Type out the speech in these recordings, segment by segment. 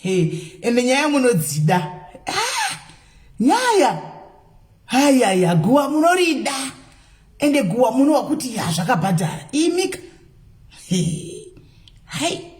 Hey, ende nyaya munodzida. Nyaya. Haya guwa munorida. Ende guwa muno wakuti ya zvakabhadhara. Imika. Hey. Hai.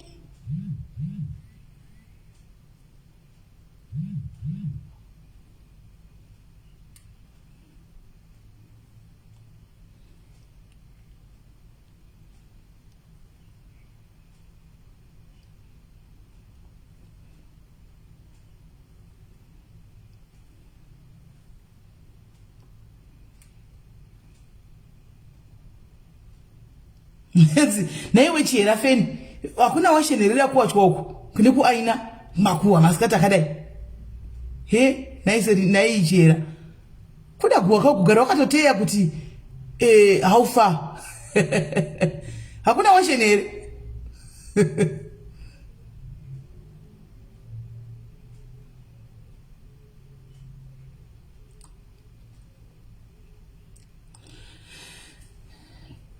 Naiwe chera feni hakuna washenerera kuwachwa uku kune kuaina makuwa masikati akadai he nai chera kuda kuwa kugara wakatoteya kuti haufa hakuna washenere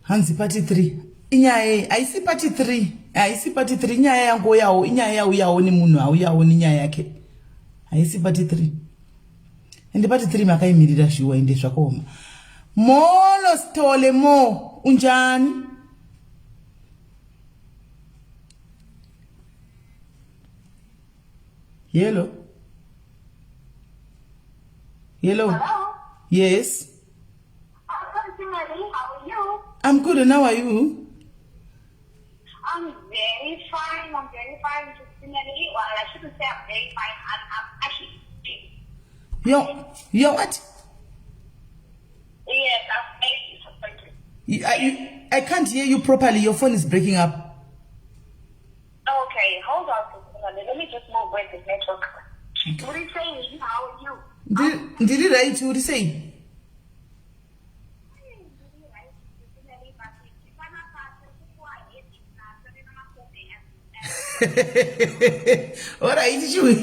hanzi pati 3 inyaya aisi pati 3 aisi pati 3 nyaya yangu yawo inyaya yawo ni munhu auyawo ni nyaya yake aisi pati 3 ende pati 3 makaimirira zviwa ende zvakaoma molo stole mo unjani hello Hello? Yes, How are you? I'm good. And how are you? I'm very fine. Justine, well, I shouldn't say I'm very fine. I'm actually sick. You're what? Yes, I'm very disappointed. I can't hear you properly. Your phone is breaking up. Okay, hold on. Let me just move where the network. What are you saying? How are you? Did you write? What did you say? Alright,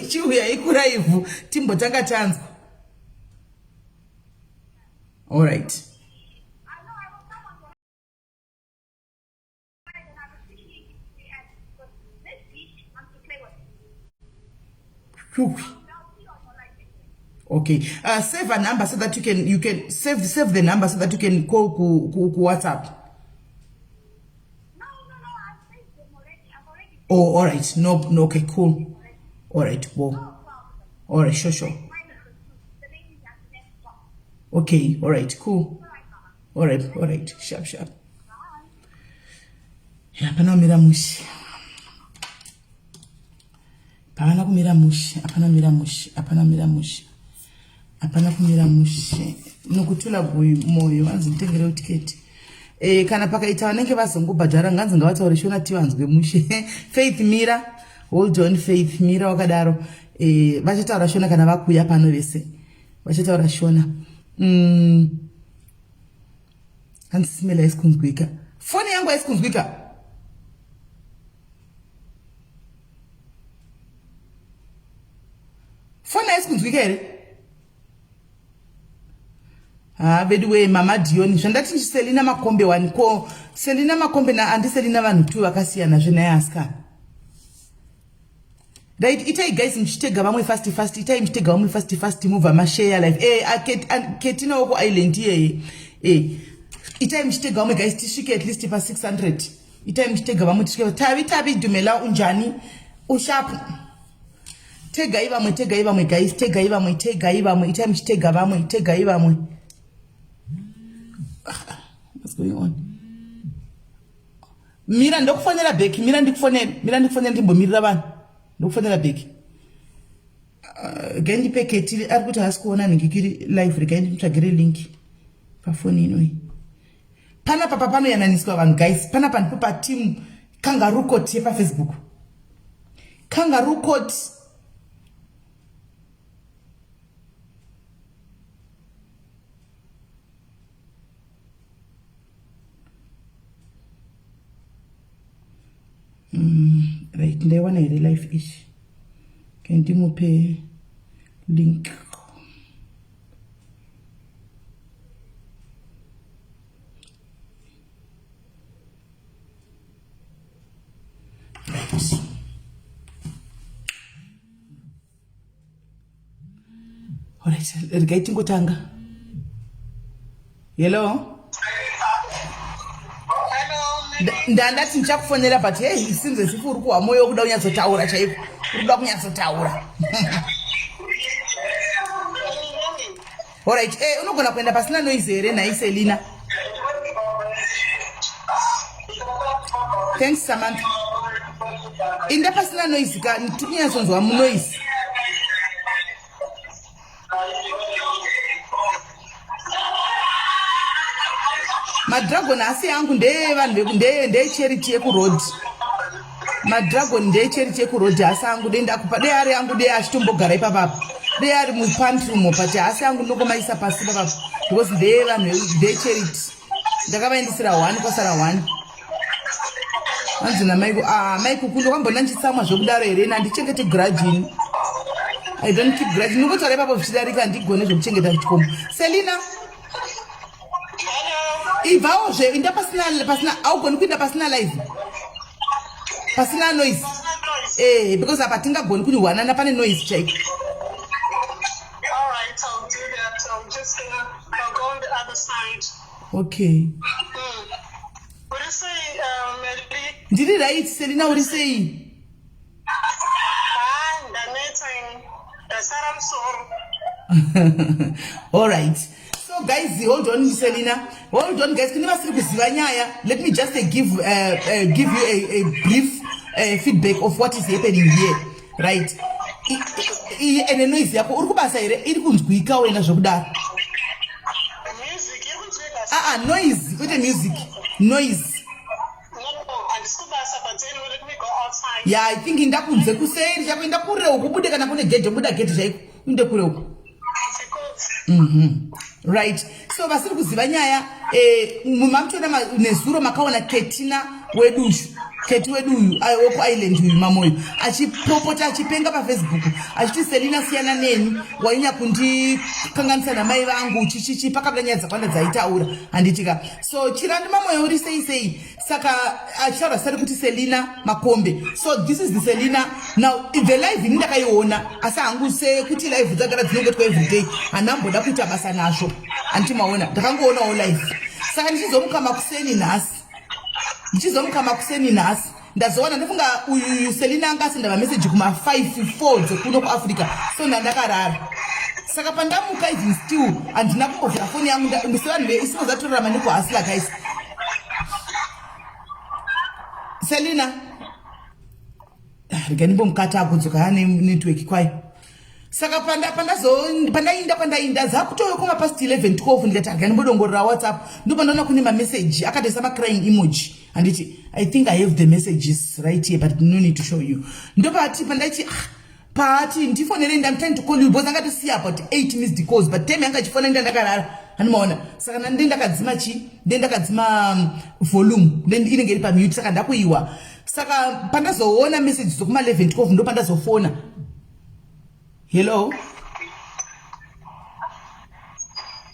chiuya ikuraivu timbo tanga tanzwa. Alright. Okay. Save a number so that you can save the number so that you can call ku WhatsApp. No, I saved them already. I've already. Oh, all right. No. Okay, cool. All right. Well. All right. Sure. Okay. All right. Cool. All right. Sharp. Hapana mira mushi. Hapana kumira mushi. Nokutula moyo anzi nditengere utiketi. Kana pakaita vanenge vazongobhadhara nganzi ngavataure shona tivanzwe mushe. Faith Mira, hold on Faith Mira wakadaro. Vachataura shona kana vakuya pano vese. Vachataura shona. Hanzi simela isikunzwika. Foni yangu isikunzwika. Foni isikunzwika ere. Bedwe mama Dioni zvandati Selina Makombe waniko Selina Makombe na andi Selina vanhu tu vakasiyana zvinaye aska. Right, itai guys mchitega vamwe fast itai mchitega vamwe fast move amashare live ketina woko island itai mchitega vamwe guys tisvike at least pa 600 itai mchitega vamwe tisvike tavi dumela unjani ushapu tega ivamwe guys tega ivamwe itai mchitega vamwe what's going on? Mira ndokufonera back. Mira ndikufonera ndimbomirira vanhu. Ndokufonera back. Gendi peketi ari kuti hasi kuona ningikiri live regaindi mutsvagire link pafoni ino. Pana papa panoyananiswa vanhu guys. Pana panipo pa team Kangaroo Court yepa Facebook. Kangaroo Court. Right, ndaiwana here life ish. Can ndimupe link. Right. Alright, regai tingotanga. Hello. Ndandati ndichakufonera but hey it seems as if uri kuwa moyo kuda kunyatsotaura chaiko. Kuda kunyatsotaura. Alright, unogona kuenda pasina noise here na Selina. Thanks Samantha. Inda pasina noise ka ntinyazonzwa mu noise. Madragon asi yangu ndeye vanhu ndeye charity yeku road. Madragon ndeye charity yeku road asi yangu denda kupa deye ari yangu deye achitombogara ipapa. Deye ari mu pantry mo but asi yangu ndokomaisa pasi papa because ndeye vanhu ndeye charity. Ndakavaendesera 1 kwasara 1. Anzina maiko maiko kundo kwambona nditsamwa zvokudaro here nandichengete grudge. I don't keep grudge. Nungotaura ipapa zvichidarika ndigone zvokuchengeta chikomo. Selina Ivao je inda pasina augoni kuinda pasina live. Pasina noise. Because apatinga goni kuni wanana pane noise check. All right, I'll do that. I'm just I'll go on the other side. Okay. What do you say, Melody? Did it right, Selina? What do you say? All right. So guys, hold on, Selina. Hold on, guys. Let me just give you a brief feedback of what is happening here, right? And the noise yako urikubasa ire iri kunzwika wena zvokudaro. Music, noise. What a music. Noise. Yeah, I think ndakunze kuseri chakuenda kureu kubude kana kune gate buda gate chaiko inde kureu. Right. So vasiri kuziva nyaya mamtona nezuro makaona Ketina wedushu Keti wedu woko island uyu mamoyo achipopota achipenga pa Facebook achiti Selina siyana neni wainya kundi kanganisa na mai vangu chichichi pakabla nyadza kwanda dzaitaura handitika so chirandi mamoyo uri sei saka achara sari kuti Selina Makombe. So this is the Selina now the live ndakaiona asa hangu se kuti live dzagara dzinongetwa every day anamboda kuita basa nasho antimaona ndakangoona all live saka ndichizomukama kuseni nasi ndazoona ndifunga uyu Selina angasenda ma message kuma 5-4 dzekuno ku Africa so ndakarara saka pandamuka even still andina kumbovhera phone yangu ndisivanhu veisipo zatorera maniko hasila guys. Selina riganibomukata akudzoka hane network kwayo saka pandainda zakutoyo kuma past 11-12 ndikati aganibodongorera WhatsApp ndopandaona kune ma message akatoisa ma crying emoji anditi I think I have the messages right here but no need to show you ndopati pandaiti pati ndifonere I'm trying to call you because angati see about 8 missed calls but time yanga chifona ndakarara hanimaona saka ndakadzima ndakadzima volume inenge iri pa mute saka ndakuiwa saka pandazoona messages zokuma 11-12 ndopandazofona. Hello.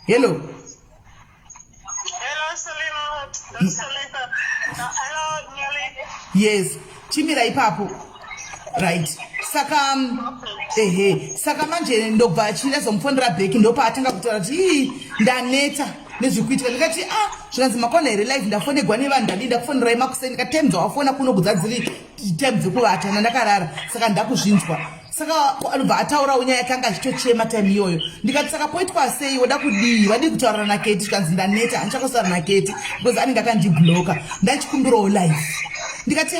Hello, Selina. That's Selina. Hello, Nelly. Yes. Chimira ipapo. Right. Saka saka manje ndobva achindazomufondera back ndopa atanga kutaura kuti ndaneta nezvikuitika ndikati zvinanzi makona here live ndafonegwa nevanhu ndadinda kufonera imakuseni katemza wafona kuno kudzadziri time dzekuvatana ndakarara saka ndakuzvinzwa saka anobva ataura unyaya yakanga achitochema time iyoyo ndikati saka poitwa sei wada kudii wadi kutaura naKeti zvikanzi ndaneta handichakosara naKeti because anenge akandibloka ndachikumbirawo live ndikati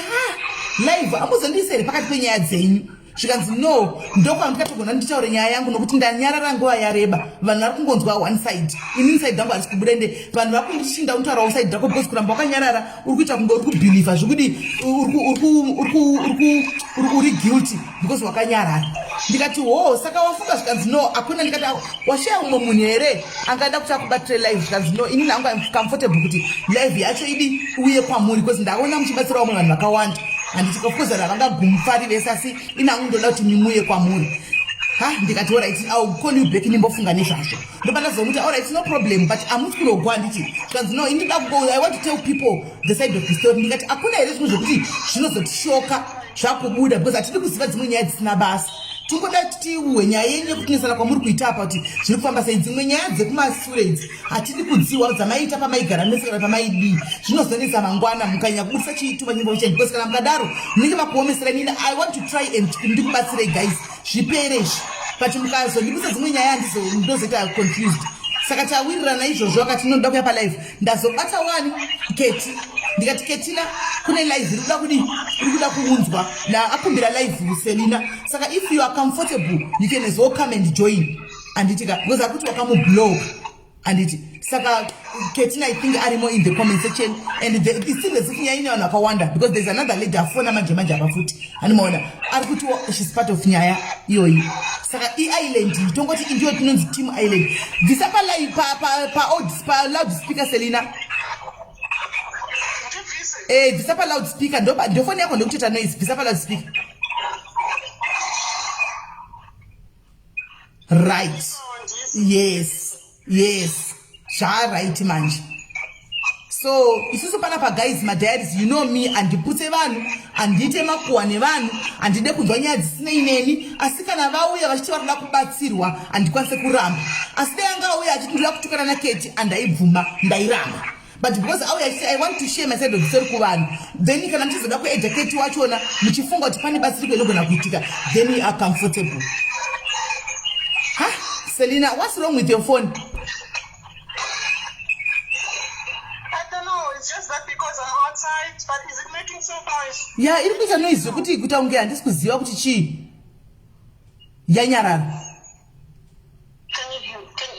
live ambozondisere pakati penyaya dzenyu zvikanzi no ndokwa ndikatogona nditaure nyaya yangu nokuti ndanyarara nguva yareba vanhu vari kungonzwa one side ini side dhangu harisi kubuda ende vanhu vari kundishinda untaurawo side dhako because kuramba wakanyarara uri kuita kunge uri kubhilivha zvekuti uri guilty because wakanyarara ndikati saka wafunga zvikanzi no akuna ndikati washaya umwe munhu here angada kuti akubatire live zvikanzi no ini nangu am comfortable kuti live yacho idi uye kwamuri because ndaona muchibatsira vamwe vanhu vakawanda handiti of course havangagumufari vese asi inangu ndoda kuti mimuye kwamuri ndikati alright I'll call you back nimbofunga nezvazvo ndopandazomuti alright no problem but amusi kunogwa nditi zvikanzi no ini ndoda kugo I want to tell people the side of the story ndikati akuna here zvinhu zvokuti zvinozotishoka zvakubuda because hatidi kuziva dzimwe nyaya dzisina basa tingoda tiuwe nyaya yenyu yekutinetsana kwamuri kuita apa kuti zviri kufamba sei. Dzimwe nyaya dzekumasure idzi hatidi kudziwa dzamaita pamaigara mese kana pamaidi zvinozonetsa mangwana mukanyanya kubudisa chitupa nyimbo chenyu because kana mukadaro munenge makuomesera nini. I want to try and ndikubatsirei guys zvipere izvi but mukazondibudisa dzimwe nyaya ndozoita confused. Saka tawirirana izvozvo akati ndinoda kuya palive ndazobata wani Keti ndikati Ketina kune live iri kuda kudi iri kuda kuunzwa na akumbira live Selina. Saka if you are comfortable you can as well come and join anditika because akuti wakamublog anditi. Saka Ketina I think are more in the comment section and it's still the nyaya ine vanhu vakawanda because there's another lady afona manje apa futi animaona ari kuti she's part of nyaya iyoyi. Saka island tongoti indiyo tinonzi team island bvisa pa loudspeaker Selina. Bvisa pa loudspeaker ndo phone yako ndokuteta noise. Bvisa pa loudspeaker. Right. Yes right manje. So isusu panapa guys my dads you know me andiputse vanhu andite makuwa nevanhu andide kunzwa nyaya dzisina ineni asi kana vauya vachiti varikuda kubatsirwa andikwanise kuramba. Asi dai anga auya achiti ndinoda kutukana naKeti andaibvuma ndairamba but because auya achiti I want to share my side of the story kuvanhu then kana muchizoda kueducate wachona muchifunga kuti pane batsiriko inogona kuitika then you are comfortable. Selina, what's wrong with your phone? It's just that because I'm outside, but is it making so noise? Yeah, iri kuita noise kuti kutaungea handisi kuziva kuti chii. Yanyarara.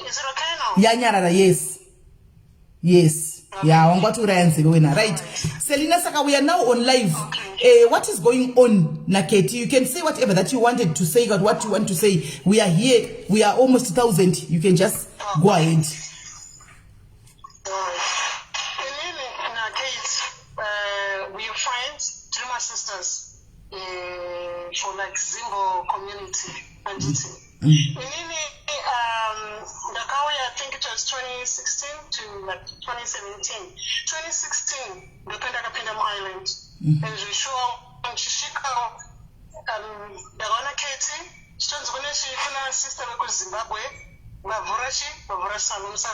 Is it okay now? Yanyarara, yes. Okay. Yeah, wangwati urayanzebe wena. Right. Selina, saka we are now on live. Okay. What is going on, Naketi? You can say whatever that you wanted to say, God, what you want to say. We are here. We are almost 1,000. You can just go ahead. We are friends, Dreamer Sisters, for like Zimbo community and I think it was 2016 to like 2017. 2016, the Pendam Island. And we show on Chishika, the Keti, Stones when she sister of Zimbabwe, Mavura Salumsa.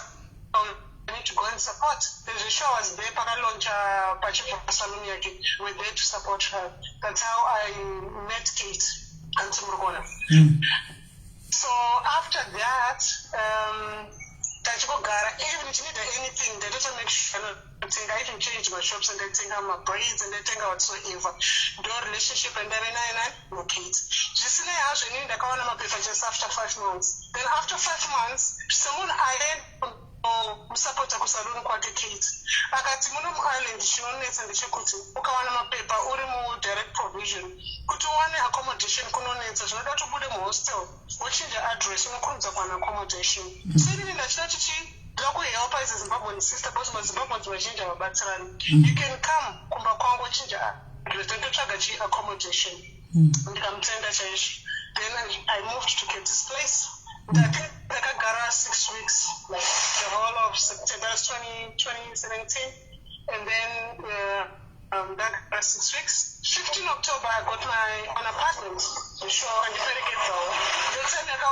I need to go and support. There's a show as they launch Pachifa Salumi. We're there to support her. That's how I met Kate and Tumurgona. So after that, even if you need anything, they don't make sure I even change my shops and they take out my braids and they take out whatsoever. Do a relationship and then no kids. Just in the house, you need the corner of just after 5 months. Then after 5 months, someone I musapota kusaluni kwake Kate akati muno muisland chinonetsa ndechekuti ukawana mapepa uri mu direct provision kuti uwane accommodation kunonetsa zvinoda kuti ubude muhostel wochinja address unokurudza kuwana accommodation. Sini ndachida chichi ndakuhelpa izi Zimbabwean sister because maZimbabweans vazhinji havabatsirani. You can come kumba kwangu wochinja address ndotsvaga chi accommodation ndikamutenda chaizvo. Then I moved to Kate's place. I think I got 6 weeks, like the whole of September 2017, and then that got 6 weeks. 15 October, I got my own apartment. Sure, and the very get though. The time I go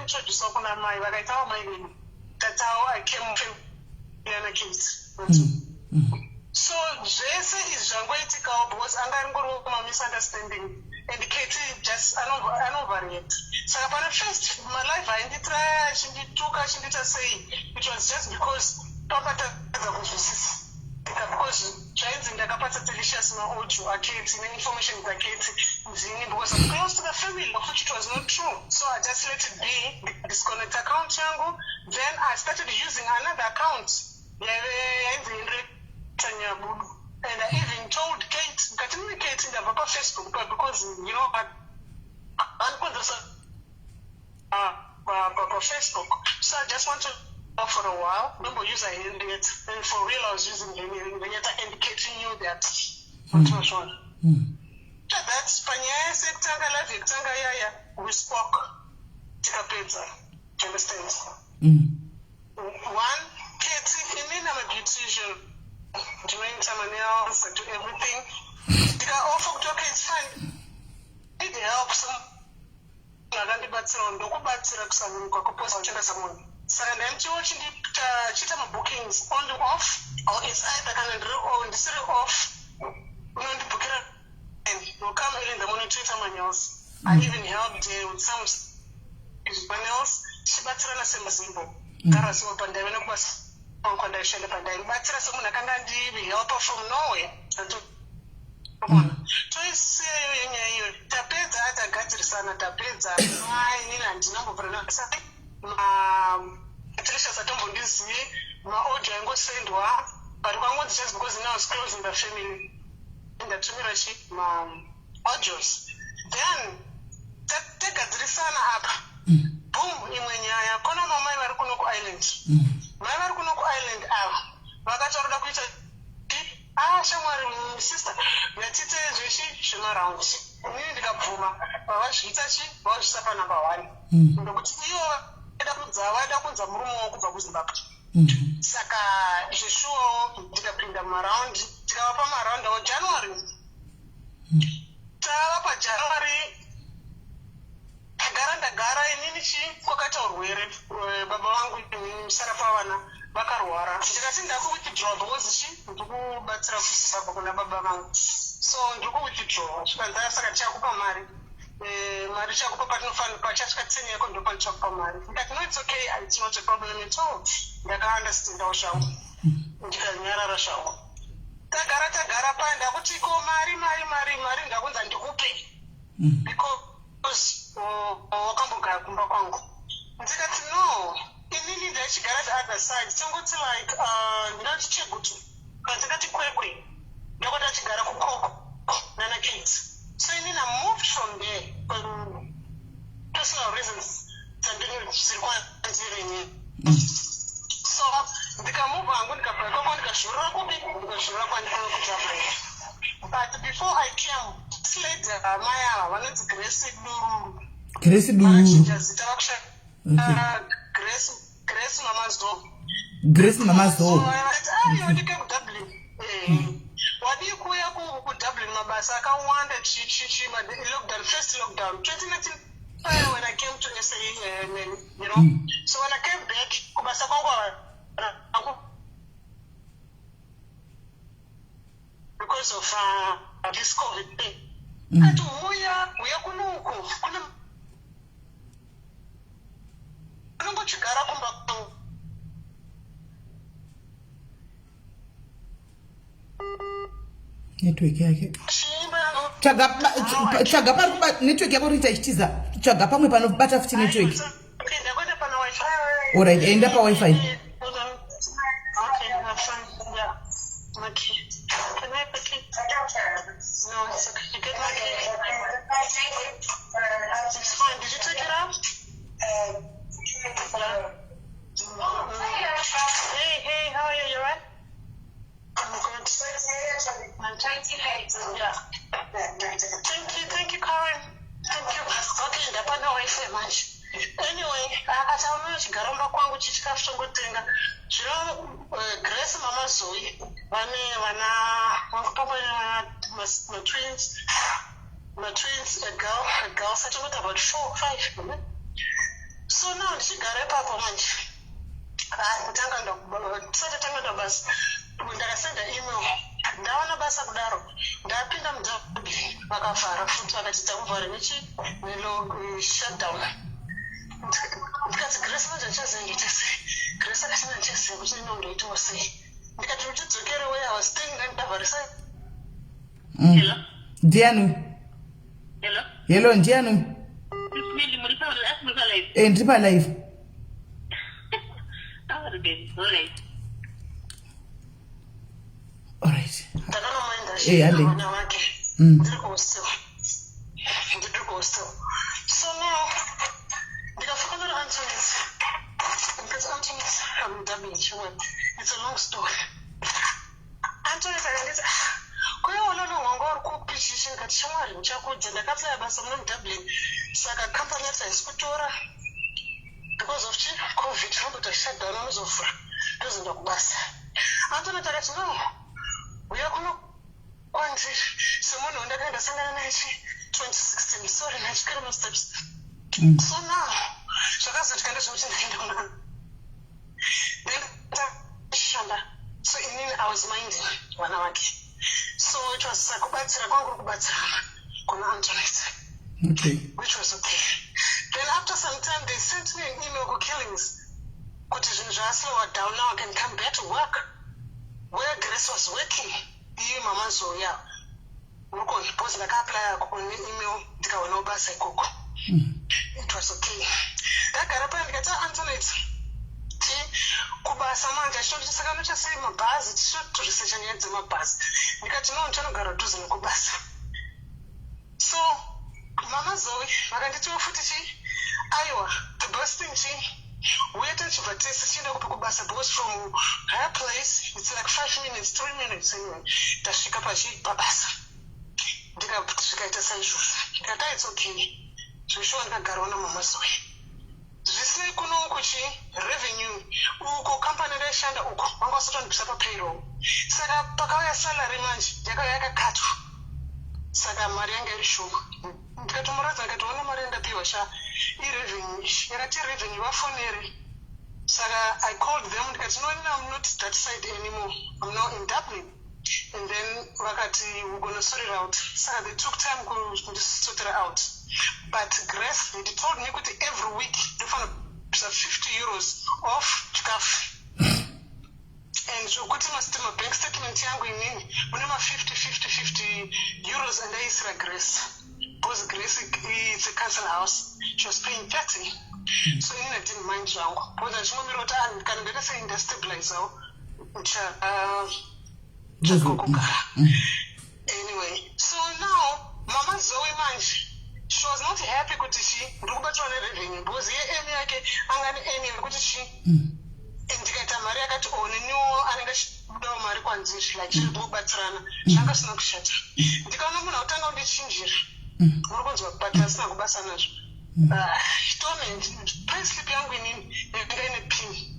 introduce open my that's how I came to the kids. So Jesse is Jangoitika because Anganguru misunderstanding. And the Kate just I know variant. So upon first my life I did try she did say it was just because Papa because child in the capacity delicious no oju I can't any information that Kate because I'm close to the family of which it was not true. So I just let it be disconnect account yangu. Then I started using another account. And I even told Kate, communicate in the Facebook because you know I'm going to Facebook. So I just want to for a while. Remember use I ending it. And for real I was using it indicating you that what was wrong. That's Panya Septanga Yaya. We spoke Tikapeta. Do you understand? One, Kate, I'm a beautician. Doing someone else and do everything. They got all folk talking, it's fine. need help nakandibatsira ndokubatsira kusamuka kuposa uchendesa munhu saka ndanichiwo chita mabookings on and off or it's either kana ndiri ndisiri off unondibhukira and will come early in the morning to eat my nails. I even helped with some my nails. Tichibatsirana semazimbo karasiwo pandai nekubasa kwandashanda pandai batsira somunhu akanga ndihelper from nowhere toisiyeyo yenyaya iyo tapedza tagadzirisana tapedza inini handinambobvira matrishas atombondizivi maaudio aingosendwa but kwangonzi just because now it's close in the family ndatumira ma-audios then tagadzirisana apa boom imwe nyaya kona mamai vari kuno kuisland mai vari kuno kuisland ava vakataurida kuita shamwari sister yatite zveshi zvemaraundi inini ndikabvuma vavazviita vavazvisa panumber 1 ndokuti ivo vada kunza murume wavo kubva kuzimbabwe saka zveshuwawo ndikapinda mumaraundi tikavapa maraundi avo january tava pajanuary ndagara inini kwakata urwere baba vangu musara pavana vakarwara ndikati ndakuwithdraw because ndikubatsira kuzimbabwe kuna baba vangu so ndikuwithdraw svikanzara saka tichakupa mari tichakupa patinofanira pachasvika 10 yako ndopa ndichakupa mari ndikati no it's okay it's not a problem at all ndakaunderstandawo zvangu ndikanyarara zvangu tagara paya ndakuti ko mari ndakunza ndikupe because wakambogara kumba kwangu ndikati no inini ndaichigara the other side tongoti like ndinoti chegutu kandikati kwekwe ndakoti achigara kukoko nana kate so inini I moved from there personal reasons dziri kwanzirenye so ndikamuvha hangu ndikabva kwako ndikazhurira kubi ndikazhurira kwandifana kujabrera but before I came sled mai ava vanonzi Grace Dururu zita vakusha Grace Mamazo yodike kudublin wadi kuya kudublin mabasa akawanda lockdown first lockdown 2019 when I came to SA you know so when I came back kubasa kwangu because of this COVID thing ati uya kunuku kuna unongochigara kumba kwangu network yake tsvaga pari kuba network yako riita ichitiza tsvaga pamwe panobata futi network alright enda pawifi Hey, how are you? You right? I'm good. I'm trying to help. Yeah. Thank you, Karen. Thank you. Okay, ndapana wifi manje. Anyway, akachaona chigaramba kwangu chichikafutongotenga. Zvino Grace Mama Zoe vana my twins, a girl such about 4 or 5. So now ndichigara ipapo manje. Tanga basi ndakasenda email ndaona basa kudaro ndapinda mudhabi vakavhara futi vakati takuvhara shutdown ndikati Grace manje ndichazoita sei Grace akasina ndichaziva kuti ino ndoitawo sei ndikati tidzokere where I was staying ndandavharisa hello ndianu hello ndianu ndiri palive alright ndakanomaenda wake ndiri kuhostel so now ndikafonera Antonis because Antonis I'm dubbing chimwe it's a long story Antonis akanditi kuyaona hwangu uri kupichishi ndikati shamwari muchakudza ndakapfaya basa muno mudublin saka kampani yati haisi kutora because of COVID ambota shutdown unozovhura ndozoenda kubasa Antonis akati no uya kuno kwandiri semunhu ndakaenda sangana naye 2016. Sorry, nachikira my steps. So now, zvakazotika ndezvekuti ndaenda kuna. Then shanda. So inini I was minding vana vake. So it was kubatsira kwangu kubatsirana kuna Antoinette. Okay. Which was okay. Then after some time they sent me an email for killings. Kuti zvinhu zvaslowa down now I can come back to work. Where Grace was working. Iyi mama Zoya. Mukoni because ndakaapply on email ndikaona basa ikoko. It was okay. Ndagara paya ndikati Antoinette. Kubasa manje saka nochasei mabhazi tichitoresearcha nyaya dzemabhazi. Ndikati no ndinogara dhuze nekubasa. So mama Zoe vakanditiwo futi aiwa the best thing wait tichibva tese tichienda kupi kubasa because from her place it's like 5 minutes 3 minutes anyway tasvika pabasa ndikasvikaita saizvozvo ndikati it's okay zvishuwa ndikagarawo namama Zoe zvisinei kuno revenue uko company raishanda uko vanga vasatondibvisa papayroll saka pakauya salary manje yakauya yakakatwa saka mari yange iri shoma ndikatomuradza ndikati ona mari yandapiwa irevenue yakati revenue vafonere saka I called them ndikati no I'm not that side anymore I'm now in Dublin and then vakati we're gonna sort it out saka they took time to sort it out but Grace they told me kuti every week ndofana kubvisa 50 euros off chikafu and zvokuti masitema bank statement yangu inini mune ma50 euros and aisira Grace because Grace is a council house she was paying 30 so inini I didn't mind zvangu because achingomira kuti kana ndaita seindastabilizewo chakokugara anyway so now mama Zoe manje she was not happy kuti ndikubatwa nerevenue because aim yake anga neaim yekuti ndikaita mari yakati neniwo anenge achibudawo mari kwanziri like chiri kubatsirana zvanga sina kushata ndikaona munhu akutanga kundichinjira muri kunzwa kubata asina kubasa nazvo payslip yangu inini yanga ine pin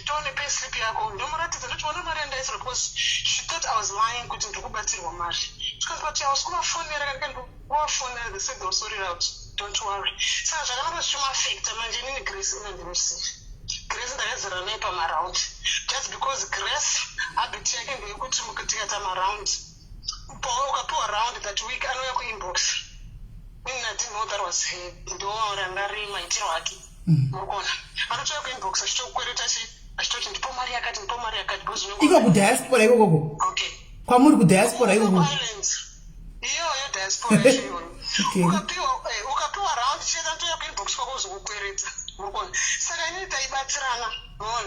tone payslip yako ndomuratidza kuti ona mari yandaisira because she thought I was lying kuti ndiri kubatsirwa mari tikanzwa kuti I was kuvafonera ndikandikuvafonera they said they'll sort it out don't worry saka zvakanaka zvichimaafecta manje inini Grace inandinosiya Grace ndakadzira naye pamaraundi just because Grace habit yake ndeyekuti tikaita maraundi ukapiwa round that week anouya kuinbox inini I didn't know that was her ndo rangari maitiro ake murikuona anotouya kuinbox achitokwereta achitoti ndipo mari yakati iko kudiaspora ikokoko okay kwamuri kudiaspora ikoko iyoyo diaspora iyoyo ukapiwa round chienda ntoya kuinbox kwako uzokukwereta murikuona saka inini taibatsirana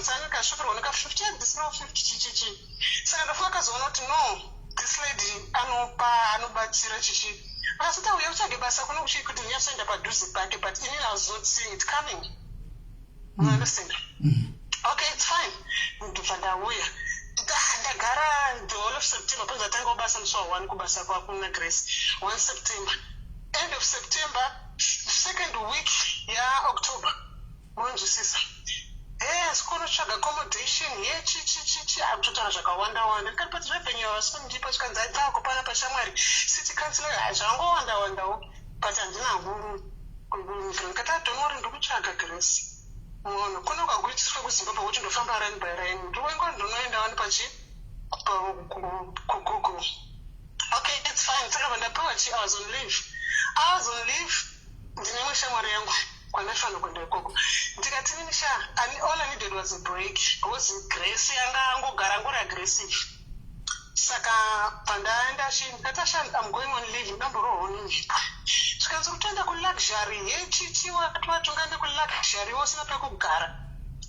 saka ndikasvukirwa ndika50 this no 50 chichichi saka ndafuka akazoona kuti no this lady anobatsira chichi akasati auya kutsvage basa kuno kuti ndinyasoenda padhuze pake but inini I was not seeing it coming you understand okay it's fine ndibva ndauya ndagara the whole of September panza tanga kubasa musi wa1 kubasa kwakuna Grace 1 September end of September second week October munonzwisisa sikunotsvaga accommodation chichi akutotanga zvakawanda ndikati pati revenue vasindipa chikanzi aitako pana pashamwari city councilor zvangowandawandawo but handina huru ndikati adonori ndikutsvaga Grace muona kuno ukaguitiswa kuZimbabwe kuti ndofamba rani by rani ndiwengo ndonoendawo kugoogle okay it's fine saka ndapiwa I was on leave ndine mweshamwari yangu kwandafana kuenda ikoko ndikati ninisha all I needed was a break because Grace yanga angogara ngori aggressive saka pandaenda ndikati I'm going on leave ndamborowo nini zvikanzi kutoenda kuluxury chichi watu ngaende kuluxury usina pekugara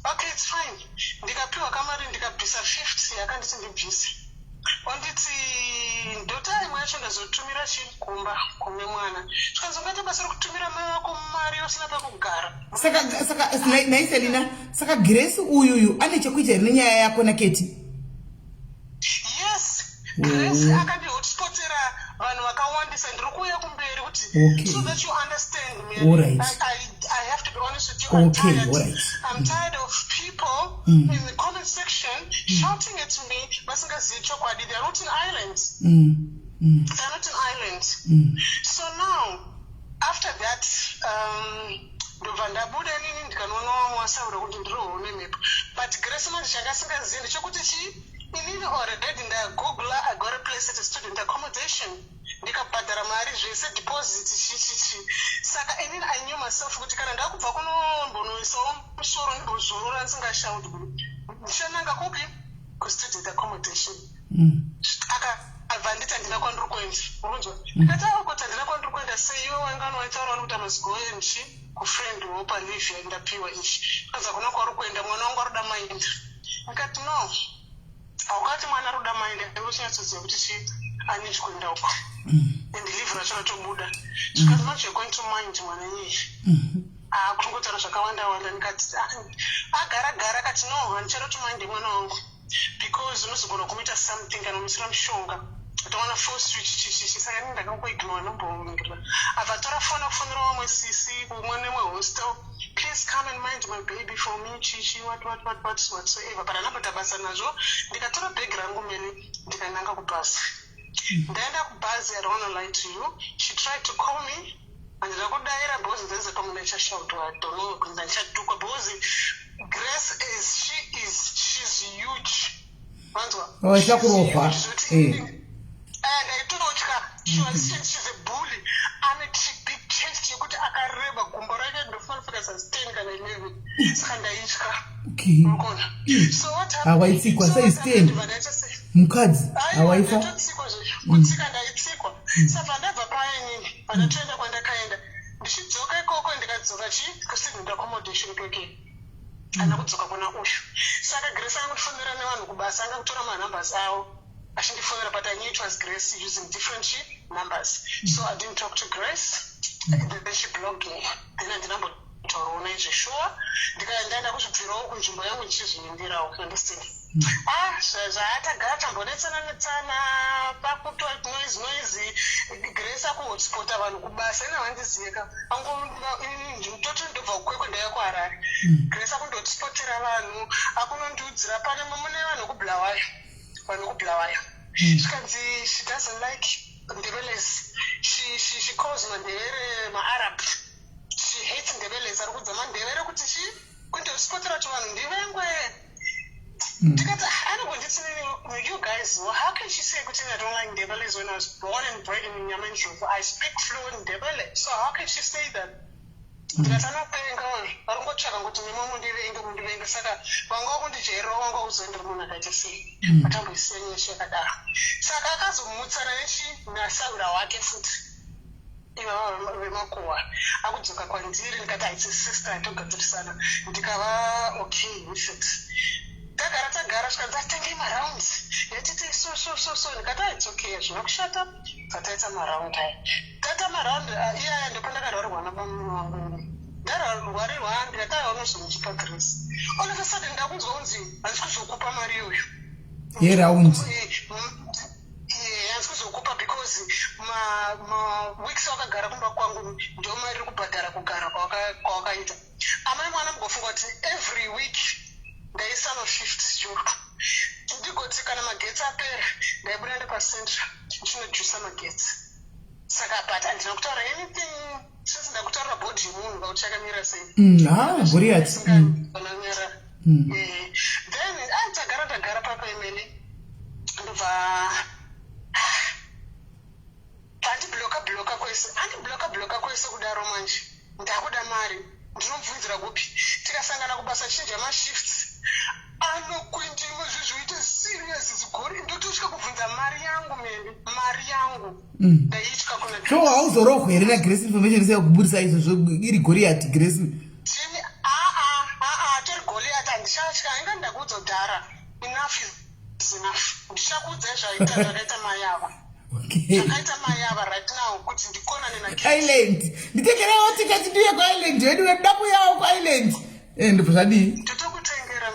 okay it's fine ndikapiwa kamari ndikabvisa 50 yakanditi ndibvise onditi ndota imwe yacho ndazotumira chikumba kune mwana zvikanzi ungaita basa rekutumira mai wako mari usina pekugara saka naiselina saka Grace uyuyu ane chekuita nenyaya yako naketi yes Grace akandihotspotera vanhu vakawandisa ndiri kuuya kumberi kuti so that you understand me I have to be honest with you I'm tired of people in the comment section shouting at me vasingazivi chokwadi they're not in Ireland They're not an island. So now, after that, ndobva ndabuda inini ndikanoona vamwe vasaura kuti ndirohone mhepo. But Grace manje chakasingazivi ndechekuti inini already ndagoogla, I got a place at a student accommodation. Ndikabhadhara mari zvese deposit chichichi. Saka inini I knew myself kuti kana ndakubva kunombonoisawo musoro ndibozorora ndisingashauti kuti ndichananga kupi kustudent accommodation. Akabva nditi handina kwandiri kuenda. Unonzwa? Ndikati kuti handina kwandiri kuenda seiwo waingano waitaura kuti I must go and kufriend wopa leave yandapiwa ichi. Kaza kuna kwari kuenda mwana wangu aruda maenda. Ndikati no. Haukati mwana aruda maenda ndoshinatsoziva kuti aniji kuenda uko. And leave racho ratobuda. Zvikazi much you're going to mind mwana nyeye. Kutongotaura zvakawanda ndikati agara kati no handichada to mind mwana wangu. Because unozogona kumuita something kana umusira mushonga. I don't want to force you chichichi. Saka nini ndakangoignore nombomuringira. Avatora kufonera vamwe sisi umwe nemwe hostel. Please come and mind my baby for me chichi what whatsoever. But anapota basa nazvo ndikatora bag rangu mberi ndikananga kubhasi. Ndaenda kubhazi, I don't want to lie to you. She tried to call me. Handina kudaira because there's a combination shout. I don't know because ndichatuka because Grace she's huge. Manzwa. Oh, chakurofa. And I don't know she's a bully. And a big chest yekuti akareba gumbo rake ndofana fika sustain kana 11. Saka ndaichka. Okay. So what happened? Hawaitsikwa sustain. Mukadzi hawaifa. Kutsika ndaitsikwa. Saka ndabva painini. Pandatoenda kwandakaenda. Ndichidzoka ikoko ndikadzoka kustudent accommodation kweke. Ana kudzoka kuna uyu. Saka Grace angofonera nevanhu kubasa anga kutora manumbers awo. Achindifonera but I knew it was Grace using different numbers. So I didn't talk to Grace. Then she blocked me. Then I didn't tauraona izvo sure. Ndikaenda kuzvibvirawo kunzvimbo yangu ndichizvienderawo. Understand? Zvaatagara tambonetsananetsana pakutoa noise. Grace akuhotspota vanhu kubasa ina vandiziyeka. Ndototi ndobva kukwekwe ndaya kuHarare. Grace akundohotspotera vanhu, akunondiudzira pane mune vanhu kuBulawayo. She doesn't like Ndebeles. She calls Mandebele ma-Arab. She hates Ndebeles. Arikudza Mandebele kuti kundohotspotera vanhu ndivengwe. Ndikati you guys, well, how can she say I don't like Ndebele when I was born and bred in Nyamenshofu? I speak fluent Ndebele, so how can she say that? Ndikati anopenga varingotsvaka kuti mundivenga saka vanga kundijairira wanga kuzoenda munhu akaita sei atamboisiya nyesha yakadaro. Saka akazomutsana nasaura wake futi ivava vemakuhwa akudzoka kwandiri. Ndikati haitsi sister atogadzirisana ndikava okay with it. Tagara zvikanzi atenge marounds yatiti so ndikati it's okay hazvina kushata tataita maround aya tata maround iyaya ndopandakadwarirwa nabamunhu wangu ndarwarirwa ndikati unozomuchipa Grace. All of a sudden ndakunzwa kunzi handisi kuzokupa mari iyoyo yeraundi handisi kuzokupa because weeks wakagara kumba kwangu ndio mari iri kubhadhara kugara kwawakaita. Amai mwana mugofunga kuti every week ndaisa no50 euro. Ndigoti kana magetsi apera ndaibuda ndepacentral ndichinojuisa magetsi. Saka but handina kutaura anything since ndakutaura bhodhi yemunhu kauti chakamira sei. Goriati. Then ndagara papa imene ndobva handibloka kwese kudaro manje ndakuda mari ndinomubvunzira kupi tikasangana kubasa chinja mashifts anokuindimo zvezvoita serious zigori ndotosvika kubvunza mari yangu ndaitya kuna Grace. So hauzorohwa here naGrace information isaya kubudisa izvozvo iri Goriati Grace. Tini tori Goliath handichatya inga ndakudzodhara enough is enough. Ndichakuudza zvakaita mayava. Zvakaita mayava right now kuti ndikonane naIsland. Nditengerewo tikati ndiye kuIsland wedu wedu kuyawo kuIsland. Ndibva zvadii? Ndotokutengera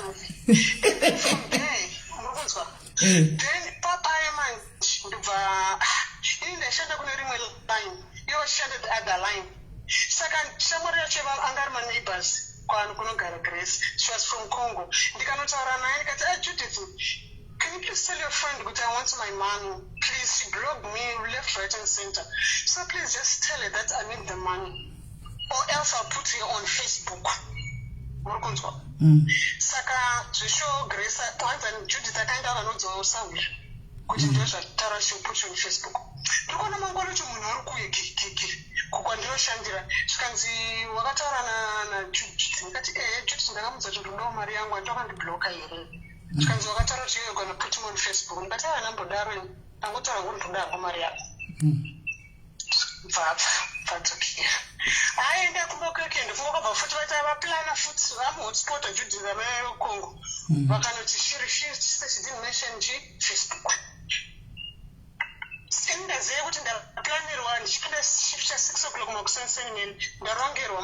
unokunzwa. Then papaye manje ndibva ini ndashanda kune rimwe line iwo shanda the other line. Saka shamwari yacho anga ari maneighbors kwanu kunogara Grace. She was from Congo. Ndikanotaura naye ndikati Judith, can can you please tell your friend that I want my money? Please, she blocked me left, right, and center. So please just tell her that I need the money. Or else I'll put her on Facebook. Saka, Joshua, Grace, and Judith, I kind of know some. Which is just Tara, she'll put you on Facebook. You want to go to Munaku, Kukandio Shandira, Skanzi, Wakatara, and Judith, Judith, Maria, and talking to block her. Skanzi, Wakatara, you're going to put him on Facebook, but I am Darren, and what I want to do, Maria. That's okay. I end up working the folk about foot, I have a plan of foot, I'm what sport of Judith, the Mayor of Congo. But she refused to say she didn't mention Facebook. Send us able to the planet one, she could have 6 o'clock more sense in the wrong girl,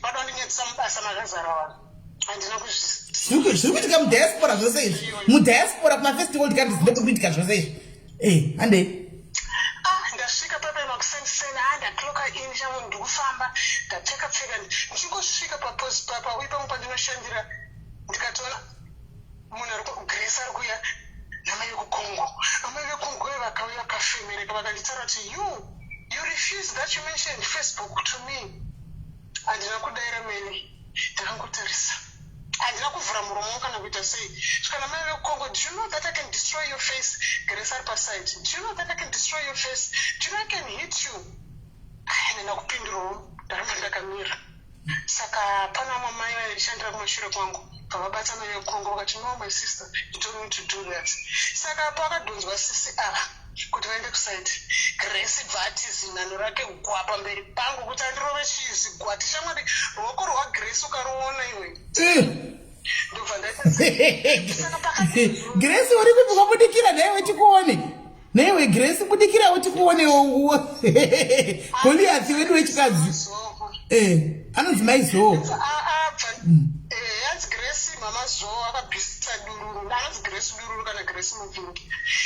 but only get some Azara. And should we become desperate as I say? Desperate of my festival to get this little bit cash, eh, and they. The sugar paper makes sense, and the clock in Jaman do famba, the take up figure, and she goes sugar papa's papa, we don't put in a shandira, the Catona, Munaco, Grace Arguya. Congo. Congo, you refuse that you mentioned Facebook to me. I did not go there, many. I did not go from Romoka with a say. Congo, do you know that I can destroy your face? Grace Arpasite. Do you know that I can destroy your face? Do you know I can hit you? I did not pin the room, the Ramanda Saka Panama Maya Chandra Mashura Congo. Papa your Congo, but you know my sister, you told me to do that. Saka Paka Duns was Sissy could end up side. Gracie Vatis in Anuraka Guapa, very Pango, which I drove she's Guatishamadi, Roko or Grace Carona. Grace, what did you put the killer there? What you go on? Nay, Grace put the killer, what you go on? Only at you, which does. Eh, I don't my soul. That's Gracie, Mamma Zoa, Pista Duru, that's Grace Duru, and a Grace moving.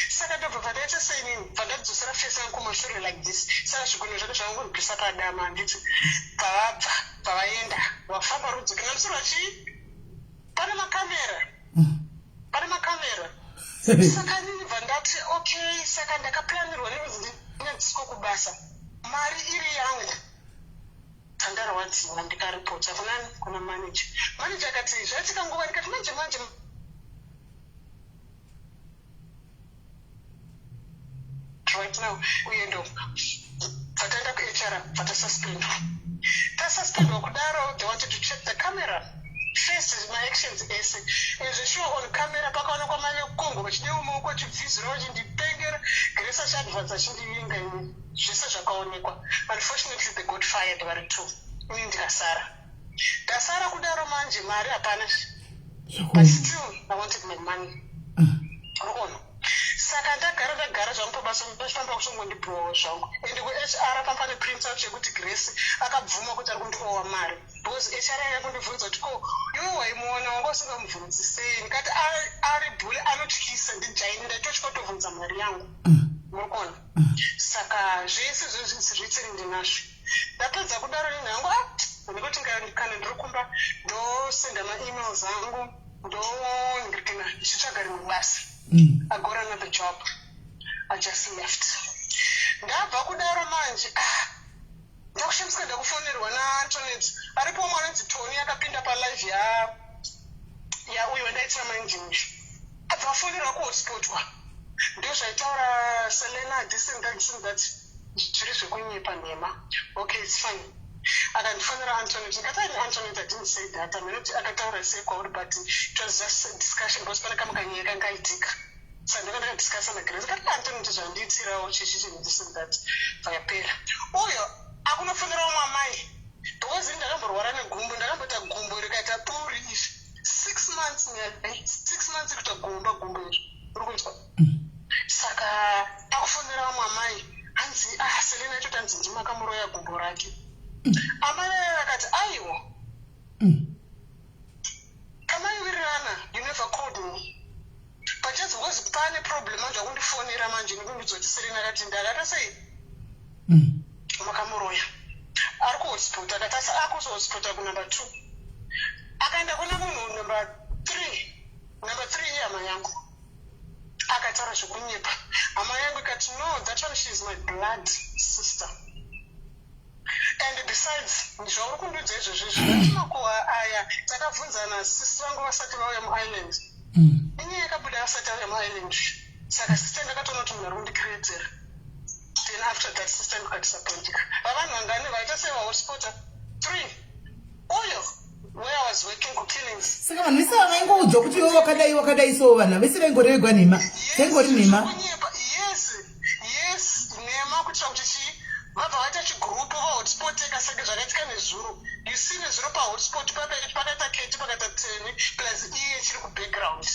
Second of a data saying, for that to surface and commercial like this, such good as I want to Pisaka Dama and it's Paenda, or Fabaru to Kanasurachi, Panama camera. Panama camera. Second, Vandati, okay, second, the Kaplan, when it was the Skokubasa. Mari Iri Tandara wants you and the car reports of land on a manager. Manager can say, I can go and get manager. Right now, we end up. Fatanda HR, Fata suspend. That suspend Okudaro, they wanted to check the camera. Faces my actions, is a show on camera, Pakano Congo, which no more what you visit in the Penger, Gresa Shadvans, and she's such a conico. Unfortunately, they got fired, very true. Meaning Dasara. Dasara could have managed Maria Panish. But still, I wanted my money. Sakanda garage on Papa, some best function when the pro song. And the HR company prints out a good grace. I got Vuma to go marry. Because HR are going to vote at go. You know, I'm one of us from the same. Got Ari Bull, I don't kiss and the giant, the church got over some young. Mokon. Saka, Jesus is written in the Nash. That was a good arena. When you go to Canada, don't send them emails. Don't get in a shagari bus. I got another job. I just left. That Bakudara Manj. Doctions can go phone it when Antoinette. I report one to Tony. I pinned up a life. Yeah, we were there some engines. I've phoned it a quote sport one. Those I told Selena this and that. She's going to Panema. Okay, it's fine. I got phone Antoinette. Antoinette didn't say that. I mean, I got a say code, but it was just a discussion. Was going to come and get so I'm going to discuss on the grace. I can't turn to some detail, which is this and that for a pair. Oh, I'm going to figure out my mind. It wasn't the number one and Gumbo, but a Gumbo, you got a 6 months, 6 months to Gumbo. Saka, I'm figuring out my mind. And see, Selena to dance in Makamura Gumboraki. I'm at Iowa. Come on, you never called me. But just was a tiny problem. I want to phone Ramanji going to Serena in the say Makamuroya. Arcos put that as Arcos was put up number 2. I kind of number 3. Number 3 here, my uncle. akataura zvekunyepa. Hama yangu ikati, no, that one she is my blood sister. And besides, zvauri kundudza izvozvo zvinomakuhwa aya takabvunzana sisi vangu vasati vauya muisland. Inyaya yakabuda vasati vauya muisland. Saka sister ndakatoona kuti munhu ari kundikreatera. Then after that sister ndikadisappointika. Vavanhu vangani vaita sevahotspota 3 uyo where I was working kukillings. Saka vanhu vese vavaingoudzwa kuti ivo wakadai so vanhu vese vaingoregwa nhema. Vaingori nhema. Yes, nhema kuitira kuti vabva vaita chigurupu vahotspot ikasenge zvakaitika nezuro. You see nezuro pahotspot pakaita keti pakaita 10 plus iye chiri kubackground.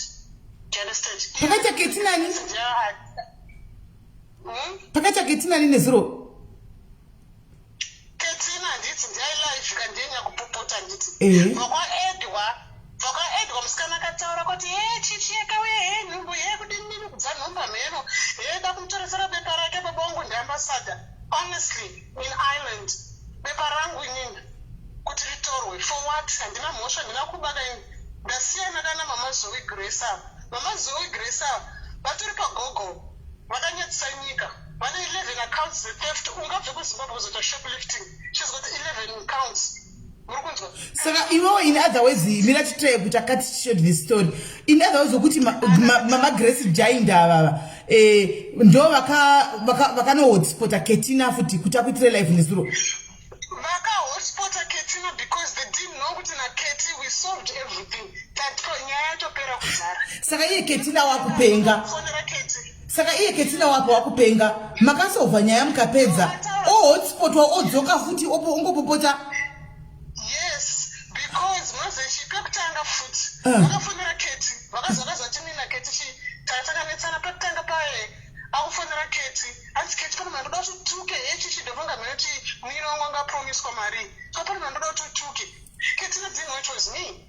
Do you understand? Pakaita keti nani? Pakaita keti nani nezuro? Ketina nditi ndiailive kandenya kupopota nditi. Vakaedwa musikana akataura kuti chichi yakauya nhumbu kudinini kudza nhomba mheno da kumutoresera bepa rake baba wangu ndiambasada. Honestly, in Ireland, bepa rangu inini kuti ritorwe for what? Handina mhosva, handina kubaka ini. Ndasiyana dana mama Zoe Grace. Mama Zoe Grace vatori paGoogle vakanyadzisa nyika. Vane 11 accounts theft. Ungabve kuZimbabwe kuzoita shoplifting. She's got 11 accounts. Saka ivo in other words mira chitreya kuti akati short this story. In other words ukuthi mama Grace Jainda ava ndo vakano hotspota Ketina futi kuti akuitire live nezuro. Vaka hotspota Ketina because they didn't know kuti na Keti we solved everything. That nyaya yatopera kuzara. Saka iye Ketina wakupenga. Saka iye Ketina wakupenga. Makasova nyaya mukapedza. Hotspot wa odzoka futi ongopopota. Yes, because mwazeshi pekutanga futi. Vakafonera Keti. Vakazokaza kuti nina Keti takanetsana pekutanga paye. Akufonera Keti. Anzi Keti pane mandoda kuti tuke hechi chidovanga mene kuti mwiri wangu anga promiswa mari. So pane mandoda kuti tuke. Keti didn't know it was me.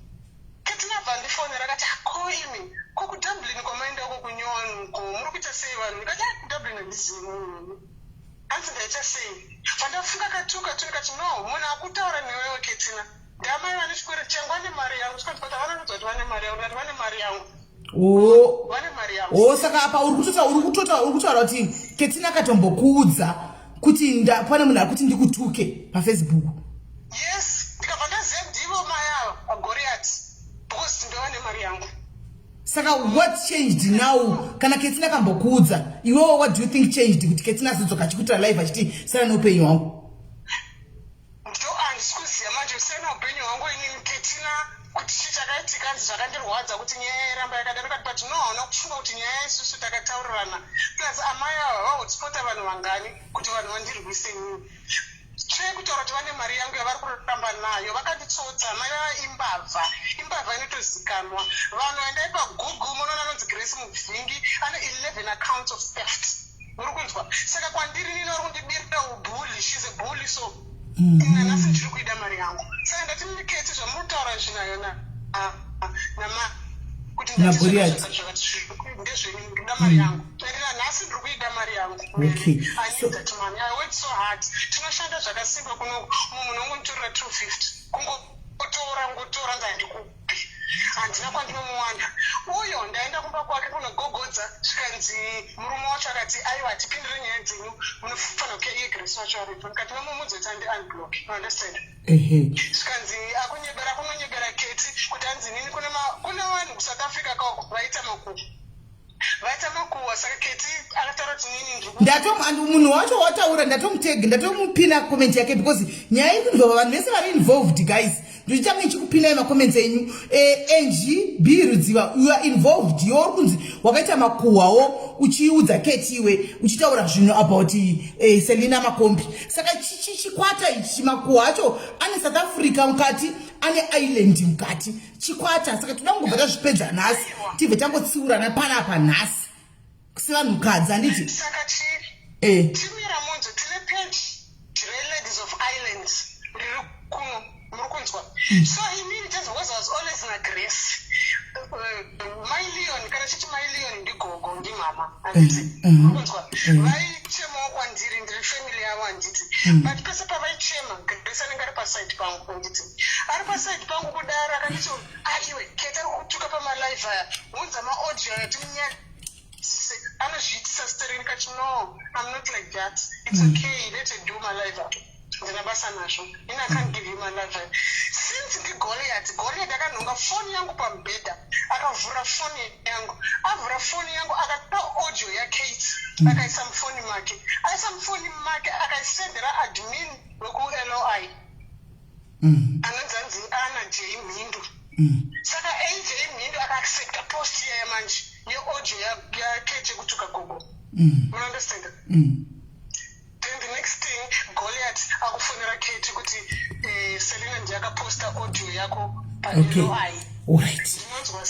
Keti nabva ndifonera akati call me. Kukudublin kwamaenda uko kunyonko. Muri kuita sei vanhu? Ndikati kudublin handizivi. Anzi ndaita sei? Pandafunga katuka tikati no, munhu akutaura newewo Ketina. Ndamai vane chikwere changu vane mari yangu. Tikati vanonudza kuti vane mari yangu. Ndati vane mari yangu. Vane mari yangu. Saka apa uri kutaura kuti Ketina akatombokuudza kuti pane munhu ari kuti ndikutuke paFacebook. Yes, ndikabva ndaziva ndivo mai ava aGoriati because ndovane mari yangu. Saka what changed now? Kana Ketina kambokuudza iwewo what do you think changed kuti Ketina azodzoka achikuitira live achiti sara noupenyu hwangu? Ndo handisikuziva manje kusiyana upenyu hwangu inini Ketina kuti chii chakaitika hanzi zvakandirwadza kuti nyaya yairamba yakadaro kati but no hauna kufunga kuti nyaya isusu takataurirana plus amai ava vahotspota vanhu vangani kuti vanhu vandirwise nini. Kutaura kuti vane mari yangu yavari kuramba nayo vakanditsotsa mai vava imbavha inotozikanwa. Vanhu vaendai paGoogle munoona anonzi Grace Mubvingi ane 11 accounts of theft. Muri kunzwa? Saka kwandiri nini vari kundibirira ubhuli. She's a bully so nanasi ndiri kuida mari yangu. Saka ndati Keti zvamutaura zvinayo nama kuti ndezvenyu ndida mari yangu. Nhasi ndiri kuida mari yangu. I need that money. I worked so hard. Tinoshanda zvakasimba kuno munhu unongomutorera 250. Kungotora ndandikupi. Handina kwandinomuwana. Uyo ndaenda kumba kwake kunogogodza zvikanzi murume wacho akati aiwa hatipindire nyaya dzenyu munofanira kuya iye Grace wacho aripo. Ndikati mamumudza kuti andi unblock. You understand? Zvikanzi kunonyebera Keti kuti hanzi nini kune vanhu kuSouth Africa vaita makuhwa saka Keti akataura kuti nini munhu wacho wataura ndatomutega ndatomupina comment yake because nyaya ikunzwa vanhu vese vari involved guys. Ndichitanga ichikupinai macomments enyu. NG B Rudziva you are involved. Uri kunzi wakaita makuhwawo uchiudza Keti iwe uchitaura zvinhu about Selina Makombi. Saka chikwata ichi makuhwa acho ane South Africa mukati ane Ireland mukati chikwata. Saka toda kungobva tazvipedza nhasi tibve tangotsiurana panapa nhasi sevanhukadzi handiti. Saka timira munzo tine page Ladies of Islands riri kuno muri kunzwa. So inini just because I was always na Grace my Leon kana chiti my Leon ndigogo ndimama handiti muri kunzwa. Vaichemawo kwandiri ndiri family yavo handiti but pese pavaichema Grace anenge ari paside pangu handiti ari paside pangu kudara akanditi aiwe Keti ari kutuka pamalive aya unza maaudio aya timinyadzisa anozviitisa sterini kati no, I'm not like that. It's okay, let her do my life up. Ndinabasa nazvo. I can't give you my life. Since Goliath akanhonga foni yangu pamubhedha, akavhura foni yangu. Avhura foni yangu akatora audio yaKate, akaisa mufoni make. Aisa mufoni make akaisendera admin wekuLOI. Anonzi Ana J Mhindu. Saka AJ Mhindu akaaccepta post iya manje yeaudio yaKate yekutuka gogo. You understand? Then the next thing, Goliath akufonera Kate kuti Selina ndiye akaposta audio yako paLOI.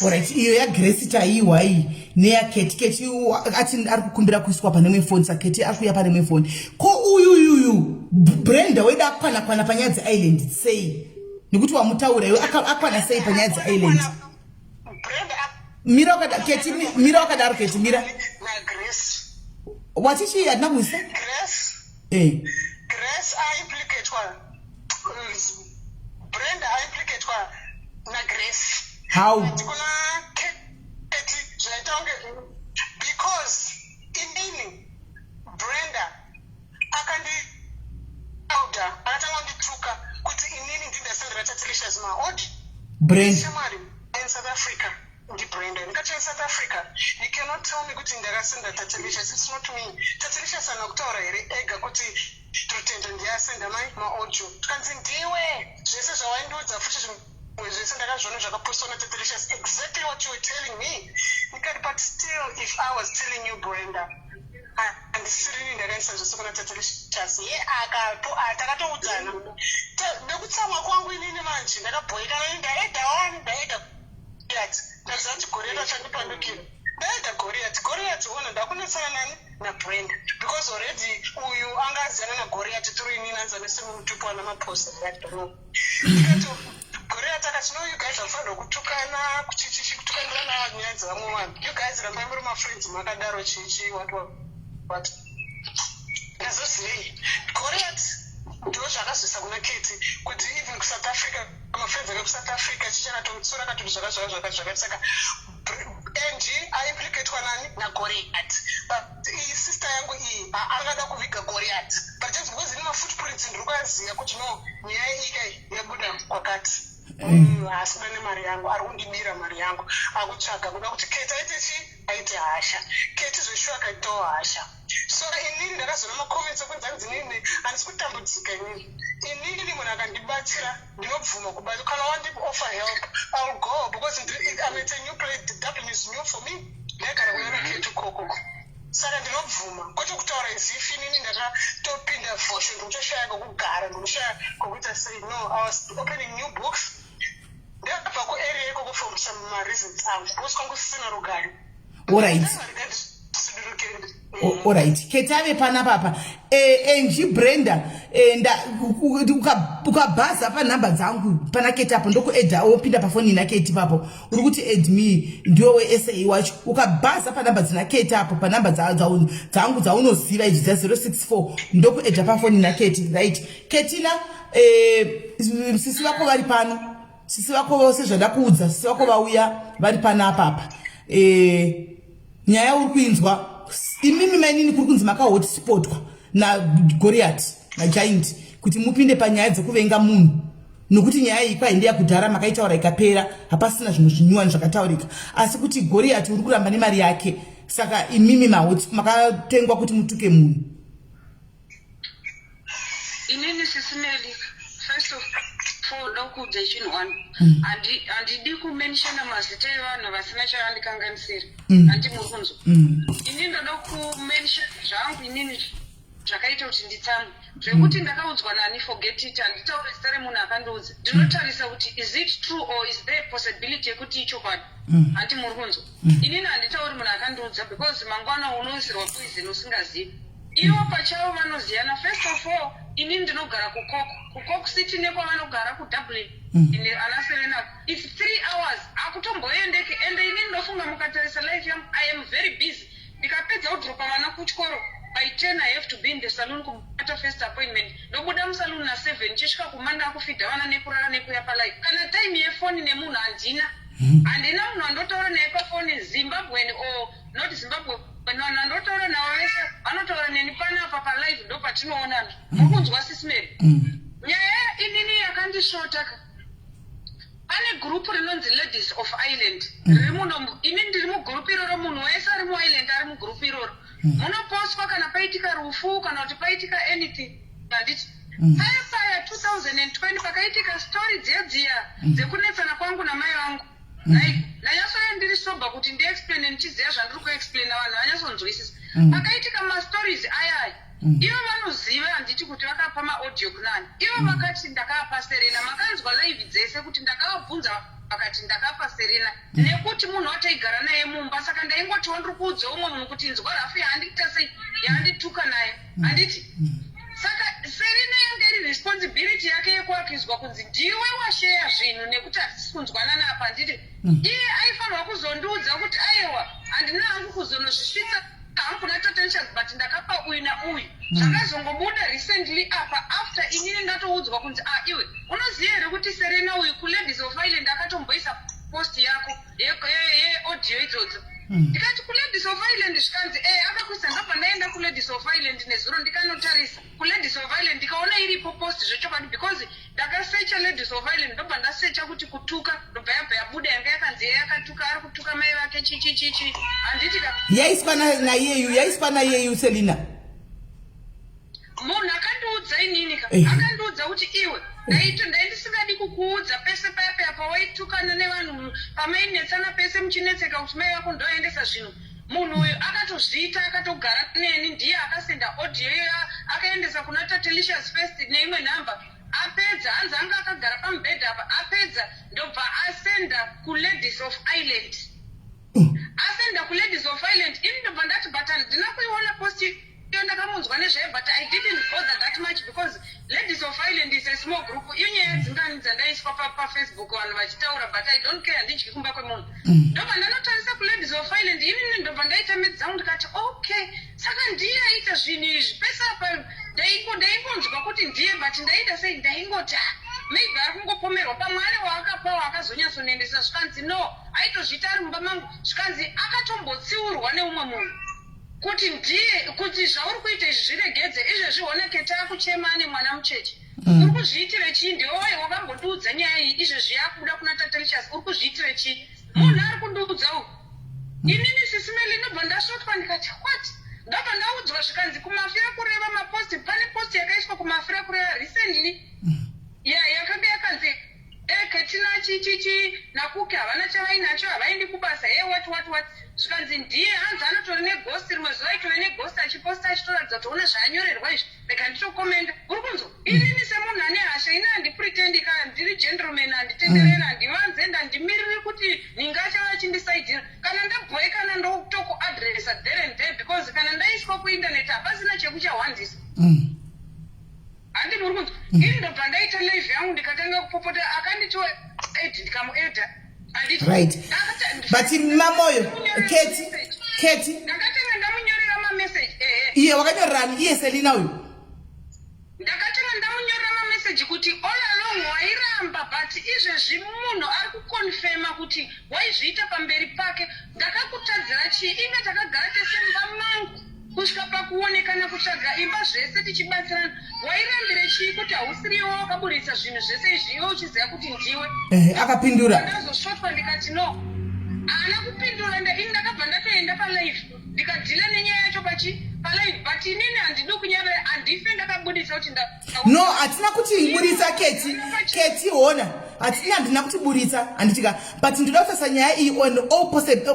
Alright. Iyo ya Grace chaiwa iyi neya Kate ati ari kukumbira kuiswa pane imwe phone saka Kate ari kuya pane imwe phone. Ko uyu Brenda weda akwana panyadzi Island sei. Nikuti wamutaura iwe akwana sei panyadzi Island. Mira wakadaro Kate mira. Na Grace. Watichi yadina kuisa? Grace. Grace implicate one. Brenda implicate one. Na Grace. How? Because inini Brenda akandi auda akatangondituka kuti inini ndindasendera Tatilisha zima Brenda in South Africa. Brenda, in South Africa, you cannot tell me kuti ndakasenda Tatilicious. It's not me. Tatilicious anokutaura here ega kuti tutenda ndiyasenda maaudio. Tukanzi ndiwe zvese zvawaindiudza futi zvese ndakazviona zvakapostwa naTatilicious. Exactly what you were telling me. Nikati, but still, if I was telling you, Brenda, andisiri ndakaisa zvese kuna Tatilicious, takatoudzana. Nekutsamwa kwangu inini manje ndakabhoekana ndaeda Nazati Goliath chandipandukira. Ndaida Goliath ona ndakunetsana nani na Brenda. Because already uyu angazana na Goliath turi inini anzana semutupo na mapost that don't know. Goliath akati no, you guys are kutukana kutukana na nyanza vamwe vanhu. You guys remember my friends makadaro chichi what. Nazosei Goliath ndiwo zvakazvisa kuna Kate kuti even kuSouth Africa amafriends ake kuSouth Africa chichakatomutsura katoti zvakati saka NG aimplicatwa nani naGoliath. But iyi sister yangu iyi angada kuviga Goliath, but just because ine mafootprints ndiri kuaziva kuti no, nyaya iyi yabuda kwakati. Asina nemari yangu, ari kundibira mari yangu, akutsvaga kuda kuti Kate aite chi aite hasha. Kate zveshuwa akaitawo hasha. So inini ndakazona macomments ekunzi nini handisi kutambudzika inini munhu akandibatsira ndinobvuma kubatsira. Kana wandioffer help I'll go because I'm at a new place. Dublin is new for me. Ndagara kuyaRoketi koko. Saka ndinobvuma kwete kutaura izifi inini ndakatopinda fosho ndikutoshaya kwekugara ndikushaya kwekuita sei. No, I was opening new books. Ndakabva kuarea ikoko from some reasons angu because kwangu sisina rugare. Alright. Ketave panapa. NG Brenda ukabhaza pa namba dzangu pana Kate apo ndokuedha opinda pa phone ina Kate papo uri kuti add me ndiwe weSA wacho ukabhaza pa namba dzina Kate apo pa namba dzangu dzaunoziva idzi dza 064 ndokuedha pa phone ina Kate, right? Ketina sisi vako vari pano, sisi vako vose zvadakuudza, sisi vako vauya vari panapa. Nyaya uri kuinzwa imimi mainini kuri kunzi makahotspotwa na Goliath na Giant kuti mupinde panyaya dzekuvenga munhu nokuti nyaya iyi kwaindiya kudhara makaitaura ikapera hapasina zvimwe zvinyuwani zvakataurika, asi kuti Goliath uri kuramba nemari yake saka imimi makatengwa kuti mutuke munhu. Inini sisimeli first of all ndokudza chinhu one handidi kumenshana mazita evanhu vasina chavandikanganisira handi muri kunzwa. Inini ndoda kumenshana zvangu inini zvakaita kuti nditsamwe zvekuti ndakaudzwa nani forget it handitaure zita remunhu akandiudza ndinotarisa kuti is it true or is there possibility yekuti ichokwadi handi muri kunzwa. Inini handitauri munhu akandiudza because mangwana unoisirwa poison usingazivi. Ivo pachavo vanoziyana. First of all, inini ndinogara kuCoke City nekwavanogara kuDublin ana Serena. It's 3 hours. Akutomboendeke ende inini ndofunga mukatarisa life yangu I am very busy. Ndikapedza kudropa vana kuchikoro by 10 I have to be in the salon kubata first appointment. Ndobuda musalon na 7 chisvika kumanda kufidha vana nekurara nekuya palife. Kana time yefoni nemunhu handina. Handina munhu andotaura naye pafoni Zimbabwean or not Zimbabwe Bana ndotaura nawo vese vanotaura neni panapa palive ndo patinoonana. Mukunzwa Sisimeli. Nyaya inini yakandishota. Pane group rinonzi Ladies of Island. Ini ndiri mugroup iroro, munhu wese ari muisland ari mugroup iroro. Munopostwa kana paitika rufu kana kuti paitika anything. Handiti paya 2020 pakaitika story dziya dzekunetsana kwangu namai vangu. Nanyasora ndiri soba kuti ndiexplaine ndichiziva zvandiri kuexplaina vanhu vanyasonzwisisa. Pakaitika mastories ayaya. Ivo vanoziva handiti kuti vakapa maaudio kunani. Ivo vakati ndakapa Serena, makanzwa live dzese kuti ndakavabvunza vakati ndakapa Serena nekuti munhu wataigara naye mumba, saka ndaingoti ndiri kuudza umwe munhu kuti nzwa rafu yaandiita sei yaandituka naye. Handiti saka Serena yanga iri responsibility yake yekuakizwa kunzi ndiwe washeya zvinhu nekuti hatisi kunzwanana apa. Handiti iye aifanirwa kuzondiudza kuti aiwa handina hangu kuzonozvisvitsa hankuna potentials but ndakapa uyu nauyu. Zvakazongobuda recently apa after inini ndatoudzwa kunzi iwe unoziva here kuti Serena uyu kuLadies of Island akatomboisa post yako yeaudio idzodzo. Ndikati kuLadies of Island zvikanzi akakuisa ndopandaenda kuLadies of Island nezuro ndikanotarisa kuLadies of Island ndikaona iripo post zvechokwadi because ndakasecha Ladies of Island ndobva ndasecha kuti kutuka ndobva yabva yabuda yanga yakanzi yakatuka ari kutuka mai vake chichichichi. Handiti yaiswa naiyeyu Selina. Munhu akandiudza inini akandiudza kuti iwe ndaindisingadi kukuudza pese paya pawaitukanwa nevanhu pamainetsana pese muchinetseka kuti mai vako ndoendesa zvinhu. Munhu uyu akatozviita akatogara neni, ndiye akasenda audio akaendesa kuna Tatilicious First neimwe nhamba. Apedza hanzi anga akagara pamubhedha apa, apedza ndobva asenda kuLadies of Island. Asenda kuLadies of Island ini ndobva ndati but handina kuiona post ndakamunzwa nezvayo but I didn't bother that much because Ladies of Island is a small group. Iyo nyaya dzingani dzandaiswa paFacebook vanhu vachitaura but I don't care, handidyi kumba kwemunhu. Ndobva ndanotarisa kuLadies of Island inini ndobva ndaita medzi dzangu ndikati okay saka ndiye aita zvinhu izvi pese apa ndaingonzwa kuti ndiye but ndaita sei ndaingoti maybe ari kungopomerwa pamwari waakapawo akazonyatsonoendesa zvikanzi no aitozviita ari mumba mangu zvikanzi akatombotsiurwa neumwe munhu kuti ndiye kuti zvauri kuita izvi zviregedze izvezvioneke taakuchema nemwana mucheche. Uri kuzviitire chii? Ndiwe wakambotiudza nyaya iyi izvezvi yakubuda kuna Tatilicious uri kuzviitire chii? Munhu ari kundiudzawo inini Sisimeli ndobva ndasvotwa ndikati what? Ndobva ndaudzwa zvikanzi kumafira kureva maposti. Pane post yakaiswa kumafira kureva recently yakanga yakanzi Ketina chichichi nakuke havana chavainacho havaendi kubasa what zvikanzi ndiye hanzi anotori neghosti. Rimwe zuva itove neghosti achiposta achitoratidza kuti una zvaanyorerwa izvi ndikanditokomenda. Uri kunzwa inini semunhu ane hasha ine handipretendi kana ndiri gentleman handitenderera handivanzenda handimiriri kuti ningachava achindisaidhira kana ndabhoye kana ndotokuadresa there and there because kana ndaiswa kuindaneti hapasina chekuchahwandisa. Handiti uri kunzwa ini ndobva ndaita live yangu ndikatanga kupopota akanditiwa ndikamuedha. Right. But mamoyo Keti ndakatanga ndamunyorera mameseji iye wakanyorerani iye Selina uyu ndakatanga ndamunyorera mameseji kuti all along wairamba but izvezvi munhu ari kukonfema kuti waizviita pamberi pake. Ndakakutadzira chii? Inga takagara tese mumba mangu kusvika pakuonekana kutsvaga imba zvese tichibatsirana. Wairambire chii kuti hausiriwo wakaburitsa zvinhu zvese izvi iwe uchiziva kuti ndiwe? Akapindura. Ndazosvotwa ndikati no haana kupindura. Ini ndakabva ndatoenda palive ndikadhila nenyaya yacho palive but inini handidi kunyarara handife ndakabudisa kuti no hatina kuti iburitsa Keti hona handina kuti buritsa handitika but ndoda kutarisa nyaya iyi on all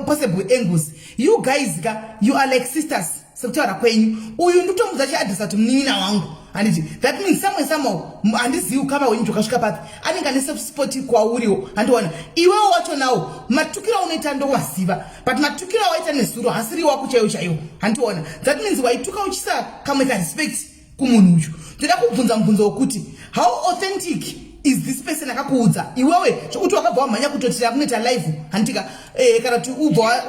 possible angles. You guys you are like sisters sekutaura kwenyu. Uyu ndikutomudza chiadresa kuti munin'ina wangu handiti that means somehow handizivi ukava wenyu twakasvika papi anenge ane self support kwauriwo. handiona iwewo wacho nawo matukiro unoita ndowaziva but matukiro awaita nezuro hasiri wako chaiwo. handiona that means waituka uchisa kamwe karespect kumunhu uyu. ndoda kubvunza mubvunzo wokuti how authentic is this person akakuudza iwewe zvokuti wakabva wamhanya kutotira kunoita live handitika kana kuti ubva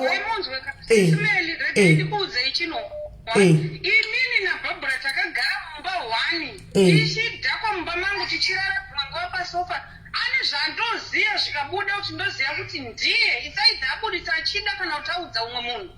inini naBarbara takagara mumba 1 ichidhakwa mumba mangu tichirara manguva pasofa. Ane zvandoziva zvikabuda kuti ndoziva kuti ndiye isaidza abudisa achida kana kuti audza umwe munhu.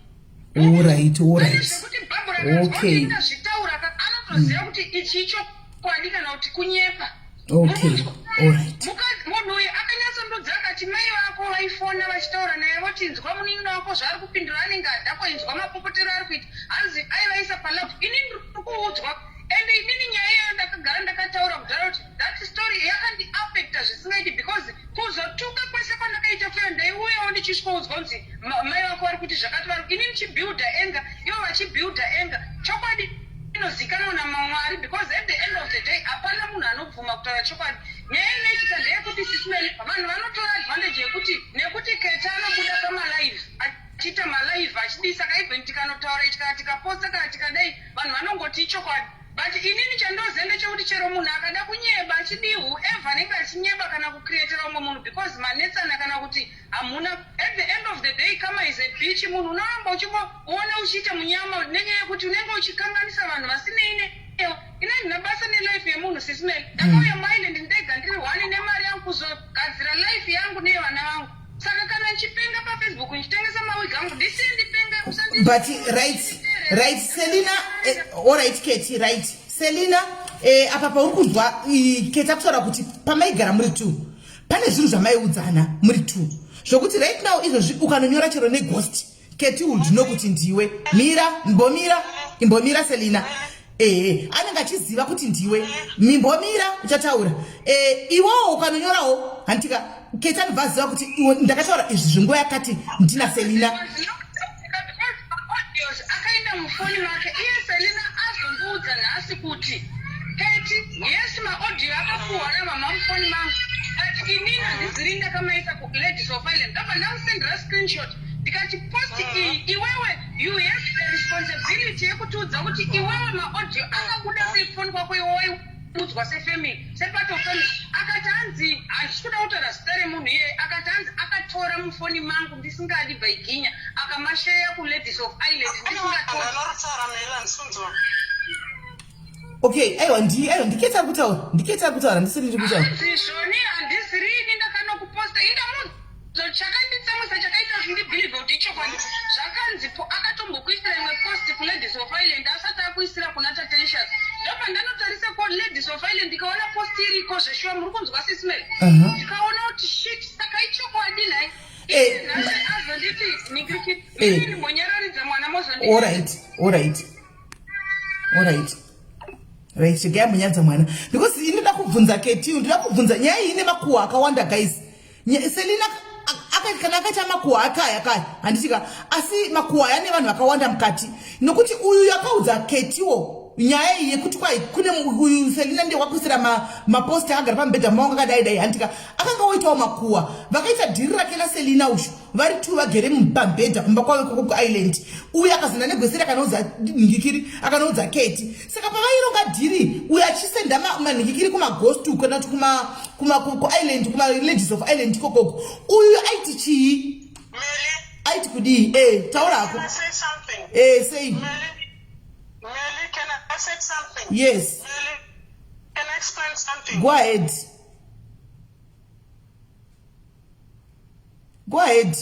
All right. Zvekuti Barbara Okay. ndazvitaura anotoziva kuti ichicho kwadika na kuti kunyepa. Okay. All right. Munhu uyu akanyatsondodza akati mai vako vaifona vachitaura naye vochinzwa munin'ina wako zvaari kupindura anenge adhakwa inzwa mapopotero ari kuita hanzi aivaisa palaphu ini ndiri kuudzwa ende inini nyaya iyo ndakagara ndakataura kudhara kuti that story yakandiafecta zvisingaiti because kuzotuka kwese kwandakaita kuyo ndaiuyawo ndichisvoudzwa kunzi mai vako vari kuti zvakati vari inini ndichibuilda enga ivo vachibuilda enga chokwadi inozikanwa namamwari because at the end of the day hapana munhu anobvuma kutaura chokwadi nyaya inoitika ndeyekuti sisimeli vanhu vanotora advantage yekuti nekuti Keta anobuda pamalive achiita malive achidii saka even tikanotaura ichi kana tikaposta kana tikadai vanhu vanongoti chokwadi but inini chandoziva ndechekuti chero munhu akada kunyeba achidii whoever anenge achinyeba kana kucreatera umwe munhu because manetsana kana kuti hamuna at the end of the day kama is a bitch munhu unoramba uchimboona uchiita munyama nenyaya yekuti unenge uchikanganisa vanhu vasinei ine ndina basa nelife yemunhu sisimeli ndakauya muisland ndega ndiri one nemari yangu kuzogadzira life yangu nevana vangu saka kana ndichipenga pafacebook ndichitengesa mawigi angu ndisiye ndipenga But right Selina all right Keti right Selina apa pauri kunzwa Keta kutaura kuti pamaigara muri 2 pane zvinhu zvamaiudzana muri 2 zvokuti right now izvozvi ukanonyora chero neghost Keti unoziva kuti ndiwe mira imbomira Selina anenge achiziva kuti ndiwe mimbomira uchataura iwowo ukanonyorawo handika Keta anobva aziva kuti ndakataura izvi zvinguva yakati ndina Selina akaenda mufoni make iye Selina azondiudza nhasi kuti Keti yes maaudio akapuhwa namama mufoni mangu but inini handiziri ndakamaisa kuLadies of Island ndabva ndamusendera screenshot ndikati posti iyi iwewe you have the responsibility yekutiudza kuti iwewe maaudio akabuda seifoni kwako iwowe udzwa sefamily separt of family akati hanzi handisi kuda kutaura zita remunhu iye akati hanzi akatora mufoni mangu ndisingadi bhaiginya akamasheya kuLadies of Island okay aiwa ndiketa kutaura ndisiri kutaura zvishoni handisirini ndakanokuposta chakanditsamwisa chakaita kuti ndibhilive kuti ichokwadi zvakanzi akatombokuisira imwe post kuLadies of Island asati akuisira kuna Tatenshas ndopa ndanotarisa kuLadies of Island ndikaona post iriko zveshuwa muri kunzwa sisimeli ndikaona kuti shit saka ichokwadi nai azonditi ningirikiti ini mbonyararidza mwana mozonditi all right chegaya munyanza mwana because inoda kubvunza Keti ndoda kubvunza nyaya ine makuhwa akawanda guys Selina kana akaita makuhwa akaya handitika asi makuhwa ane vanhu vakawanda mukati nokuti uyu yakaudza Ketiwo nyaya iyi yekuti kwai kune uyu Selina ndiye wakuisira mapost akagara pamubhedha mawangu akadai handika akanga oitawo makuhwa vakaita dhiri rake naSelina ushu vari 2 vagere pambhedha kumba kwavo ikoko kuisland uyu akazenda negweseri akanoudza nhingikiri akanoudza Keti saka pavaironga dhiri uyu achisenda manhingikiri kumagostu kana kuti kuisland kumaLadies of Island ikokoko uyu aiti chii aiti kudii taura ako sei Meli, can I say something? Yes. Meli, can I explain something? Go ahead.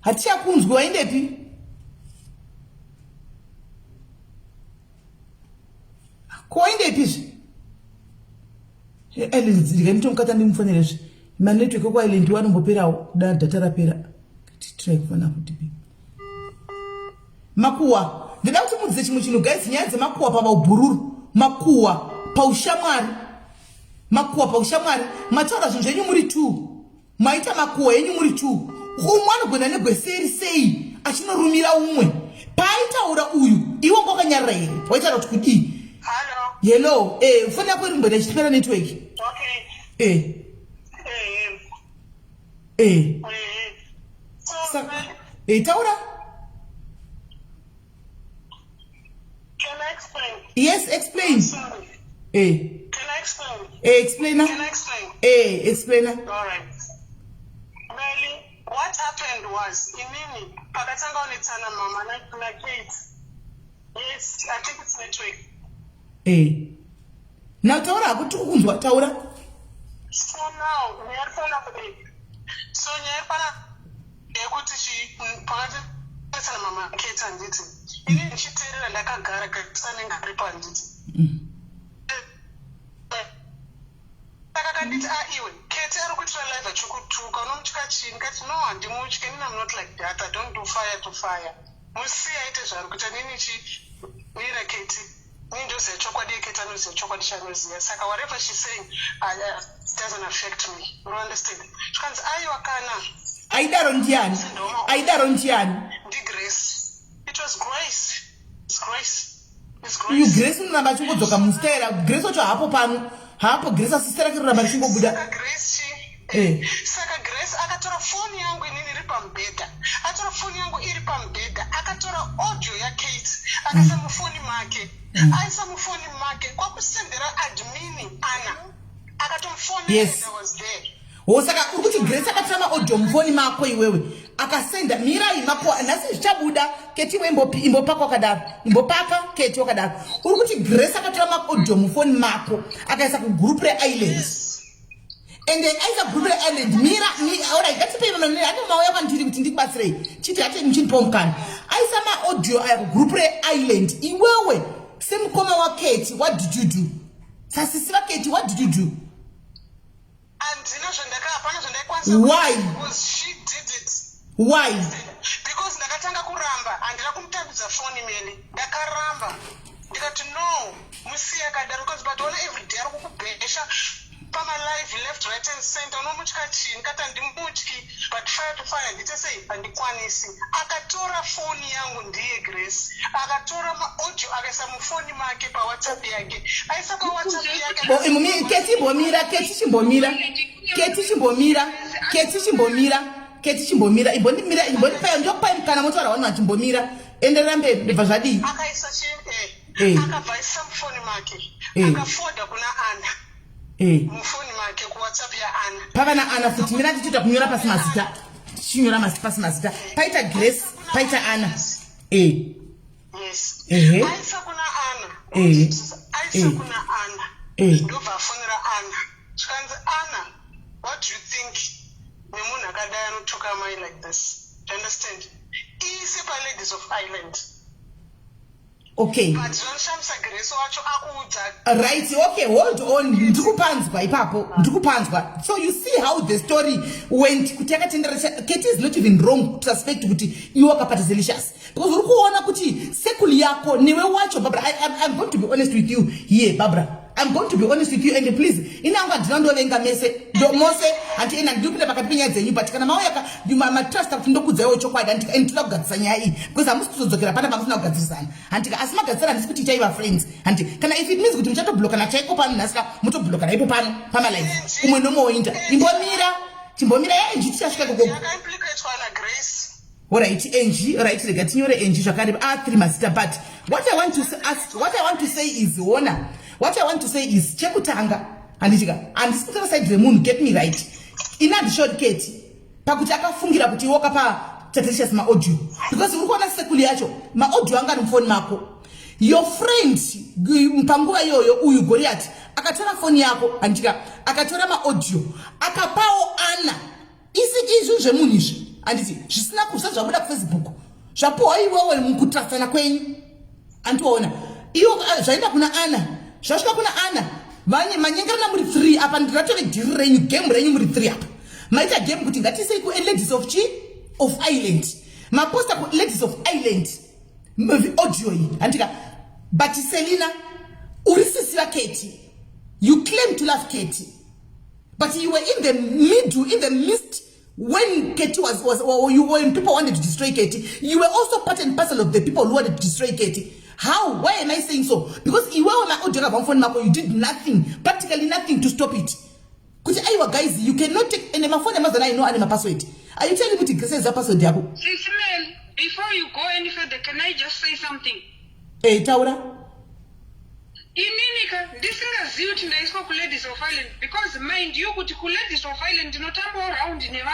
Hatichakunzwi waendepi? Koendepi? Ndikamukata ndimufonere zve manetwork ekwaIsland wanomboperawo data rapera titrai kufana kuti makuhwa ndida kuti mudzize chimwe chinhu guys nyaya dzemakuhwa pamaubhururu makuhwa paushamwari mataura zvinhu zvenyu muri 2 maita makuhwa yenyu muri 2 umwe anogona negweseri sei achinorumira umwe paaitaura uyu iwe kwakanyarira here waitaura kuti kudii hello foni yako iri mbere ichipera network taura Can I explain? Yes, explain. Can I explain? Explain. Can I explain? Explain. All right. Meli, what happened was, inini, pakatanga unitsana mama na Kate. Yes, I think it's network. Now taura kuti ukunzwa taura. So now we are phone up today. So nyepana ekuti chi pakati pesa mama Kate anditi. Ini nchiterera ndakagara katsane ngari panditi. Saka nditi iwe Kate ari kuitira live achikutuka unomutya chini kati no handimutyi and I'm not like that. I don't do fire to fire. Musiya ite zvari kuti nini chi nira Kate. Nindo say chokwadi Kate anoziya chokwadi chanoziya. Saka whatever she's saying doesn't affect me. You understand? Chikanzi aiwa kana Aidaro ndiani. Grace. It was grace. It's grace. It's You grace. Grace unaba chingodzoka mustera. Grace wacho hapo pano. Hapo Grace asistera kiruraba chingobuda. Saka Grace Saka Grace akatora phone yangu inini iri pambedha. Atora phone yangu iri pambedha. Akatora audio ya Kate. Akasa mufoni make. Aisa mufoni make. Kwa kusendera admini Anna. Akatomfoni Yes. and I was there. Saka ukuthi Grace akatrama audio mfoni mako iwewe. Akasenda mira imapo nasi chabuda Kate imbopaka wakadaro. Imbopaka Kate wakadaro. Ukuthi Grace akatrama audio mfoni mako. Akaisa ku group re island. And then aisa group re island mira alright that's pay mama ati mauya kwandiri kuti ndikubatsirei. Chiti ati mchinipomkana. Aisa ma audio aya group re island. Iwewe semkoma wa Kate, what did you do? Sasisiva Kate, what did you do? Why? Because she did it. Why? Because ndakatanga kuramba andira kumutambidza phone mene ndakaramba ndikati no musiya kadaro because but ona every day ari kukubhesha pama live left right and center unomutya chini kati handimutyi but fire to fire ndite sei handikwanisi akatora phone yangu ndiye Grace akatora maaudio akaisa mufoni make pawhatsapp yake aisa pawhatsapp yake Kate chimbomira ibonimira ibonipa ndokupa imkana motora wanu chimbomira enderera mberi ndibva zvadii akaisa chini akabvaisa mufoni make akafoda kuna Anna mufoni make kuwhatsapp ya Anna pava na Anna futi mina tichita kunyora pasi mazita tichinyora pasi mazita paita Grace paita Anna yes aisa kuna Anna aisa kuna Anna ndobva afonera Anna chikanzi Anna what do you think nemunhu akadai anotoka mai like this? Do you understand? Ise pa-Ladies of Island. Okay. But zvanoshamisa Grace wacho akuudza. Right, okay, hold on. Ndikupanzwa ipapo. Ndikupanzwa. So you see how the story went. Kuti akatendera Kate is not even wrong to suspect kuti you are part delicious. Because uri kuona kuti sekuli yako niwe wacho Barbara. I'm going to be honest with you here, Barbara. I'm going to be honest with you and please inanga ndinondovenga mese mose anti ina ndikupinda pakati penyaya dzenyu but kana mauyaka matrust kuti ndokudzaiwo chokwadi andika ndinoda kugadzisa nyaya iyi because hamusi kuzodzokera pana pamusina kugadzirisana andika asi magadzisana handisi kuti chaiva friends andi kana if it means kuti muchatobhlokana chaiko pano nhasika mutobhlokana ipo pano pamalive umwe nomoinda chimbomira yaenji tichasvika kokoko alright enji alright rega tinyore enji zvakare 3 mazita but what I want to say is what I want to say is chekutanga handichika handisi kutora side remunhu get me right inandi short Kate pakuti akafungira kuti iwoka pa taterishas maaudio because uri kuona sekuli yacho maaudio anga ari mufoni mako your friend panguva iyoyo uyu Goliath akatora foni yako handika akatora maaudio akapawo Anna izvo zvemunhu izvi handiti zvisina kusa zvabuda kufacebook zvapuwa iwewe mukutrastana kwenyu andiona iyo zvaenda kuna Anna zvasvika kuna Anna manyengerana muri 3 apa ndiratove dhiri renyu game renyu muri 3 apa maita game kuti ngatisei ku Ladies of Island maposta ku Ladies of Island audio iyi handika but Selina uri sisi va Kate you claim to love Kate but you were in the midst when Kate was you were when people wanted to destroy Kate you were also part and parcel of the people who wanted to destroy Kate. How? Why am I saying so? Because you did nothing, practically nothing to stop it. Because guys, you cannot take any phone I know any password. Are you telling me to say the password? Before you go any further, can I just say something? Hey, Taura. Inimika, this is you to the Ladies of Island because mind you could Ladies of Island not around in a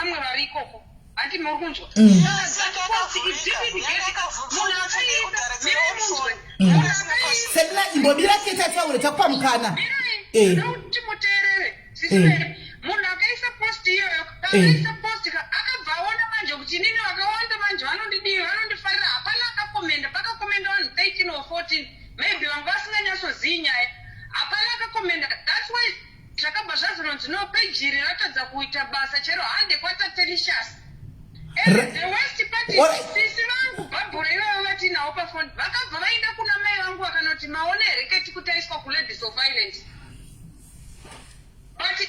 ati muri kunzwa Selina imbobira Kate ataure takupa mukana kuti muteerere munhu akaisa post iyoyo akaisa post akabva aona manje kuti nini vakawanda manje vanondidivi vanondifarira hapana akakomenda pakakomenda vanhu 13 or 14 maybe vanga vasinganyatsozivi nyaya hapana akakomenda. That's why zvakabva zvazvinonzi no peji iri ratadza kuita basa chero hande kwataterishas. The worst part sisi vangu bhabhura ivayo vatinawo pafoni vakabva vaida kuna mai vangu vakanoti maone here Kate kuti aiswa kuladies of violence. But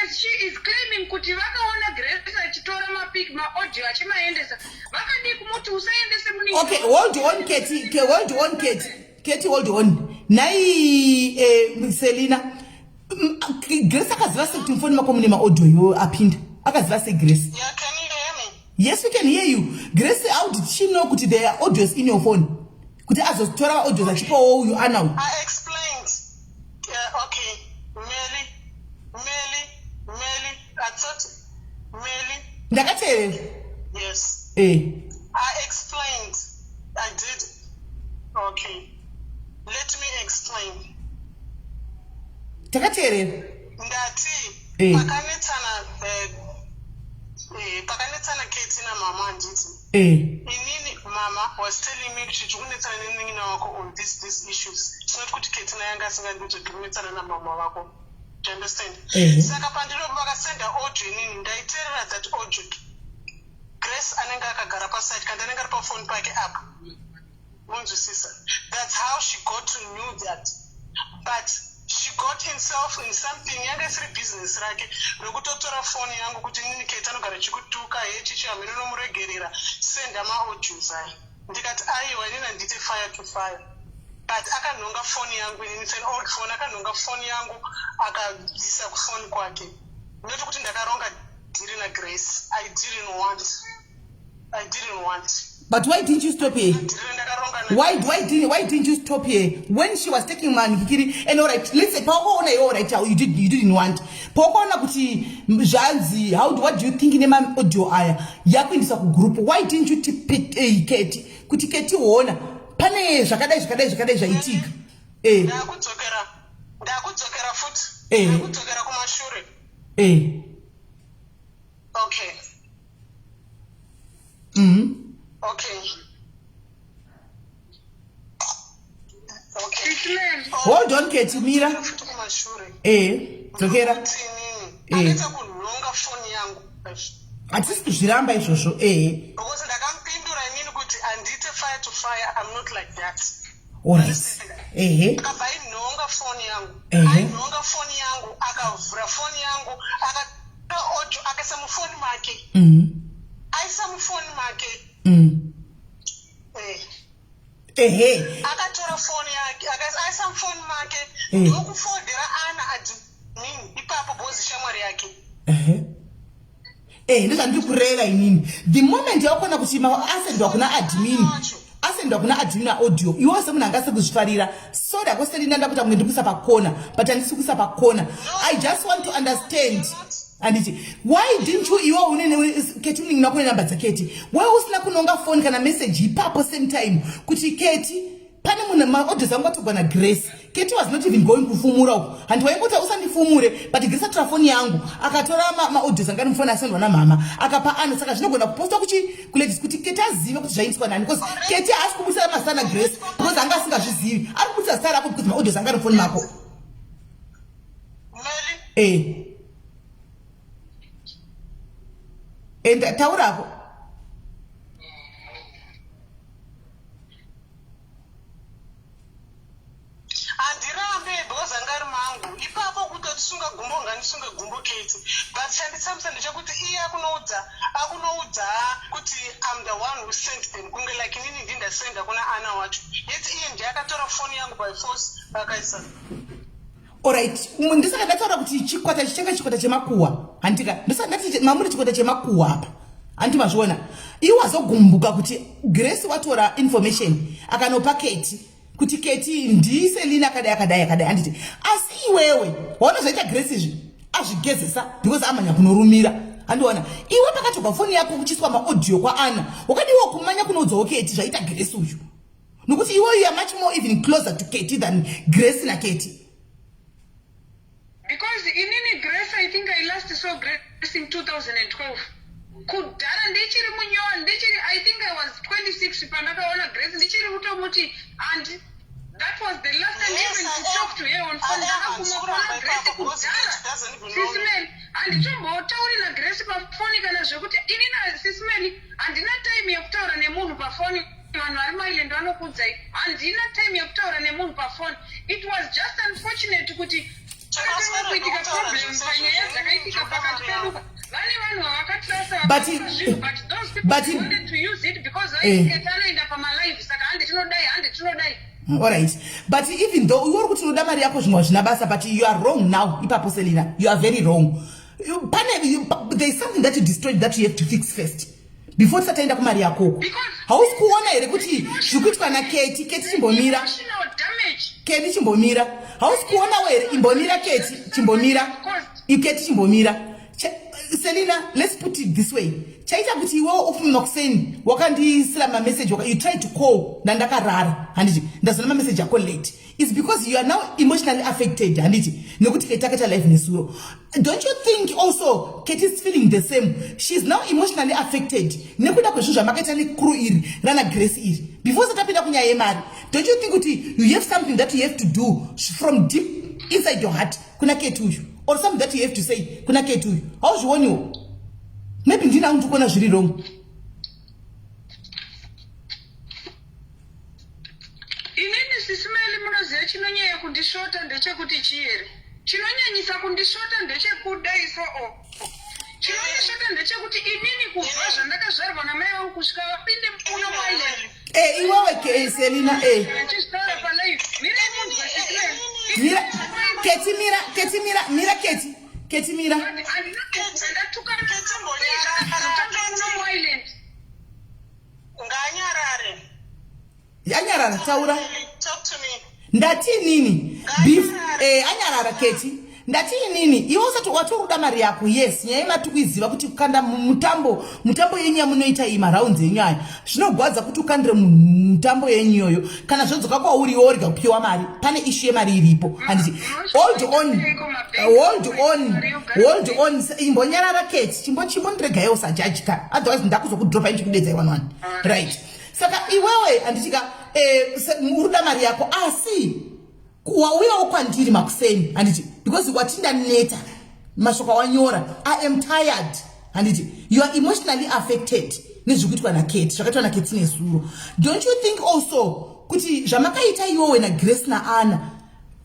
as she is claiming kuti vakaona Grace achitora maaudio achimaendesa vakadi kumuti usaendese muni. Okay, hold on Kate, hold on Kate, hold on. Nai Selina Grace akaziva se kuti mfoni mako mune maaudio yo apinda akaziva se Grace. Yeah, can you hear me? Yes, we can hear you. Grace, how did she know kuti there are audios in your phone? Kuti azotora audios achipo how you are now. I explained. Yeah, okay. Meli, I thought Meli. Ndakateerera. Yes. I explained. I did. Okay. Let me explain. Takateerera. Ndati pakanetsana Kate na mama anditi. Inini mama was telling me kuti kunetsana nenina wako on these issues. It's not kuti Kate na yanga singanditi kunetsana na mama wako. Do you understand? Saka pandilo vakasenda audio nini ndaiterera that audio. Grace anenge akagara paside kandi anenge ari pafoni pake apa. Munzwisisa. That's how she got to know that. But she got herself in something yanga isiri business rake rokutotora phone yangu kuti nini Kate anogara chikutuka hechichi hamene nomuregerera senda maaudios ayi. Ndikati aiwa inini handiti fire to fire. But akanonga phone yangu inini it's an old phone akanonga phone yangu akaisa kufoni kwake. Noti kuti ndakaronga diri na Grace. I didn't want. But why didn't you stop here? Why didn't you stop here when she was taking man Kikiri? And all right, let's say Poko ona all right, you didn't want. Poko ona kuti mjanzi. What do you think in the audio aya? Yaku in this group. Why didn't you tip it Kate? Kuti Kate ona. Pane shakadai itika. Ndakudzokera futhi. Ndakudzokera kumashure. Okay. Okay. Hold on Kate Mira. Dzokera. Akaita kunonga phone yangu. Atisi kuzviramba izvozvo. Because ndakampindura inini kuti andite fire to fire, I'm not like that. Alright. Akabainonga phone yangu. Ainonga phone yangu, akavhura phone yangu, akatora audio akaisa mufoni make. Aisa mufoni make. Akatora phone yake, akaisa mufoni make. Ndokufodera ana admin ipapo bozi shamwari yake. Ndizvandiri kureva inini. The moment yakona kuti asendwa kuna admin audio, iwe semunhu angasi kuzvifarira. So ndakoselina ndakuta kunge ndikuisa pakona, but handisi kuisa pakona. I just want to understand. Anditi, why didn't you iwe unene Kate uningi nakune namba dzaketi? Why usina kunonga phone kana message ipapo same time kuti Kate pane munhu maaudio zangu atogwana Grace. Kate was not even going kufumura uko. Handi waingoti usandifumure, but Grace atora phone yangu akatora maaudio zanga mufoni asendwa na mama akapa ana saka zvinogona kuposta kuladies kuti Kate azive kuti zvaitwa nani because Kate asi kubudisa masana Grace because anga asingazvizivi ari kubudisa zita rako because maaudio zanga mufoni mako. Taurako. Andirambe because angari mangu ipapo kutotisunga gumbo nganisunga gumbo Kate, but chanditsamisa ndechekuti iye akunoudza kuti I'm the one who sent them kunge like inini ndindasenda kuna ana wacho yeti iye ndiye akatora phone yangu by force akaisa. Alright, ndisaka ndataura kuti chikwata chichenga chikwata chemakuwa. Handika, ndisaka ndati mamuri chikwata chemakuwa hapa. Handi mazviona. Iwe wazogumbuka kuti Grace watora information akanopa Kate kuti Kate ndiSelina akadai. Handiti, asi iwewe waona zvaita Grace izvi azvigezesa because amanya kunorumira. handiwana iwe pakatogwa foni yako kuchiswa maaudio kwaana wakadiwa kumanya kunoudzawo Kate zvaita Grace uyu nokuti iwe you are much more even closer to Kate than Grace na Kate. Because inini Grace, I think I last saw Grace in 2012. Kudara ndichiri munyowa ndichiri, I think I was 26 pandakaona Grace ndichiri utomuti, and that was the last time even to talk to her on phone. Ndakakumokona Grace kudara sismeli handitombotauri na Grace pafoni kana zvekuti inina sismeli handina time yekutaura nemunhu pafoni. Vanhu vari mailendo vanokudzai handina time yekutaura nemunhu pafoni. It was just unfortunate kuti pakatanga kuitika problem panyaya dzakaitika pakati peduka. Vane vanhu vavakatrasa but those people wanted to use it because vaiketanoenda pamalive saka hande tinodai. Alright, but even though you are to mari yako zvimwe zvina basa, but you are wrong now. Ipapo Selina, you are very wrong. There is something that you destroyed that you have to fix first before tataenda kumari yako. Hausi kuona here kuti zvikuitwa na Kate chimbomira. Kate chimbomira. Hausi kuona here imbomira Kate chimbomira. Kate chimbomira. Selina, let's put it this way. Chaita kuti iwe ufuna nokuseni wakandisila ma message you try to call nandakarara handiti ndazona ma message yako late. It's because you are now emotionally affected handiti nokuti Kate akata life nesuro. Don't you think also Kate is feeling the same? She's now emotionally affected nekuda kwezvinhu zvamakaita necrew iri rana Grace iri before satapinda kunyaya yemari. Don't you think kuti you have something that you have to do from deep inside your heart kuna Kate uyu, or something that you have to say kuna Kate uyu? Hauzvioniwo? Maybe ndina untu kuona zviri wrong. Inini sisimeli munoziva chinonyanya kundishota ndechekuti chiyeri. Chinonyanyisa kundishota ndechekudaisa chinonyanyisa ndechekuti inini kubva zvandakazvarwa namai vangu kusvika vapinde muno maile. Iwewe Selina Ndachizvara palive. Mira munzwa sisimeli. Mira Kate mira. Anyarara taura. Ndati nini? Anyarara Kate. Ndati nini? Iwe usati watoruda mari yako. Yes, nyaya matukuiziva kuti ukanda mutambo yenyu munoita ima rounds yenyaya. Zvinogwadza kuti ukandire mutambo yenyu yoyo. Kana zvodzoka kwauri orga kupiwa mari. Pane issue yemari iripo. Handiti hold on. Imbonyarara Kate. Chimbondirega yeo sajajika. Otherwise ndakuzokudropa inchikudedza iwanwani. Right. Saka iwewe handitika uruda mari yako asi wauyawo kwandiri makuseni handiti because watinda neta mashoko wanyora. I am tired handiti you are emotionally affected nezvikuitwa na Kate zvakaitwa na Kate nesuro. Don't you think also kuti zvamakaita iwewe na Grace na Anna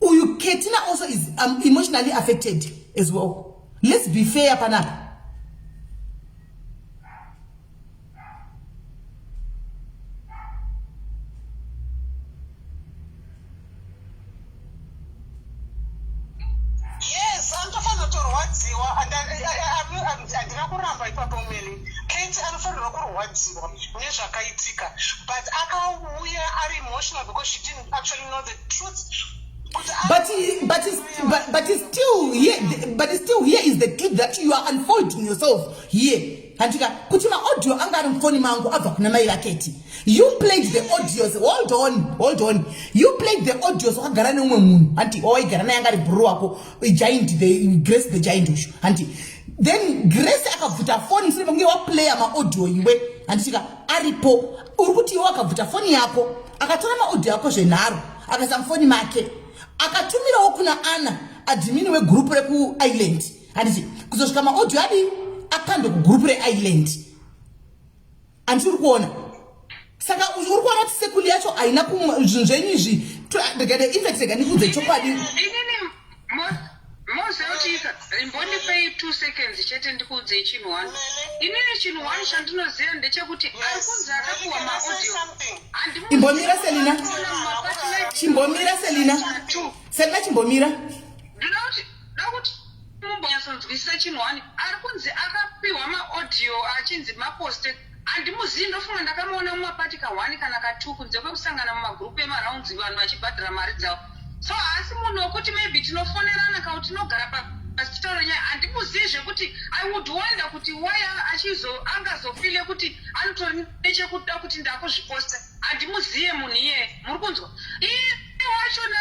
uyu Kate na also is emotionally affected as well? Let's be fair panapa. Handina kuramba ipapo meli. Kate anofanirwa kurwadziwa nezvakaitika, but akauya ari emotional because she didn't actually know the truth. But still here is the truth that you are unfolding yourself here. Handika kuti audio angari mfoni mangu abva kuna mai Kate. You played the audios. Hold on. You played the audios wakagara neumwe munhu. Anti oigara naye angari bro wako giant the Grace the giant ushu. Anti then Grace akabvuta phone sile bange wa player ma audio iwe. Antika aripo uri kuti iwe akabvuta phone yako akatora ma audio yako zvenharo akasa mfoni make akatumirawo kuna Anna admin we group reku Island. Anditi kuzosvika ma audio adi akando ku group re Island. Andiri kuona saka uri kuona kuti sekuli yacho aina zvinzvenyu izvi ndikade infect nikudze chokwadi. Mozautika imbondipei 2 seconds chete ndikudze chinhu 1. Inini chinhu 1 chandinoziva ndechekuti arikunzi akapuwa maaudio. Imbomira Selina. Chimbomira Selina. Selina chimbomira. Ndinokuti mumbonyasonzwisisa chinhu 1 arikunzi akapiwa maaudio achinzi maposte. Andimuzivi ndofunga ndakamaona mumapatika 1 kana ka 2 kunze kwekusangana mumagrupu emarounds vanhu vachibhadhara mari dzavo. So asi munhu wokuti maybe tinofonerana kana tinogara masitauro nyaya handimuzivi zvekuti I would wonder kuti why angazofile kuti anotori nechekuda kuti ndakuzviposta handimuzive munhu iye muri kunzwa wachona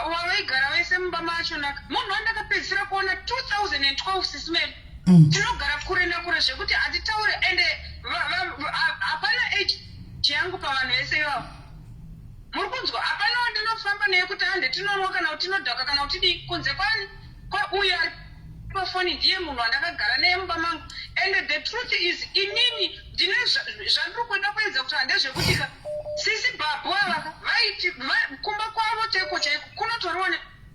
wavaigara vese mumba machona munhu wandakapedzisira kuona 2012 sisimeli tinogara kure nakure zvekuti handitaure ende hapana age yangu pavanhu vese ivavo muri kunzwa hapana wandinofamba neye kuti hande tinonwa kana kuti tinodhaka kana kuti dii kunze kwani uyo pafoni ndiye munhu wandakagara neye mumba mangu and the truth is inini ndine zvandiri kuenda kuedza kuti handezvekuti sisi bhabhu ava vaiti kumba kwavo teko chaiko kunotoriwa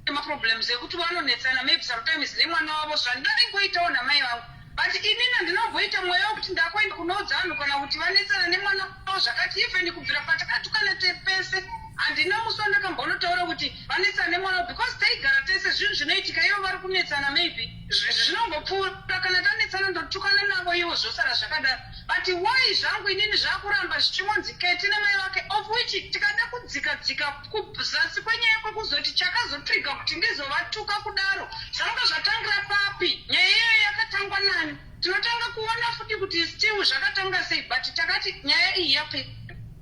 nemaproblems ekuti vanonetsana maybe sometimes nemwana wavo zvandaingoitawo namai vangu but inini handinamboita mweya wekuti ndakuenda kunoudza vanhu kana kuti vanetsana nemwana wavo zvakati even kubvira patakatukana pese handina musi wandakambonotaura kuti vanetsana nemwana wavo because taigara tese zvinhu zvinoitika ivo vari kunetsana maybe zvinongopfuura kana tanetsana ndotukana navo ivo zvosara zvakadaro but why zvangu inini zvakuramba zvichimonzi Keti namai vake of which tikada kudzikadzika kuzasi kwenyaya kwekuzoti chakazotriga kuti ndizovatuka kudaro zvanga zvatangira papi nyaya iyoyo yakatangwa nani tinotanga kuona futi kuti still zvakatanga sei but takati nyaya iyi yapera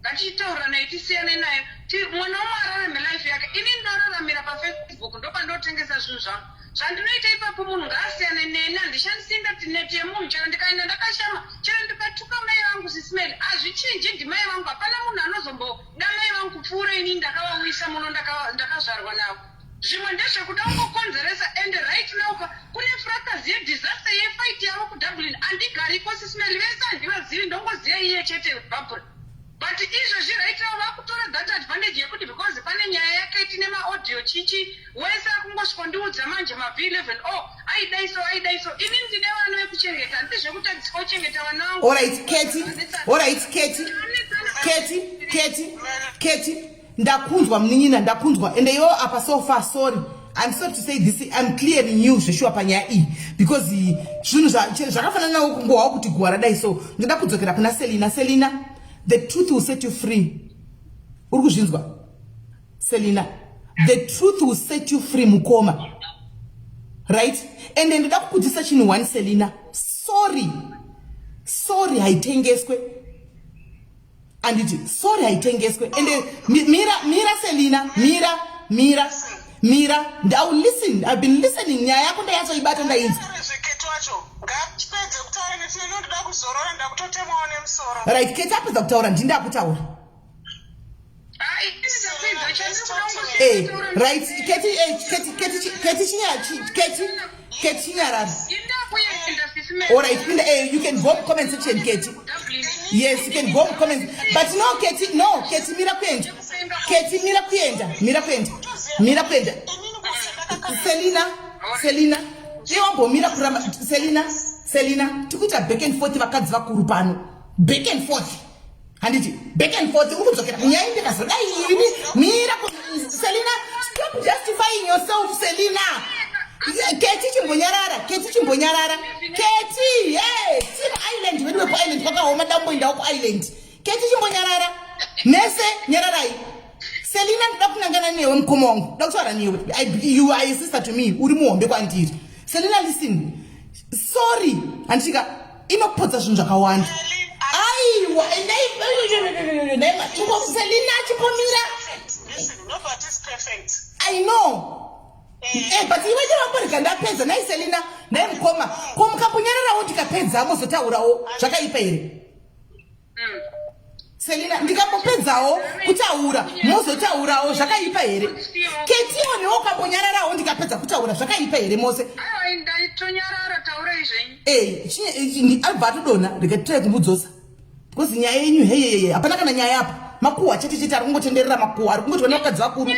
ngatichitaura naye tisiyane nayo mwana umwe ararame life yake ini ndinoraramira pafacebook ndopandotengesa zvinhu zvangu zvandinoita ipapo munhu ngaasiyane neni handishandisi indatineti yemunhu chero ndikaenda ndakashama chero ndikatuka mai vangu sisimeli hazvichinji ndimai vangu hapana munhu anozomboda mai vangu kupfuura ini ndakavauyisa muno ndakazvarwa navo zvimwe ndezvekuda ungokonzeresa and right now kune frakazi yedisaster yefight yavo kudublin handigariko sisimeli vese handivazivi ndongoziva iye chete babhuri but izvezvi right now vakutora that advantage yekuti because pane nyaya yake tine maaudio chichi wese akungosvikondiudza manje mavhi11 aidaiso ini ndine vana vekuchengeta ndizvekutadzisa kuchengeta vana vangu Keti ndakunzwa mninyina ndakunzwa and yo apa so far sorry I'm sorry to say this I'm clearing you zveshuwa panyaya iyi because zvinhu zvakafanana nawo kungowawo kuti guwa radaiso ndoda kudzokera kuna Selina the truth will set you free. Urukuzvinzwa Selina, the truth will set you free mukoma. Right? And then ndida kukudzisa chinhu one Selina. Sorry haitengeswe. Anditi sorry haitengeswe. And mira Selina, mira ndau listen. I've been listening nyaya yako ndayazoibata ndainzwa. Right, Keti apedza kutaura ndinda kutaura. Right, Keti chinyarara. Alright, you can go comment section Keti. Yes, you can go comment. But no Keti mira kuenda. Mira kuenda. Selina. Yewambo mira kuramba Selina, tikuita back and forth vakadzi vakuru pano. Back and forth. Handiti, back and forth ukudzokera nyaya ndikazoda ini. Mira Selina, stop justifying yourself Selina. Keti chimbonyarara. Keti, hey, Team Island wedu wepo Island kwakaoma damboenda uko Island. Keti chimbonyarara. Nese nyararai. Selina ndakunangana newe mkomongo. Ndakutaura newe. You are a sister to me. Uri muombe kwandiri. Selina listen. Sorry. Antika inopodza zvinhu zvakawanda. Aiwa, Selina chipomira. Nobody is perfect. I know. But iwe ndapodza ndapedza nai Selina ndemukoma. Komukaponyararawo ndikapedza mozotaurawo zvakaipa here. Selina ndikambopedzawo kutaura mozotaurawo zvakaipa here. Ketiwo newo ukambonyararawo ndikapedza kutaura zvakaipa here mose. Albva atodona ndikatrai kumudzosa because nyaya yenyu heyeye hapana kana nyaya apa makuhwa chete ari kungotenderera makuhwa ari kungotiwa nevakadzi vakuru.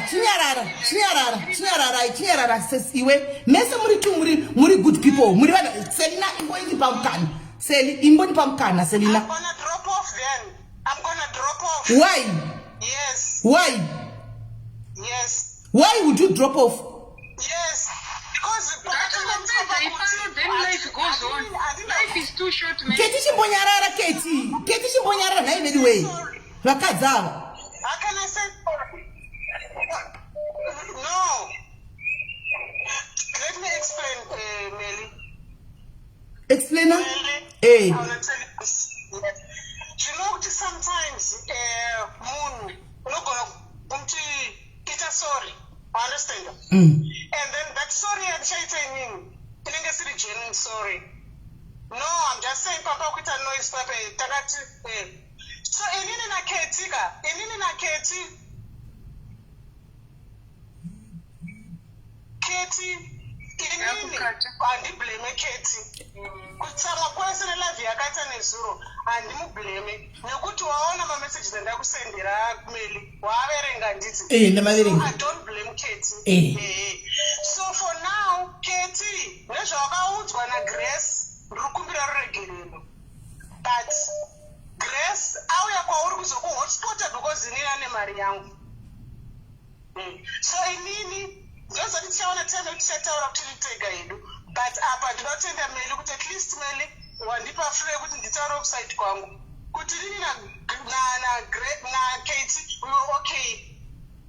Chinyarara iwe mese muri good people muri vanhu. Selina imboni pamukana. Imboni pamukana Selina. I'm gonna drop off then. Why? Yes. Why? Yes. Why would you drop off? Yes. Because then life goes on. Life is too short, man. Keti chimbonyarara naye anyway. Vakadzava. How can I say? No. Let me explain, Melly. Explain now? I want to tell you this. Yes. You know, sometimes, it's a sorry. Understand? And then that sorry and shaitan is a genuine sorry. No, I'm just saying, Papa, with a noise, Papa. So, Katie, andiblame Katie. Kutama kwese nelavi yakata nezuro andimublame nekuti waona ma messages ndakusendera kumeli waverenga nditi ndamaverenga. I don't blame Katie. So for now Katie nezvawakaudzwa na Grace ndikukumbira ruregerero, but Grace auya kwauri kuzokuhotspota because inini ane mari yangu. So inini ndozoti tichaona time tichataura kuti nditega hedu, but apa ndinotenda Meli kuti at least Meli wandipa free kuti nditaure kuside kwangu kuti rini na Katie we were okay,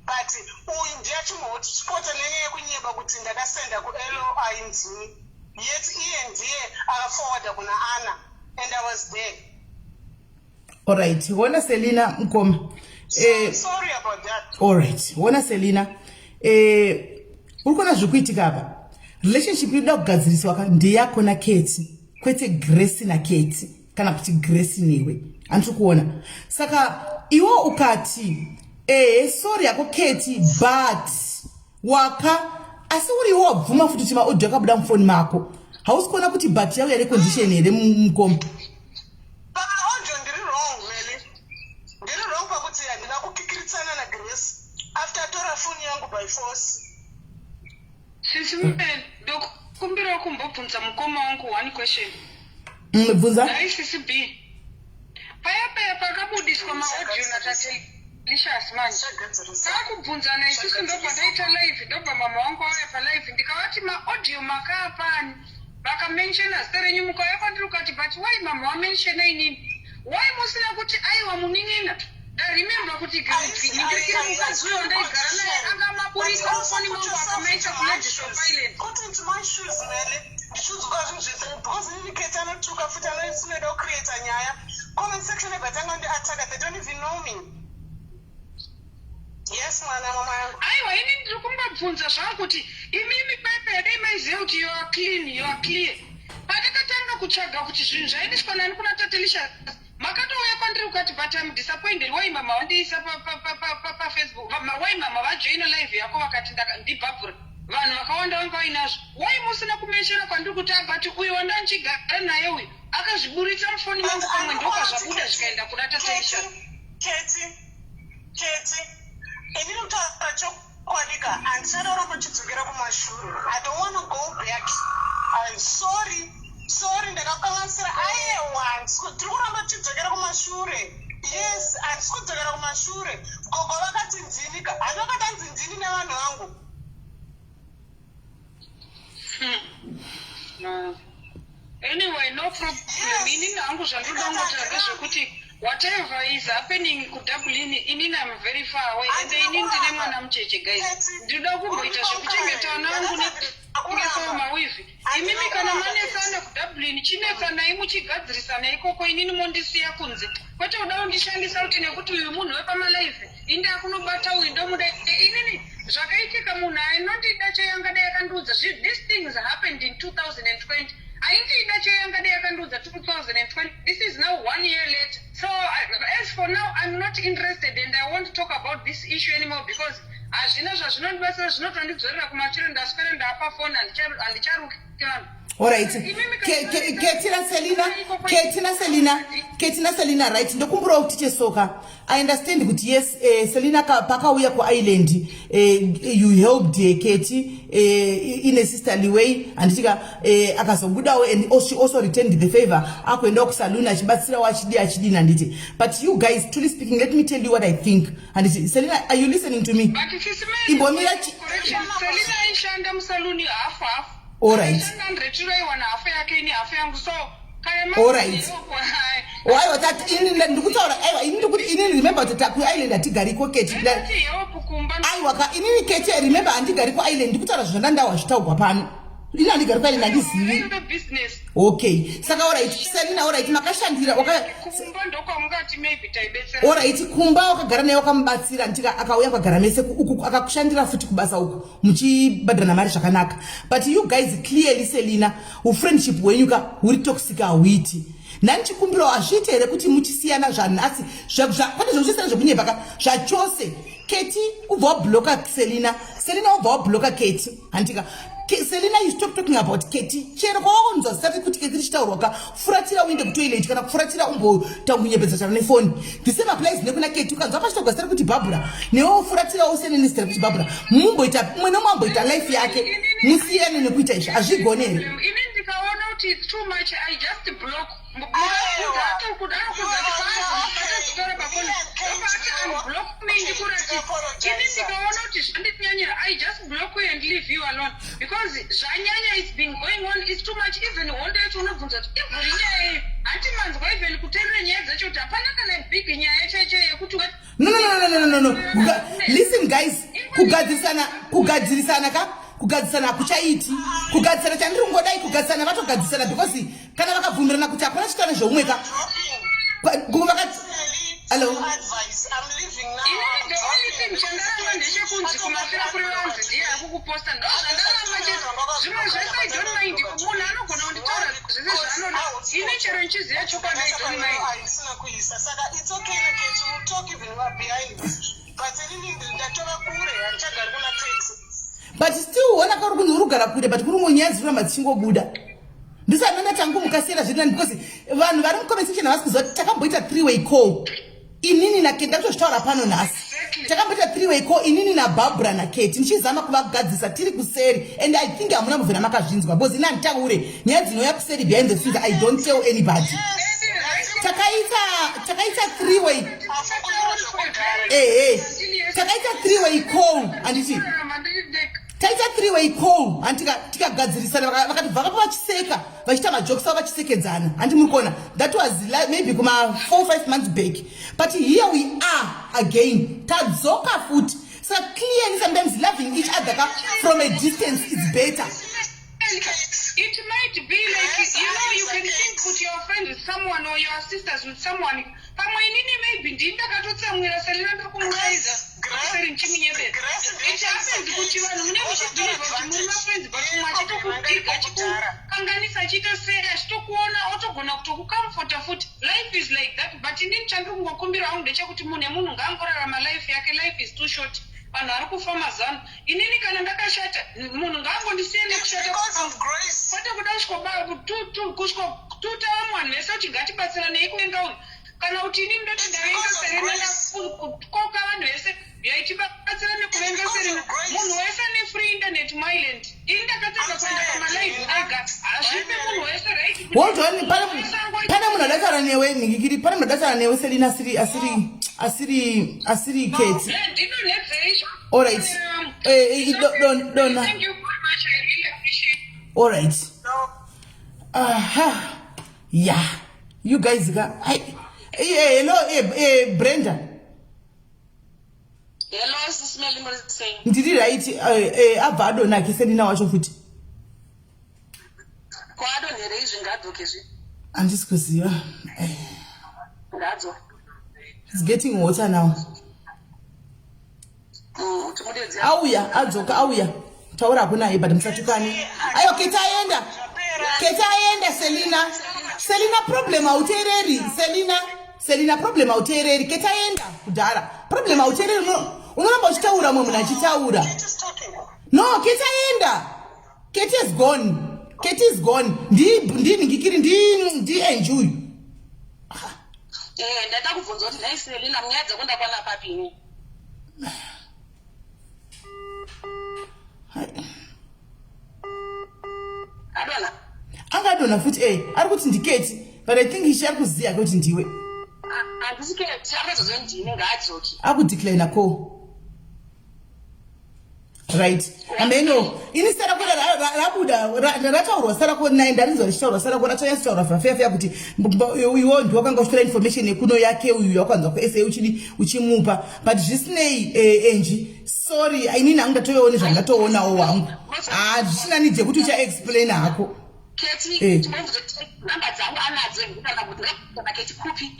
but uyu ndiyachimuhotspota nenyaya yekunyeba kuti ndakasenda kuelo ainzini, yet iye ndiye akaforwarda kuna Anna and I was there. Alright, wona Selina Mkoma. Sorry about that. Alright, wona Selina. Urikona zvikuitika apa. Relationship inoda kugadziriswa ndeyako na Kate, kwete Grace na Kate, kana kuti Grace newe. Andiri kuona. Saka iwo ukati sorry yako Kate, but waka asi uriwo wabvuma futi chima audio akabuda mufoni mako. Hausi kuona kuti but yawe yare condition here Mkoma. After Tora phone yangu by force. Since kumbira kumbobvunza mukoma wangu one question. Mbvunza? ICCB. Paya pakabudiswa maaudio natate Licious man. Kakubvunza na isusu ndobva ndaita live, ndobva mama wangu auya pa live ndikavati maaudio makaa pani. Vakamenshena zita renyu mukauya kwandiri ukati but why mama wamenshena inini? Why musina kuti aiwa munin'ina? I remember kuti ndikiri mukaziyo ndaigara naye angamaburisa mufoni mangu akamaita kuregister pilot. Put into my shoes, Meli. Ndichudzuka zvinhu zvese because ndiketa anotuka futi anoda kucreate nyaya. Comment section ebatanga ndiataka, they don't even know me. Yes, mwana mama yangu. Aiwa, ini ndiri kumbabvunza zvangu kuti imimi pepe dai maiziva kuti you are clear. Patakatanga kutsvaga kuti zvinhu zvaidiswa nani kuna tate Licious. Makatouya kwandiri ukati but I'm disappointed. Why mama wandiisa pa Facebook? Why mama vajoina live yako vakati ndibhabhura. Vanhu vakawanda vanga vainazvo. Why musina kumenshena kwandiri kuti but uyu wanda ndichigara naye uyu akazviburitsa mufoni mangu pamwe ndokazvabuda zvikaenda kuna tate Licious. Keti. Inini kutaura chokwadika handisada kuramba chidzokera kumashure. I don't want to go back. I'm sorry, ndakakanganisira aiwa ndiri kuramba chidzokera kumashure. Yes, handisi kudzokera kumashure. Gogo vakati nzinika, handi vakati nzini nevanhu vangu. No. Anyway, no problem. Inini hangu zvandoda kungotara ndezvekuti whatever is happening kuDublin, inini I'm very far away. And inini ndine mwana mucheche guys. Ndinoda kumboita zvekuchengeta vana vangu nekuresawo mawivi. Imimi kana manesana kuDublin, chinesanai muchigadzirisana ikoko, inini mondisiya kunze. Kwete uda undishandisa kuti nekuti uyu munhu wepamalive inde akunobata uyu ndomuda inini zvakaitika munhu ainondida chayangada yakandiudza. These things happened in 2020. Aindida chayangada yakandiudza 2020. This is now 1 year late. So as for now, I'm not interested and I won't talk about this issue anymore because hazvina zvazvinondibasa zvinotondidzorera kumashure ndaswera ndapa phone handicharukirana. Alright. Ketina Selina, right? Ndokumbura kuti chesoka. I understand kuti yes, Selina pakauya ku island, you helped Katie in a sisterly way and akazobudawo and she also returned the favor. Akuenda ku saloon achibatsira wachidi nanditi. But you guys, truly speaking, let me tell you what I think. And Selina, are you listening to me? But Selina ishanda mu saloon half. All right. All right. Why was that in the remember that Taku Island at Tigari Cocket? aiwa inini Kate remember andigari kuisland ndikutaura zvandandahwa zvitaugwa pano ini andigari kuisland handizivi okay saka alright Selina alright makashandira alright kumba wakagara naye wakamubatsira ntika akauya akagara nese uku akakushandira futi kubasa uku muchibhadhana mari zvakanaka but you guys clearly Selina ufriendship hwenyuka huri toxic hauiti nanichikumbiro hazviite here kuti muchisiyana zvanhasi kwete zvokuchisiyana zvekunyepaka zvachose Kate ubva wabloka Selina ubva wabloka Kate handika Selina, you stop talking about Kate. Chero kwa wanzo zitati kuti Kate richitaurwa ka furatira uende kutoilet kana kufuratira umbo tangunyepedza chana phone. The same applies nekuna Kate ukanzwa pachitogwa zitati kuti Barbara. Newo furatira usene zitati kuti Barbara. Mumbo ita mwe nomambo ita life yake. Musiyane nekuita izvo azvigonere. Ini ndikaona kuti it's too much I just block. I just block you and leave you alone because Zanyanya is been going on. It's too much. Even one day to know that every anti man's wife and kuterenya zacho tapana kana big nyaya cheche yekuti no listen guys kugadzisana ka kugadzisana kuchaiti kugadzisana chandiri ngodai kugadzisana vatogadzisana because kana vakabvumirana kuti apana chitana zvoumwe ka vakati hello advice I'm leaving now the only thing chandara ndechekuti kumafira kuri vanhu ndiye akukuposta ndo zvandaramba zvimwe zvese I don't mind munhu anogona kunditora zvese zvaanoda ini chero nchiziya chokwadi I don't mind haisina kuisa saka it's okay Kate we'll talk even behind but inini ndatora kure handichagari kuna taxi but still wona kari kunhu urugara kure but kuri munyadzira matsingobuda ndisanona tangu mukasiyana zvinani because vanhu vari muconversation havasi kuziva kuti takamboita 3-way call inini na Kate ndakutozvitaura pano nhasi takamboita 3-way call inini naBarbara naKate ndichizama kuvagadzisa tiri kuseri and I think hamuna mubvira makazvinzwa because ini handitaure nyaya dzinouya kuseri behind the scenes I don't tell anybody takaita 3-way takaita 3-way call handiti taita 3-way call and tikagadzirisana vakati vakapo vachiseka vachiita majokes avo vachisekedzana handi muri kuona that was maybe kuma 4-5 months back but here we are again tadzoka futi so clearly sometimes loving each other from a distance is better. It might be like, you can think with your friend with someone or your sisters with someone. Maybe it happens that you life is like that, but in life is too short. Vanhu vari kufama zano inini kana ndakashata munhu ngaangondisiyene kushata kwete kuda kusvikotuta vamwana vese kuti ngatibatsiranei kuenga uno kana kuti inini ndoti ndavenga Serena koka vanhu vese yaitibatsirane kuvenga Serena munhu wese nefree internet muisland ini ndakatanga kuenda pamalive ndega hazvipe munhu wese right hold on pane munhu adataura newe ningikiri pane munhu adataura newe Selina asiri Kate all right don't thank you very much I really appreciate all right yeah you guys hello Brenda hello sisimeli muri saying ndiri right abva adonake Selina wacho futi kwadonhere izvi ngadzokezvi handisi kuziva ngadzo it's getting hotter now auya adzoka auya taura kunaye but musatukane ayo Kate aenda Selina problem hauteereri Selina problem hauteereri Kate aenda kudhara problem hauteereri unoramba uchitaura mwe munhu achitaura no Kate aenda Kate is gone ndiningikiri enjoy ndada kubvunza kuti nhai Selina munyadza kwenda kwana papini adona angadona futi ari kuti ndiketi but I think ichi ari kuziya kuti ndiwe handisi Kate akazozve ndini ngaadzoki akudecline ko right ameno ini sara kwenda rabuda rataurwa sara ko naye ndarizwa richitaurwa sara ko ratonyasitaurwa fafeya kuti iwo ndiwo kanga uchitora information yekuno yake uyu wakwanza ku SA uchimupa but zvisinei enji sorry inini hangu ndatoiona zvandatoonawo wangu zvisina nidze kuti ucha explain hako Keti namba dzangu anadzo ndikana kuti ngakona Keti kupi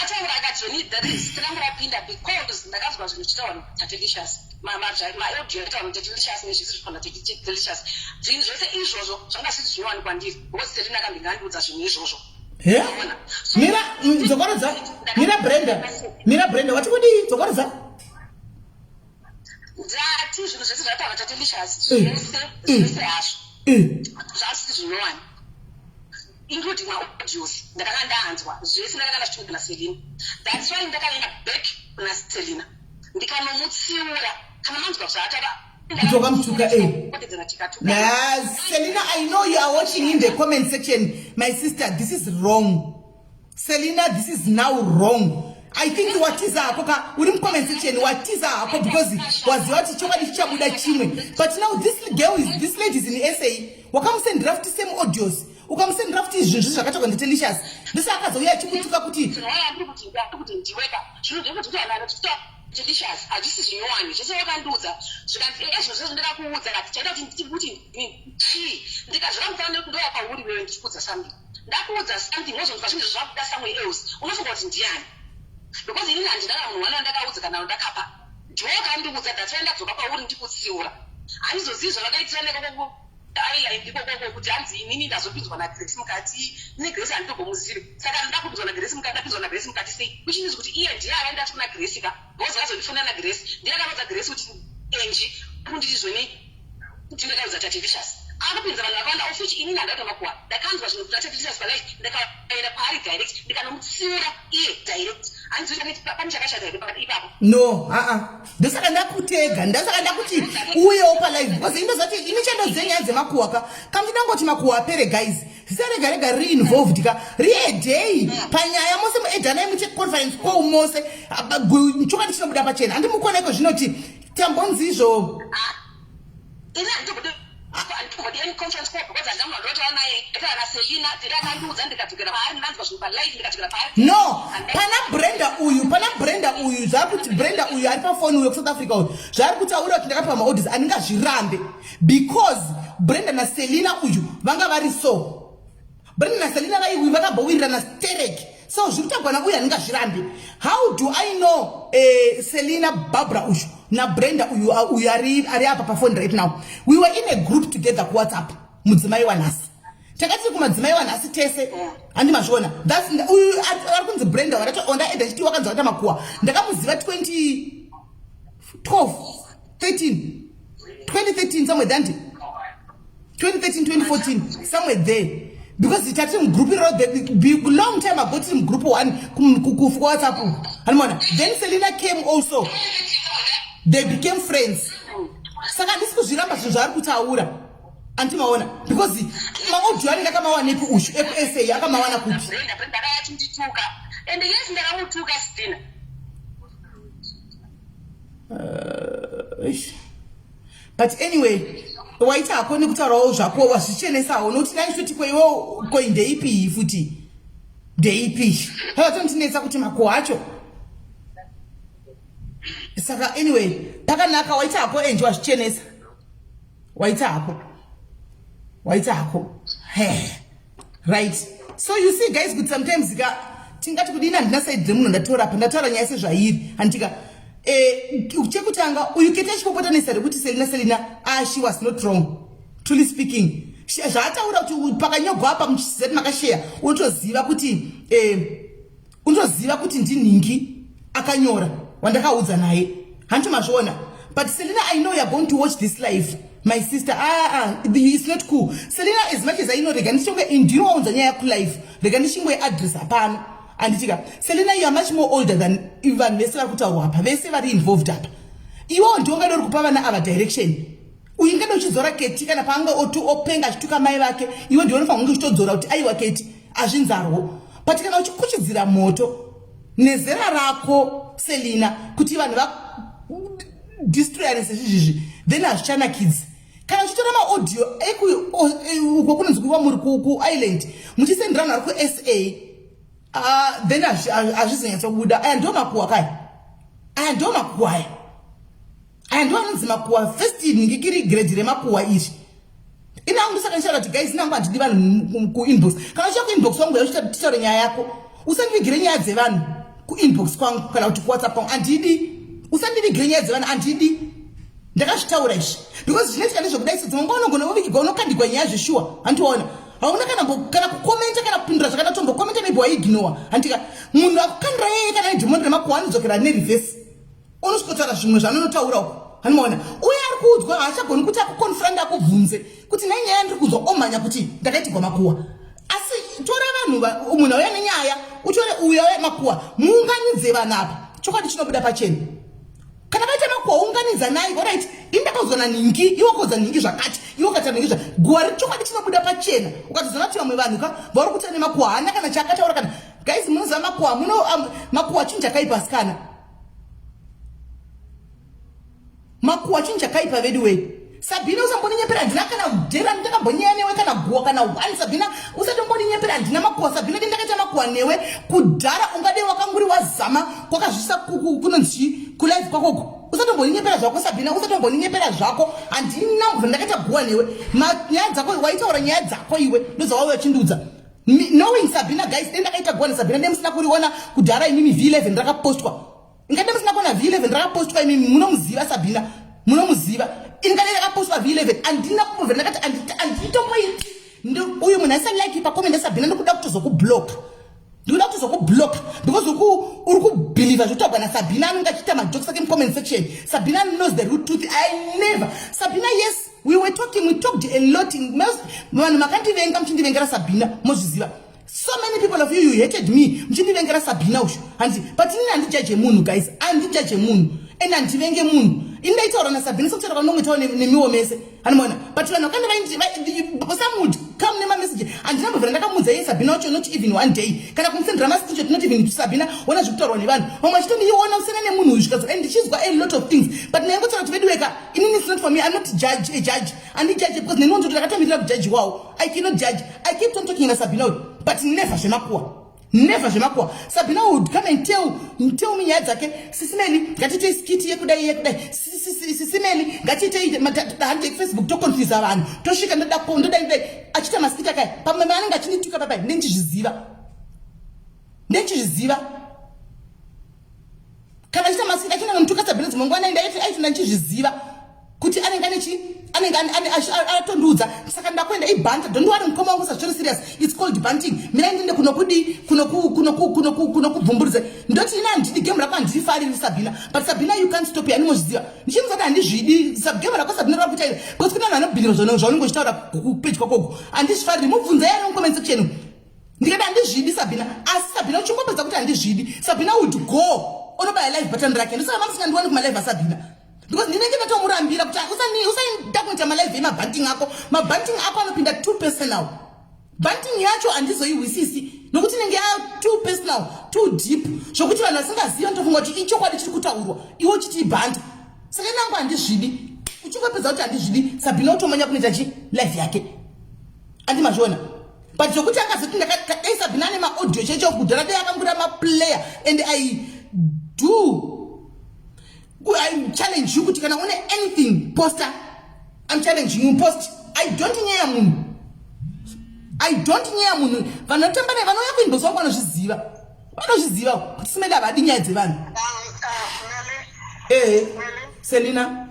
ataura akadzoni that is tinangurapinda because ndakazwa zvinhu chitaura tadelicious mama audio yataura tadelicious nezvisi zvifana delicious zvinhu zvese izvozvo zvanga zvisi zvinowani kwandiri because Selina akandingandiudza zvinhu izvozvo dzokorodza mira brenda wati kudi dzokorodza ndati zvinhu zvese zvataura tadelicious zvese hazvo zvasi zvinowani including maaudios ndakanga ndahanzwa zvese ndakanga ndachituka naSelina that's why ndakaenda back kuna Selina ndikanomutsiura kana manzwa zvaatava kutokamtuka Selina, I know you are watching in the comment section. My sister, this is wrong. Selina, this is now wrong. I think what is akoka uri comment section what is akoko because was what chokadi chichabuda chimwe. But now this lady is in SA. Wakamsend draft same audios. Ukamsend draft zvinhu zvakatoka ndetelicious. Ndisa akazouya chikutuka kuti delicious ajisi zvinowani zvese wakandiudza zvikanzi ezvo zvese ndakakuudza kati chaida kuti ndikazvakamufana ndoya pauri wewe ndichikuudza something ndakuudza something wozonzwa zvinhu zvakuda somewhere else unofunga kuti ndiani because inini handina munhu wana ndakaudza kana ndakapa ndiwe wakandiudza ndatsai ndadzoka pauri ndikutsiura handizozivi zvavakaitira nekoko ailine ikokoko kuti hanzi inini ndazopinzwa naGrace mukati neGrace handitogomuzivi saka ndakupinzwa naGrace mukati ndapinzwa naGrace mukati sei which means kuti iye ndiye ava ndati kuna Grace ka because akazondifuna naGrace ndiye akaudza Grace kuti enji kunditizvoni kuti ndakaudza tadelicious akapinza vanhu vakawanda of which inini handatomakuwa ndakanzwa zvinhu kuti tadelicious palife ndikaenda paari direct ndikanomutsiura iye direct handizoita pane chakashata here ipapo no ndosaka ndakutega ndosaka ndakuti uyewo palive because indozati ini chandodzenyaya dzemakuwaka kamudangoti makuwa apere guys zisarega reinvolved ka riedhei panyaya mose muedhanai mucheck conference kou mose chokati chinobuda pachena handimukona iko zvinoti tambonzizvo no pana Brenda uyu zvakuti Brenda uyu ari pafoni uyu South Africa uyu zvari kutaura kuti ndakapa maorders andingazvirambe because Brenda naSelina uyu vanga vari so Brenda naSelina vaiuyu vakambowirana sterek so zviri kutagwana uyu handingazvirambe how do I know Selina Barbara uyu na Brenda uyu ari apa pafoni right now we were in a group together ku WhatsApp mudzimai wanhasi takati kumadzimai wanhasi tese handimazviona uyu ari kunzi Brenda waratoonda enda chiti wakanzi wata makuwa ndakamuziva 2013 somewhere dandi 2013 somewhere there because tati mgroup long time ago tiri mgroup 1 ku WhatsApp handimona then Selina came also they became friends saka ndisi kuzviramba zvinhu zvaari kutaura antimaona because maaudio anenge akamawanepi ushu ekuSA akamawana kupi ndakayachindituka and yes ndakamutuka Stina but anyway waita akoni kutaurawo zvako wazvichenesawo nokuti naisoti kweiwo koi ndeipi futi ndeipi havatontinetsa kuti makuwa acho saka anyway pakanaka waita hako enji wazvichenesa waita hako right so you see guys kuti sometimes tingati kudini handina side dzemunhu ndataura nyaya sezvairi handika chekutanga uyu kete achikopotanisa rekuti Selina she was not wrong truly speaking zvaataura kuti pakanyogwa apa muchizeti makasheya unotoziva kuti ndinhingi akanyora wandakaudza naye handitomazviona but Selina I know you're going to watch this live my sister it's not cool Selina as much as I know rega ndichonge ndinowaudza nyaya yakulive rega ndichingwe address hapano anditika Selina you are much more older than even vese vari kutaurwa apa vese vari involved apa iwo ndiongadori kupa vana ava direction uyu ngada uchidzora Keti kana paanga openga achituka mai vake iwe ndionofanira kunge uchitodzora kuti aiwa Keti azvinzarwo but kana uchikuchidzira moto nezera rako Selina kuti vanhu va destroyane sezvizvi then hazvichana kids. Kana uchitora maaudio uko kunonzi kuva muri kuisland muchisenderana vari kuSA, then hazvizonyatsobuda. Aya ndo makuhwa kai, aya ndo makuhwa aya, aya ndo anonzi makuhwa. First ndingikiri grade remakuhwa izvi. Inangu saka ndichara kuti guys nangu handidi vanhu kuinbox. Kana uchiya kuinbox wangu yauchitaure nyaya yako, usandivigire nyaya dzevanhu kuinbox kwangu kana kuti kuwhatsapp kwangu. Handidi, usandivigire nyaya dzevanhu, handidi. Ndakazvitaura izvi because zvinoitika nezvokudai sedzimwe unogona kuvigirwa unokandirwa nyaya zveshuwa. Handiona hauna kana kukomenta kana kupindura zvakadatombokomenta maybe waignore. Handika munhu akukandira yeye kana idhimoni remakuhwa anodzokera nerivhesi, unosvikotaura zvimwe zvaanonotaura uko. Hanimaona uye ari kuudzwa haachagoni kuti akukonfranda akubvunze kuti nai nyaya ndiri kuzwa omhanya kuti ndakaitigwa makuhwa. Asi tora vanhu munhu auya nenyaya utore uya makuhwa muunganidze vanhu apa, chokwadi chinobuda pachena. Kana vaita makuhwa unganidza nai, alright, indakazona ningi iwe kodza ningi zvakati iwe kata ningi gwari chokwadi chinobuda pachena. Ukatozona kuti vamwe vanhu vari kuita nemakuhwa haana kana chakataura kana guys munoziva makuhwa makuhwa chinhu chakaipa sikana. Makuhwa chinhu chakaipa veduwe. Sabina usamboninyepera handina kana kudhera ndakambonyaya newe kana guwa kana wani. Sabina usatomboninyepera handina makuhwa. Sabina ndakaita makuhwa newe kudhara ungade wakanguri wazama kwakazvisa kunonzi kulive kwakoko. Usatomboninyepera zvako Sabina, usatomboninyepera zvako. Handina mbva ndakaita guwa newe. Nyaya dzako waitaura nyaya dzako iwe ndozvawauya chindudza. Knowing Sabina guys ndakaita guwa neSabina ndemusina kuriona kudhara imimi V11 rakapostwa. Ingade musina kuona V11 rakapostwa imimi munomuziva Sabina. Munomuziva. Ingade rakapostwa V11 andina kumubva ndakati anditomboiti. Uyu munhu aisangilike pakomenda Sabina ndokuda kutozokublock. Ndikuda kutozokublock because uri kubhiliva zvotobva naSabina anenge achiita majokes ake mucomment section. Sabina knows the root truth. I never. Sabina, yes, we talked a lot. Vanhu makandivenga muchindivengera Sabina mozviziva. So many people of you hated me muchindivengera Sabina usho. But inini handijaje munhu guys, handijaje munhu and handivenge munhu. Indaitaura naSabina sokutaura kwanomwetawo nemiwo mese. Hanimaona but vanhu vakanda some would come nemamessage handinambovhera ndakamudza iye Sabina wacho not even one day kana kumusendera mascreenshot not even to Sabina ona zvekutaurwa nevanhu vamwe achitoniiona usina nemunhu uyu zvikazo and ndichizwa a lot of things but naingotaura kuti veduweka inini it's not for me. I'm not a judge handijudge because neni wanzoti ndakatomirira kujaji wawo. I cannot judge. I keep on talking naSabina but never zvemakuhwa. Never zvemakuhwa. Sabina would come and tell me nyaya dzake. Sisimeli ngatiite skiti yekudai sisimeli ngatiite handi Facebook toconfuse vanhu tosvika ndodai achita maskiti akai pamwe anenge achinituka papai ndinchizviziva kana achita maskiti achinanga mutuka Sabina dzimwe nguva aiti ndachizviziva kuti anenge atondudza saka ndakwenda ibhanta ndondowari mukoma wangu sachori serious. It's called bunting. Mina ndinde kunokubvumburudza ndoti ina handidi game rako handifariri Sabina but Sabina you can't stop yani mozviziva ndichimuzati handizvidi game rako Sabina rakuita because kuna vanhu vanobhilira zvaunongochitaura kupage kwakoko handizvifariri mubvunza yani mucomment section ndikati handizvidi Sabina asi Sabina uchingopedza kuti handizvidi Sabina would go onobaya live button rake ndosaka mamusingandiwani kumalive aSabina because ndinenge ndatomurambira kuti usaenda kuita malive emabunting ako anopinda too personal. Bunting yacho handizoihwisisi nokuti inenge too personal, too deep zvokuti vanhu vasingaziva ndofunga kuti ichokwadi chiri kutaurwa iwe uchiti ibhanda. Saka nangu handizvidi uchingopedza kuti handizvidi Sabina utomanya kunoita live yake handimazviona but zvokuti akazoti dai Sabina ane maaudio checho kudhara dai akangura maplayer and I challenge you kuti kana une anything poster. I'm challenging you post. I don't nyaya munhu vanotamba naye vanouya kuinbox wangu vanozviziva kuti simeli havadi nyaya dzevanhu. Selina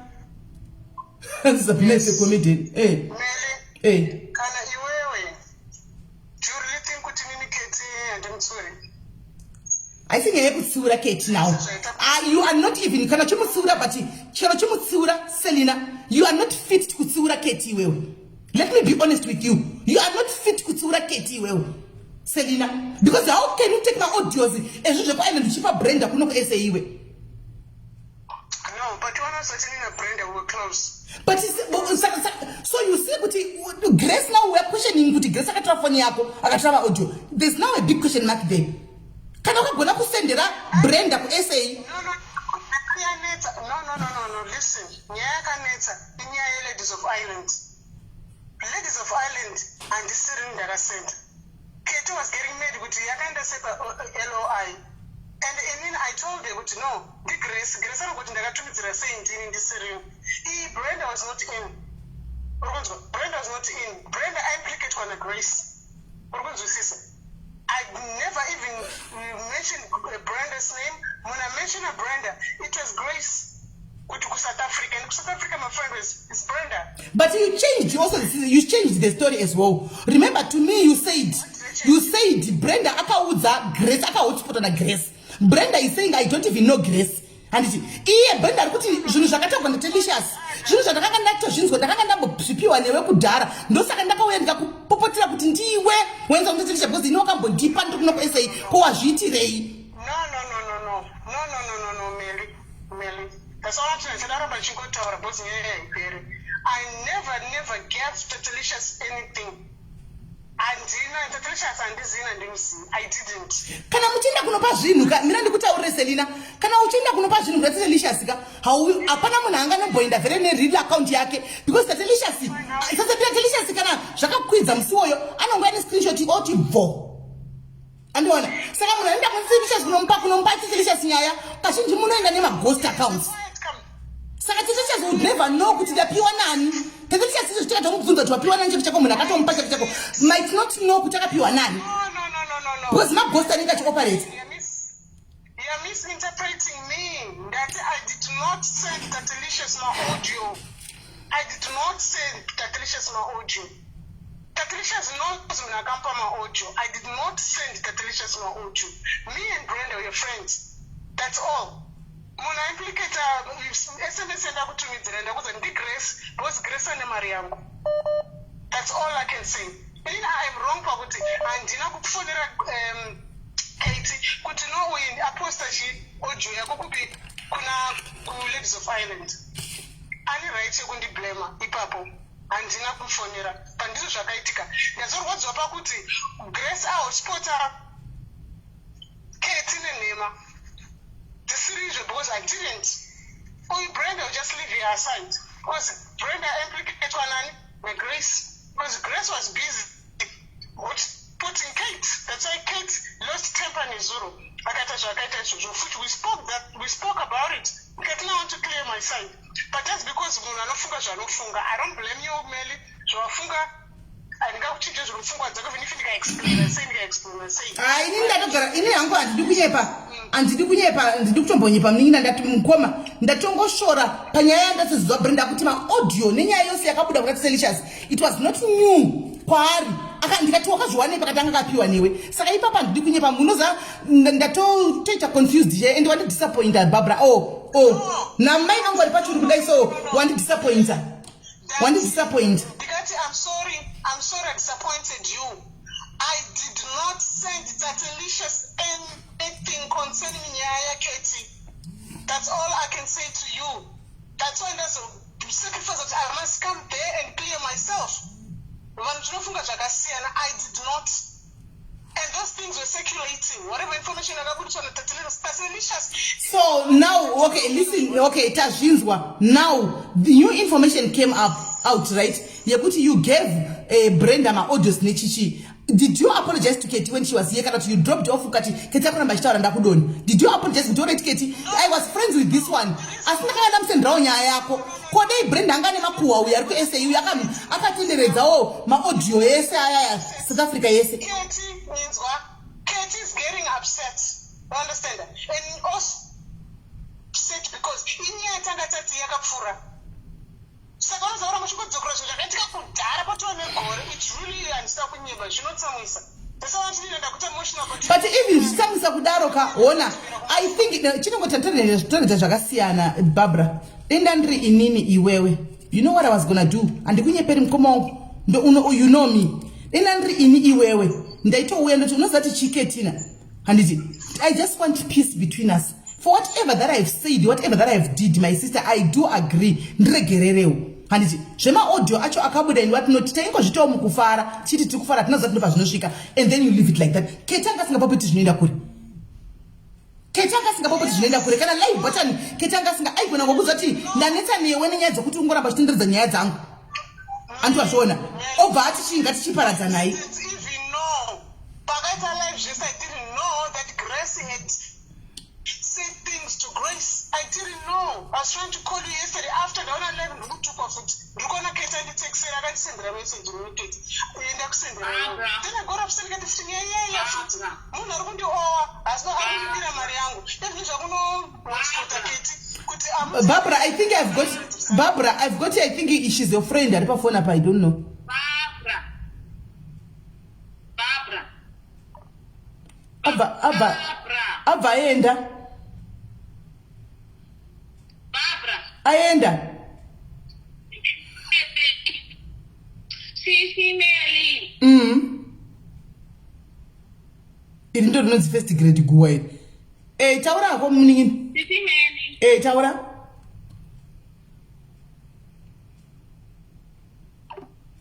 Sabina is a comedian. Kana iwewe do you really think kuti nini Keti handimutsuri? I think you're kutsura Keti now. You are not even kana chimutsura but chero chimutsura Selina. You are not fit to kutsura Keti wewe. Let me be honest with you. You are not fit to kutsura Keti wewe. Selina. Because how can you take my audios ezvozvo kwaenda ndichipa Brenda kuno kuSA iwe? No, but you are not searching in a Brenda we were close. But so you see kuti Grace now we are questioning kuti Grace akatra phone yako akatra audio. There's now a big question mark there. Kana ukagona kusendera Brenda kuSA? No, No, listen. Ladies of Ireland. Ladies of Ireland and the Syrian that I sent. Katie was getting married with Yakanda Sepa LOI. And then I told her, no, the Grace, I'm going to saying in the Syrian. Brenda was not in. Brenda was not in. Brenda implicated on the Grace. I never even mentioned Brenda's name. When I mentioned Brenda, it was Grace. South Africa, and South Africa, my friend, is Brenda. But you changed you changed the story as well. Remember, to me, you said Brenda akauza Grace akahotspot on a Grace. Brenda is saying I don't even know Grace. And Brenda kuti zvinhu zvakatagwa naTelicious. Zvinhu zvandakanga ndakutozvinzwa ndakanga ndambosvipiwa newe kudhara. Ndosaka ndakauya ndikakupopotera kuti ndiwe wenza kuTelicious because inokambondipa ndikuno kuSA ko wazviitirei. No, Meli. That's all I'm saying. I never gave Telicious anything. I didn't. Kana muchinda kunopa zvinhu mina ndikutaurire Selina kana uchinda kunopa zvinhu kuTelicious ka hapana munhu anganomboenda vhere nereal account yake because Telicious sasa Telicious kana zvakakwidza musi woyo anongoya nescreenshot oti vo andiona saka munhu anoenda kuTelicious kunompa Telicious nyaya kazhinji munoenda nemaghost accounts saka Telicious would never know kuti ndapiwa nani. Telicious izvo zvichakata mubvunza kuti wapiwa nani cheko chako munhu akatomupa cheko chako might not know kuti akapiwa nani. No. Because maghost anenge achioperate. You're misinterpreting me. That I did not send Telicious my audio. I did not send Telicious my audio. Telicious knows when I come from my audio. I did not send Telicious my audio. Me and Brenda were friends. That's all. When I implicate SMS and I to me, there was a Grace, was Grace and Mariam. That's all I can say. And I'm wrong for it. And you know, for Katie, could you know in apostasy or Julia Kukupi, Kuna Ladies of Ireland? Any right you going to blame Ipapo and Dina Kufonera, Pandiso Shakaitika. There's all what's Opakuti, Grace out, spotter Katie Nema. The series because I didn't. Brenda will just leave her aside. Because Brenda implicated one Grace. Because Grace was busy putting Kate. That's why Kate lost temper in Zuru. We spoke about it. I didn't want to clear my side. But that's because I don't blame you, Meli. Andidi kunyepa ndidi kutombonyepa mningi ndati mukoma ndatongoshora panyaya ndasizwa Brenda kuti ma audio nenyaya yose yakabuda kwa Telicious it was not new kwaari ndikati wakazviwane pakatanga kapiwa newe saka ipapa ndidi kunyepa munoza ndatoita confused je and wandi disappointed Barbara na mai nangu alipachuri kudai so wandi disappointed I'm sorry I disappointed you. I did not send Telicious anything concerning Nyaya Katie. That's all I can say to you. That's why there's a sacrifice that I must come there and clear myself. I did not. And those things were circulating. Whatever information I got on the Telicious. So now, okay, listen, okay, Tashinzwa. Now, the new information came out, right? You gave Brenda my audios nechichi. Did you apologize to Katie when she was here? You dropped off Kati. Did you apologize to Katie? I was friends with this one. Brenda we are SAU my audio South Africa Katie is getting upset. You understand that? And also upset because but even Samisa Kudaroka, I think Chingo Barbara. Indandri inini iwewe. You know what I was gonna do? And the kunye perim komo. You know me. Indandri ini iwewe. Ndaito we ndo that chiketina. And I just want peace between us. For whatever that I've said, whatever that I've did, my sister, I do agree. Ndregerereo. And shema audio acho akabuda and what not tengo jito mukufara chiti tukufara tinaza tunopa zinoshika and then you leave it like that. Ketanga singa popi tishinida kuri. ketanga singapopoti zvinoenda kure kana live button ketanga singa aigona ngokuza kuti ndanetsa newe nenyaya dzokuti ungoramba chitenderedza nyaya dzangu antu azviona obva ati chinga tichiparadza naye pakaita live zvese I didn't know that Grace had said things to Grace. I didn't know. I was trying to call you yesterday after the one live ndokutuka futhi ndikona khetha nditexela akandisendera message immediate uyenda kusendera then I got upset ngati futhi ngiyayela futhi munhu ari kundiowa asino akundira mari yangu even zvakuno hotspot keti kuti Barbara I think I've got I think she's your friend ari pa phone apa I don't know Abba ayenda ayenda Sisi Meli iri ndo rinonzi first grade guwa iri taura ako muningini Sisi Meli taura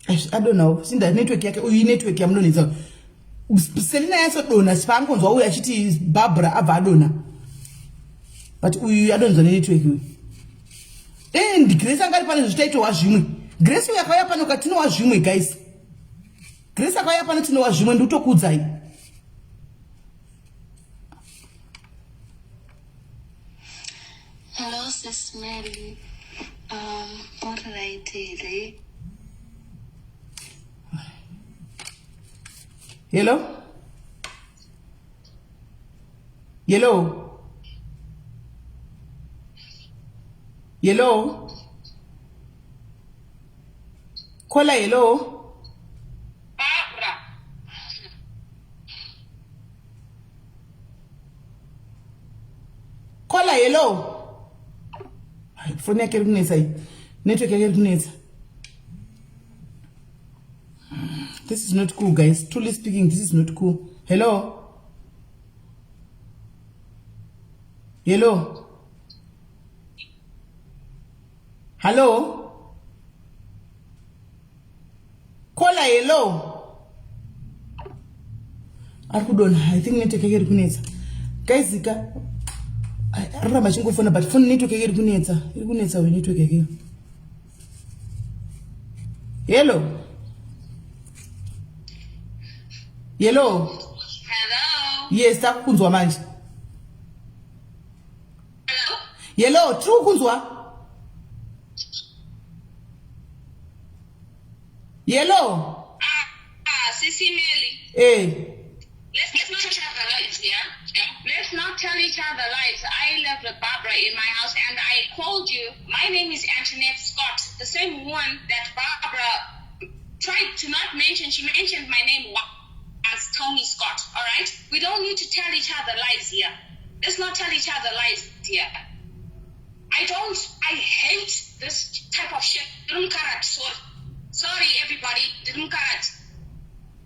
I don't know sinda network yake uyi network yamunonetsa Selina yasodona sipangonzwa uyu achiti Barbara abva adona but uyu adonzwa network uyu and Grace angari pane zvitaitowa zvimwe Grace uyu akauya pano katinowa zvimwe guys Grace akauya pano tinowa zvimwe ndikutokuudzai Hello sis Mary what did I tell Hello? Hello? Hello? Kola hello? Barbara Kola hello? Phone yake iri kunetsa iyi. Network yake iri kunetsa. This is not cool, guys. Truly speaking, this is not cool. Hello? Hello? Hello? Kola hello? I think network yake iri kunetsa. Guys, aramba chingofona but phone network yake iri kunetsa. Iri kunetsa we network yake. Hello? Hello? Hello? Yes, takunzwa manje. Hello? Hello, true kunzwa? Hello? Sisi Meli. Let's not tell each other lies, yeah? Let's not tell each other lies. I live with Barbara in my house and I called you. My name is Antoinette Scott, the same one that Barbara tried to not mention. She mentioned my name as Tony Scott, all right? We don't need to tell each other lies here. Let's not tell each other lies here. I hate this type of shit. Sorry, everybody.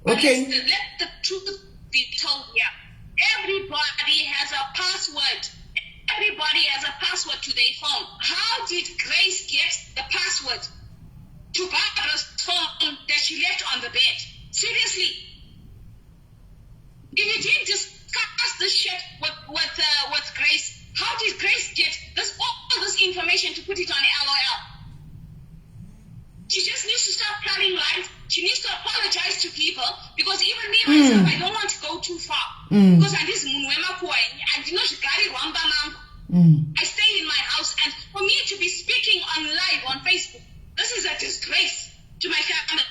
Okay. Let the truth be told here. Everybody has a password. Everybody has a password to their phone. How did Grace get the password to Barbara's phone that she left on the bed? Seriously. If you didn't discuss this shit with Grace, how did Grace get all this information to put it on LOL? She just needs to stop telling lies. She needs to apologize to people because even me myself, I don't want to go too far. Because I stay in my house, and for me to be speaking on live on Facebook, this is a disgrace to my family.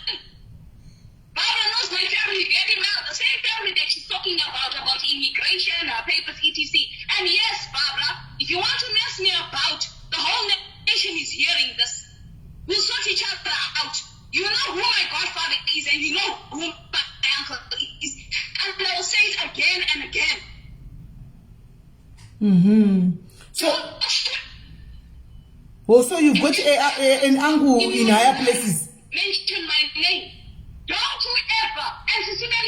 Barbara knows my family very well. The same family that she's talking about immigration, her papers, etc. And yes, Barbara, if you want to mess me about, the whole nation is hearing this. We'll sort each other out. You know who my godfather is, and you know who my uncle is. And I will say it again and again. So you've got an uncle in higher places. Mention my name. Don't you ever. And Cecilia,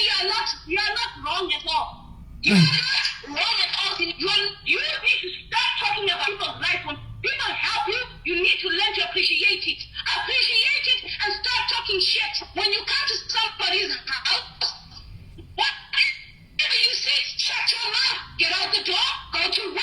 you are not wrong at all. You are not wrong at all. You need to start talking about people's life. When people help you, you need to learn to appreciate it. Appreciate it and start talking shit. When you come to somebody's house, whatever you say, shut your mouth. Get out the door, go to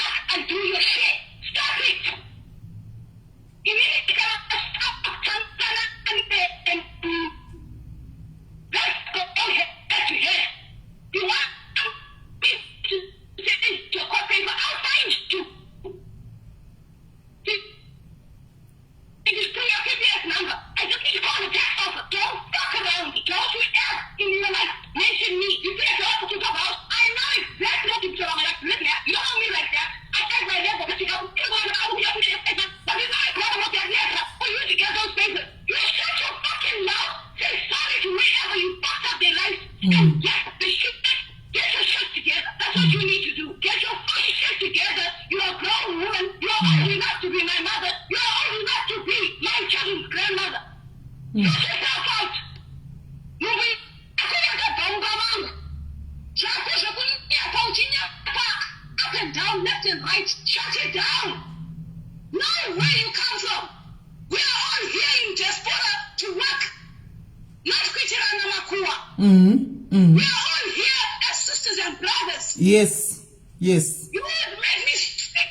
down left and right. Shut it down. Know where you come from. We are all here in diaspora to work. Not Kwitirana Makua. We are all here as sisters and brothers. Yes. Yes. You won't make me sick.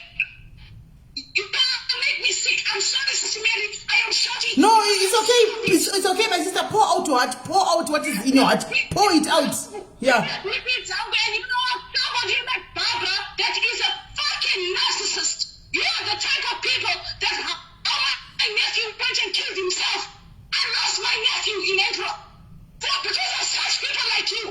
You can't make me sick. I'm sorry, Sister Mary. I am shouting. No, it's okay. It's okay, my sister. Pour out your heart. Pour out what is in your heart. Pour it out. Yeah. Repeat somewhere. You know somebody like Barbara that is a fucking narcissist. You are the type of people that my nephew went and killed himself. I lost my nephew in April. Because of such people like you.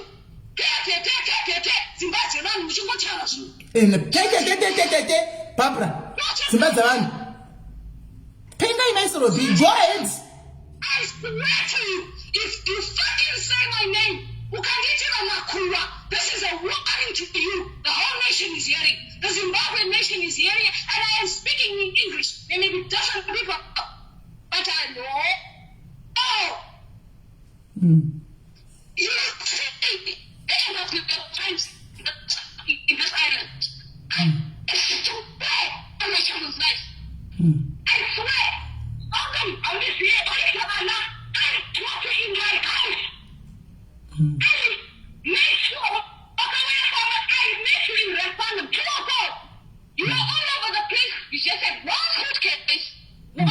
Barbara, Zimbabwe. Go ahead. I swear to you, if you fucking say my name, this is a warning to you. The whole nation is hearing. The Zimbabwean nation is hearing, and I am speaking in English. There may be dozen people, but I know. Oh! You see, there must be times in this island. It's too bad on my children's life. I swear. I will see it. I'm talking in my house. Make sure. I make sure you respond to you are all over the place. You just said one suitcase, and you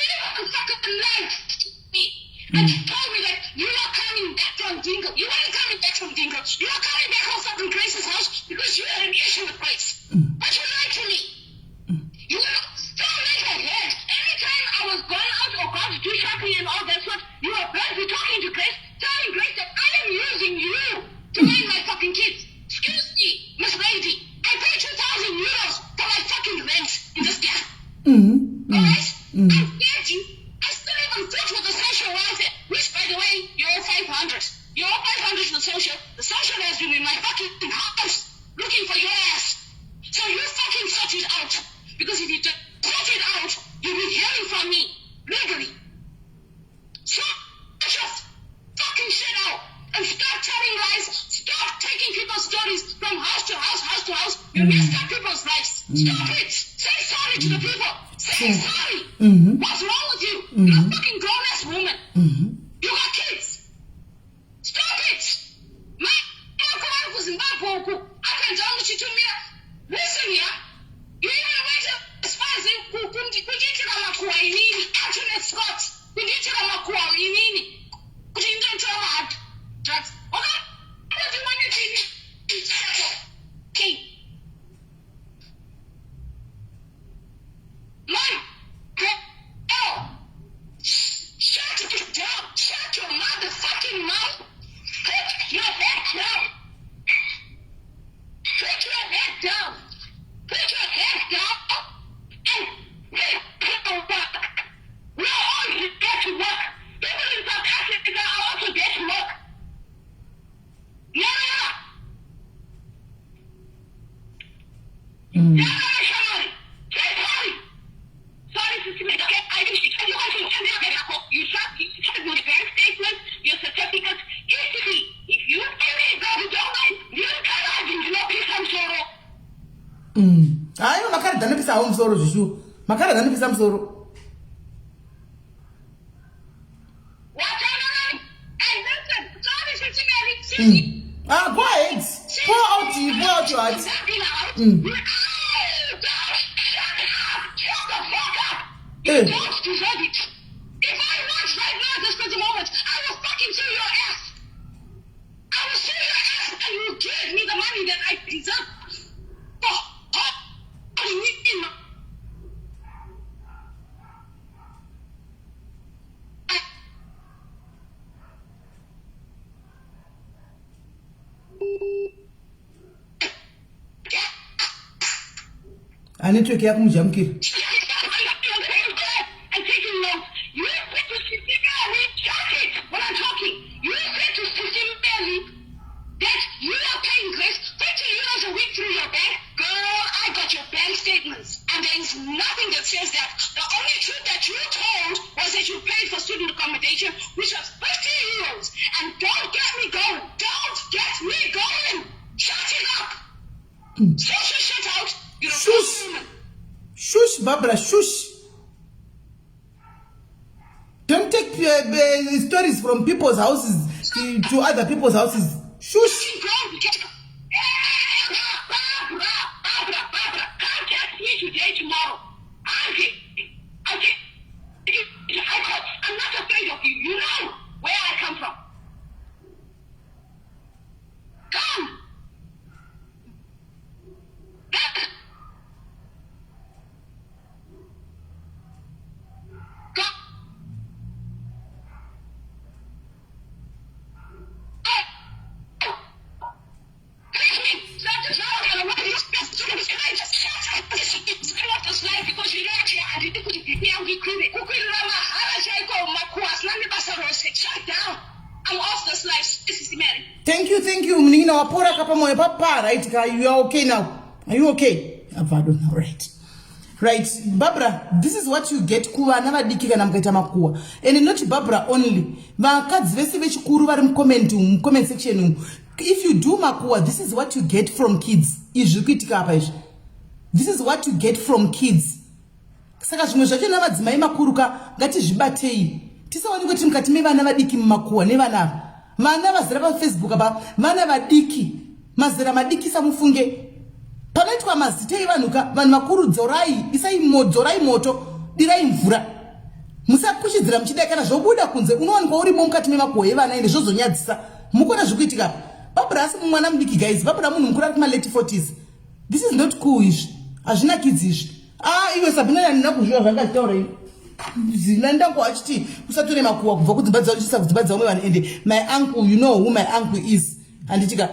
never fucking lied to me. And you told me that you are coming back from Dingle. You weren't coming back from Dingle. You are coming back from fucking Grace's house because you had an issue with Grace. But you lied to me. You were so late ahead. Anytime I was going out or going to do shopping and all that stuff, you were busy talking to Grace, telling Grace that I am using you to mind my fucking kids. Excuse me, Miss Lady. I pay 2,000 euros for my fucking rent in this gap. Alright? I get you. I still even fought with the social welfare, which, by the way, you owe 500. You owe 500 to the social. The social has been in my fucking house looking for your ass. So you fucking sort it out. Because if you don't sort it out, you'll be hearing from me legally. So just fucking shit out and stop telling lies. Stop taking people's stories from house to house. You messed up people's lives. Stop it. Say sorry to the people. Say sorry. What's wrong with you? You're a fucking grown-ass woman. You got kids. Stop it. Listen here. You even went as far as Antoinette Scott. We need to have a quarrel. You need it. But you don't tell her drugs. Okay? What do you want to do? Okay. Mom. Oh. Shut it down. Shut your motherfucking mouth. Put your head down. Put your head down. Put your head down. And people work. We're all here to work. People in South Africa are also there to work. Yeah. Sorry. Say sorry. Sorry, Sister Mary. Okay, I didn't tell you. You should with bank statements, your certificates, easily. If you don't mind, you can have you know peace and sorrow. Hayo makara dana pisa home sorrow jishu. Makara dana pisa sorrow. What's on? And listen, sorry, Sister Mary. Go ahead. Pour out your heart. Shut the fuck up. You don't deserve it. If I want right now, this present moment, I will fucking sue your ass. I will sue your ass and you will give me the money that I deserve. I need to get jump kill. I'm taking notes. You said to Sister Mary, shut it when I'm talking. You said to Sister Mary that you are paying Grace 50 euros a week through your bank. Girl, I got your bank statements. And there is nothing that says that. The only truth that you told was that you paid for student accommodation, which was 50 euros. And don't get me going. Don't get me going. Shut it up. Social shut Shush, Barbara, shush. Don't take stories from people's houses to other people's houses. Shush. Barbara, come catch me today, tomorrow. I'm not afraid of you. You know where I come from. Come. Shut down. I'm off this life. This is the man. Thank you. Mnina wapora kapa moyo papa, right? You are okay now. Are you okay? Avado now, right? Right, Barbara, this is what you get kuva na vadiki kana mkaita makuwa. And not Barbara only. Vakadzi vese vechikuru vari comment section. If you do makuwa, this is what you get from kids. Izvi kuitika apa izvi. This is what you get from kids. Saka zvimwe zvacho navadzimai makuruka ngatizvibatei. Tisaoni kuti mukati mevana vadiki mumakuwa nevana. Vana vazira pa Facebook apa, vana vadiki. Mazera madiki samufunge. Panoitwa mazita evanhuka, vanhu makuru dzorai, dzorai moto, dirai mvura. Musakushidzira muchidai kana zvobuda kunze, unowanikwa uri mukati memakuwa evana ende zvozonyadzisa. Mukona zvikuitika. Barbara asi mwana mudiki guys, Barbara munhu mukuru ari kuma late 40s. This is not cool izvi. Hazvina kids izvi. Iwe Sabina ndinakuzviwa zvangataura iwe. Zinandangu achiti usatore makuwa kubva kudzimba dzavo uchisa kudzimba dzavo vanhu ende my uncle, you know who my uncle is. Anditika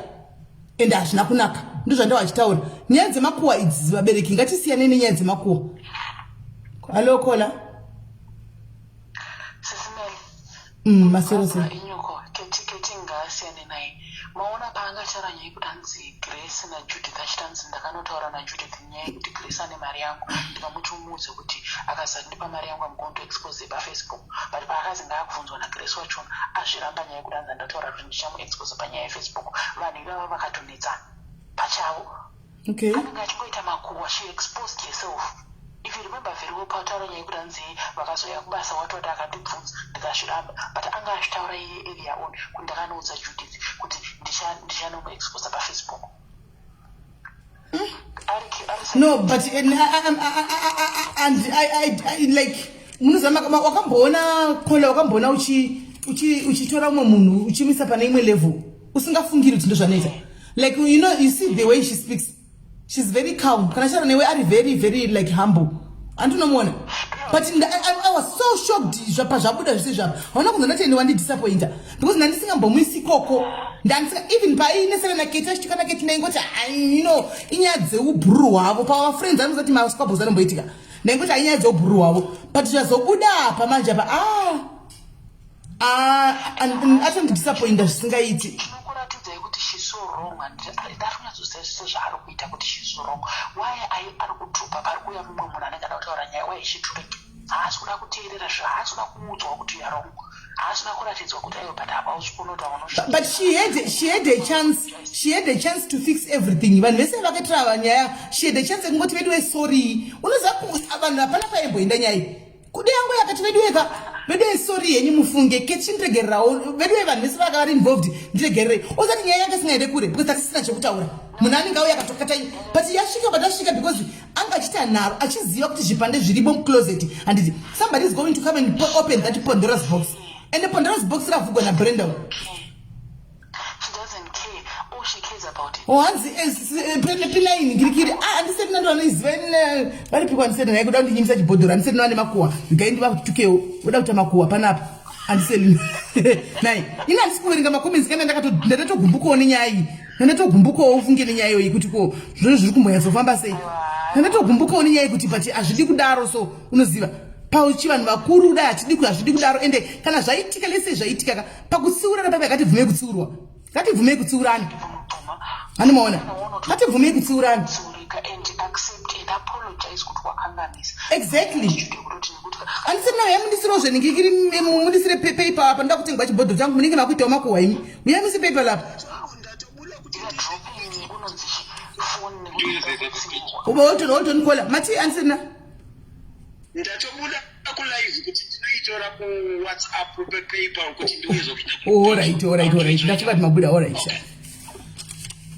ende hazvina kunaka. Ndozvandava achitaura. Nyaya dzemakuwa idzi vabereki ngatisiyane nenyaya dzemakuwa. Hello Kola. Sesimeli. Masero se. Inyoko keti ngasiyane naye. Maona panga charanya ikudanzi Grace na Judith achitanzi ndakanotaura na Judith nyaya kuti Grace ane mari yangu ndikamuchumuudza kuti akazandipa mari yangu amugonto expose pa Facebook but paakazi ngaakubvunzwa na Grace wachona azviramba nyaya yekudanza ndataura kuti ndichamu expose panyaya Facebook vanhu ivava vakatonetsana pachavo. Okay. Anenge achingoita makuwa, she exposed herself. If you remember very well, pautaura nyaya yekudanzi vakazoya kubasa watoda akandibvunza ndikazviramba but anga achitaura iye earlier on kuti ndakanoudza Judith kuti ndichanomuexpose pa Facebook. No, but and I like munozama wakamboona Kola wakamboona uchitora umwe munhu uchimisa pane imwe level usingafungiri kuti ndozvanoita. Like you see the way she speaks, she's very calm. Kana shara newe ari very like humble. Andunomuona. But I was so shocked zvapa zvabuda zvese zvapa. Hauna kunzona kuti wandi disappointa because ndandisingambomwisi koko. Ndandisika even pa inesera na Kate chitikana Kate nengoti inyaya dzeubhuru hwavo pa our friends anozati masquabbles anomboitika. Nengoti inyaya dzeubhuru hwavo. But zvazobuda pa manje apa and atandidisappointa zvisingaiti. She's so wrong and that one to say so zvaari kuita kuti she's so wrong. Why ari kutupa pari kuya mumwe munhu anenge ada kutaura nyaya why she tripping. Haasi kuda kuteerera haasi kuda kuudzwa kuti you are wrong. Haasi kuda kuratidzwa kuti aiwa but apa uchikunota unosvika. But she had a chance to fix everything. Vanhu vese vakaitira nyaya she had a chance yekungoti vedu sorry. Unoziva vanhu hapana paimboenda nyaya kude yangu yakati vedu sorry yenyu mufunge kechindiregererawo vedu vanhu vese vakavari involved ndiregerere usati nyaya yanga isingaende kure because tatisina chekutaura munhu anenge auya akatokata but yasvika patasvika because anga achita nharo achiziva kuti zvipande zviripo mucloset handiti somebody is going to come and open that Pandora's box and the Pandora's box rakavhurwa naBrenda. She cares about it. Hanzi pilaini ngirikiri andiseti nando anoiziva vari piko andiseti naye kuda kundinyimisa chibhodhoro andiseti nando makuwa ngaindiva kutukewo uda kuita makuwa panapa andiseti nai ina handisi kuverenga makomenzi kana ndatogumbukawo nenyaya iyi ndatogumbukawo ufunge nenyaya iyoyi kuti ko zvino zviri kumboyatsofamba sei ndatogumbukawo nenyaya kuti but hazvidi kudaro so unoziva pauchi vanhu vakuru kudai hazvidi kudaro ende kana zvaitika lese zvaitika pakutsiura napapa ngativhumei kutsiurwa ngativhumei kutsiurani hanimaona ngativhumei kutsiurani exactly handiseti nayo yamundisirawo zveningikiri mundisire paper apa ndoda kutengwa chibhodhoro changu munenge makuitawo makuhwa imi muyamise paper lapa phone uba Nkola mathi ansina ndatobuda kulive kuti tinoitora ku WhatsApp PayPal kuti ndizokuita alright ndafika mabuda alright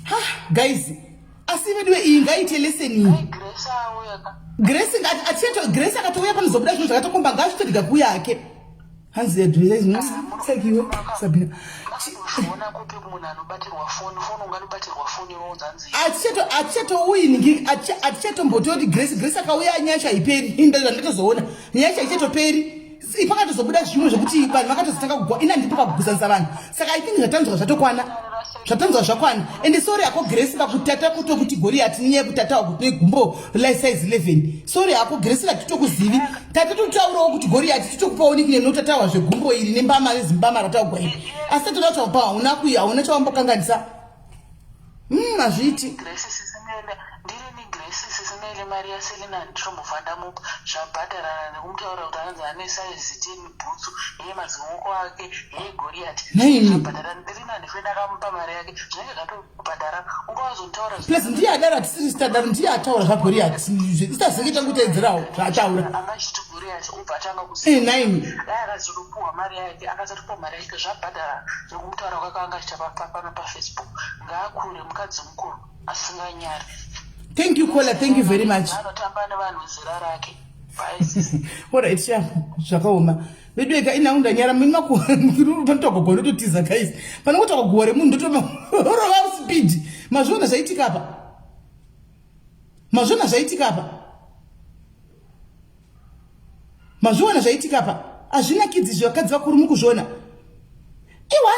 ha guys asivedwe ingaite leseni Grace Grace akatouya panozobuda zvinhu zvakatokomba ngazvitodika kuya yake hanzi yadwile sekiwe Sabina atichatombotori Grace akauya nyasha iperi indazvandatozoona nyasha ichatoperi ipakatozobuda zvimwe zvekuti vanhu vakatozotanga kugwa ina ndipo pakuguzanisa vanhu saka I think zvatanzwa zvakwana ende sorry ako Grace kakutata kutokuti Goliath niye kutatawa kuti gumbo size 11 sorry ako Grace katitokuzivi tata totaurawo kuti Goliath titokupawo nikine notatawa zvegumbo iri nembama rezimbama ratagwa iri asi tatoda pa hauna kuya hauna chawambokanganisa azviti Grace sisinele Maria Selina nditombofandamu zvabhadharana nekumutaura kuti anzi ane size 10 bhutsu yemazimuko ake yeGoliath zvabhadharana ndirina ndifenda akamupa mari yake zvinenge zvatobhadhara ungawazontaura plus ndiye adara tisistadara ndiye ataura zvaGoliath isazeketa kutedzerawo zvataura angachiti Goliath ubva atanga kuziva 9 dai akazopuwa mari yake akasatopuwa mari yake zvabhadhara nekumutaura kwake angachita pano paFacebook ngaakure mukadzi mukuru asinganyari. Thank you, Kola. Thank you very much. Alright, zvakaoma. Bedweka inaunda nyara mina ku pantoka gono totiza guys. Pana kuti akagore munhu ndotoma rova speed. Mazvona zvaitika apa. Azvina kidzi zvakadzi vakuru mukuzvona.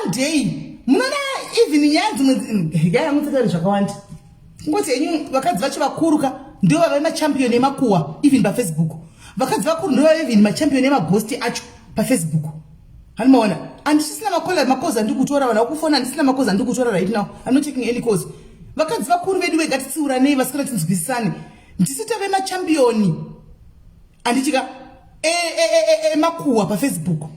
One day, munana even nyanzi gaya mutsakari zvakawanda. Ngoti enyu vakadzi vachi vakuruka ndio vave machampion emakuwa even pa Facebook. Vakadzi vakuru ndio vave even machampion emaghost acho pa Facebook. Hanimaona andisina makoza ndikutora vana ukufona andisina makoza ndikutora right now. I'm not taking any cause. Vakadzi vakuru vedu vegatitsiura nei vasikana tinzwisisane. Ndisitave machampion. Andichika emakuwa pa Facebook.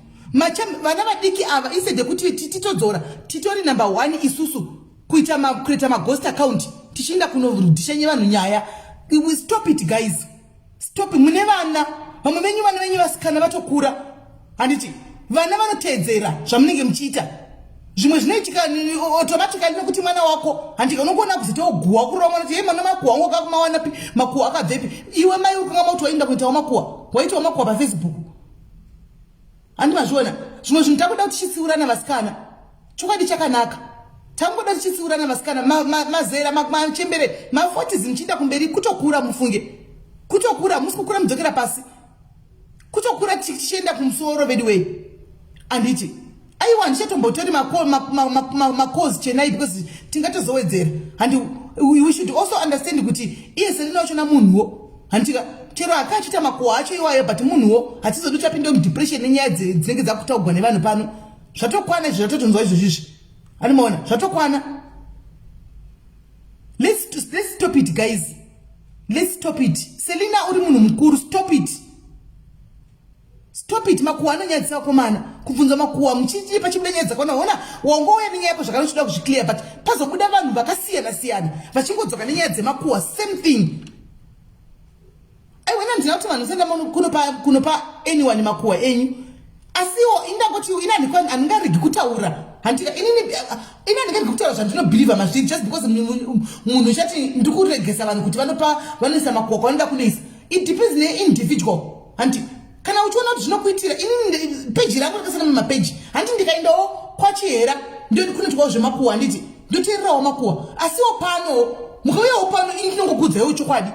Vana vadiki ava isede kuti titodzora titori number 1 isusu kuita maghost account tishinda kunorudishenye vanhu nyaya. We stop it guys, stop. Mune vana vamwe venyu vasikana vatokura handiti vana vanotedzera zvamunenge muchiita zvimwe zvinoitika automatically nekuti mwana wako handika unogona kuzitoguwa kurova mwana kuti mwana makuwa wangu akakumawana pi makuwa akabvepi iwe mai ukanga mauti waenda kuitawo makuwa waitawo makuwa pa Facebook handi mazviona zvimwe zvinhu takuda kuti tichitsiurana vasikana chokwadi chakanaka tangoda tichitsiurana vasikana mazera machembere ma40s muchienda kumberi kutokura mufunge kutokura musi kukura mudzokera pasi kutokura tichienda kumusoro bedway anditi aiwa ndichatombotori makozi chenai because tingatozowedzera and we should also understand kuti iye selinaochona munhuwo handika chero akachita makuwa acho iwayo but munhuwo hatizodi tapinda mudepression nenyaya dzinenge dzakutaugwa nevanhu pano zvatokwana izvo zvatotonzwa izvozvizvi animaona zvatokwana. Let's stop it guys, let's stop it. Selina uri munhu mukuru, stop it. Makuwa anonyadzisa vakomana kubvunza makuwa muchichi pachibudenyedza kona ona wangouya nenyaya yapo zvakanotoda kuzviclear but pazobuda vanhu vakasiyana vachingodzoka nenyaya dzemakuwa same thing. Wena ndina kuti vanhu senda kunopa anyone makuwa enyu asiwo indangoti inani angarigi kutaura handika inini inani kutaura zvandinobhiliva mazviri just because munhu chati ndikuregesa vanhu kuti vanoisa makuwa kwanoda kunoisa. It depends ne-individual handi kana uchiona kuti zvinokuitira inini peji rangu rakasana mumapeji handi ndikaendawo kwachihera ndio kunotwawo zvemakuwa handiti ndoteererawo makuwa asiwo pano mukauyawo pano ini ndinongokudzaiwo chokwadi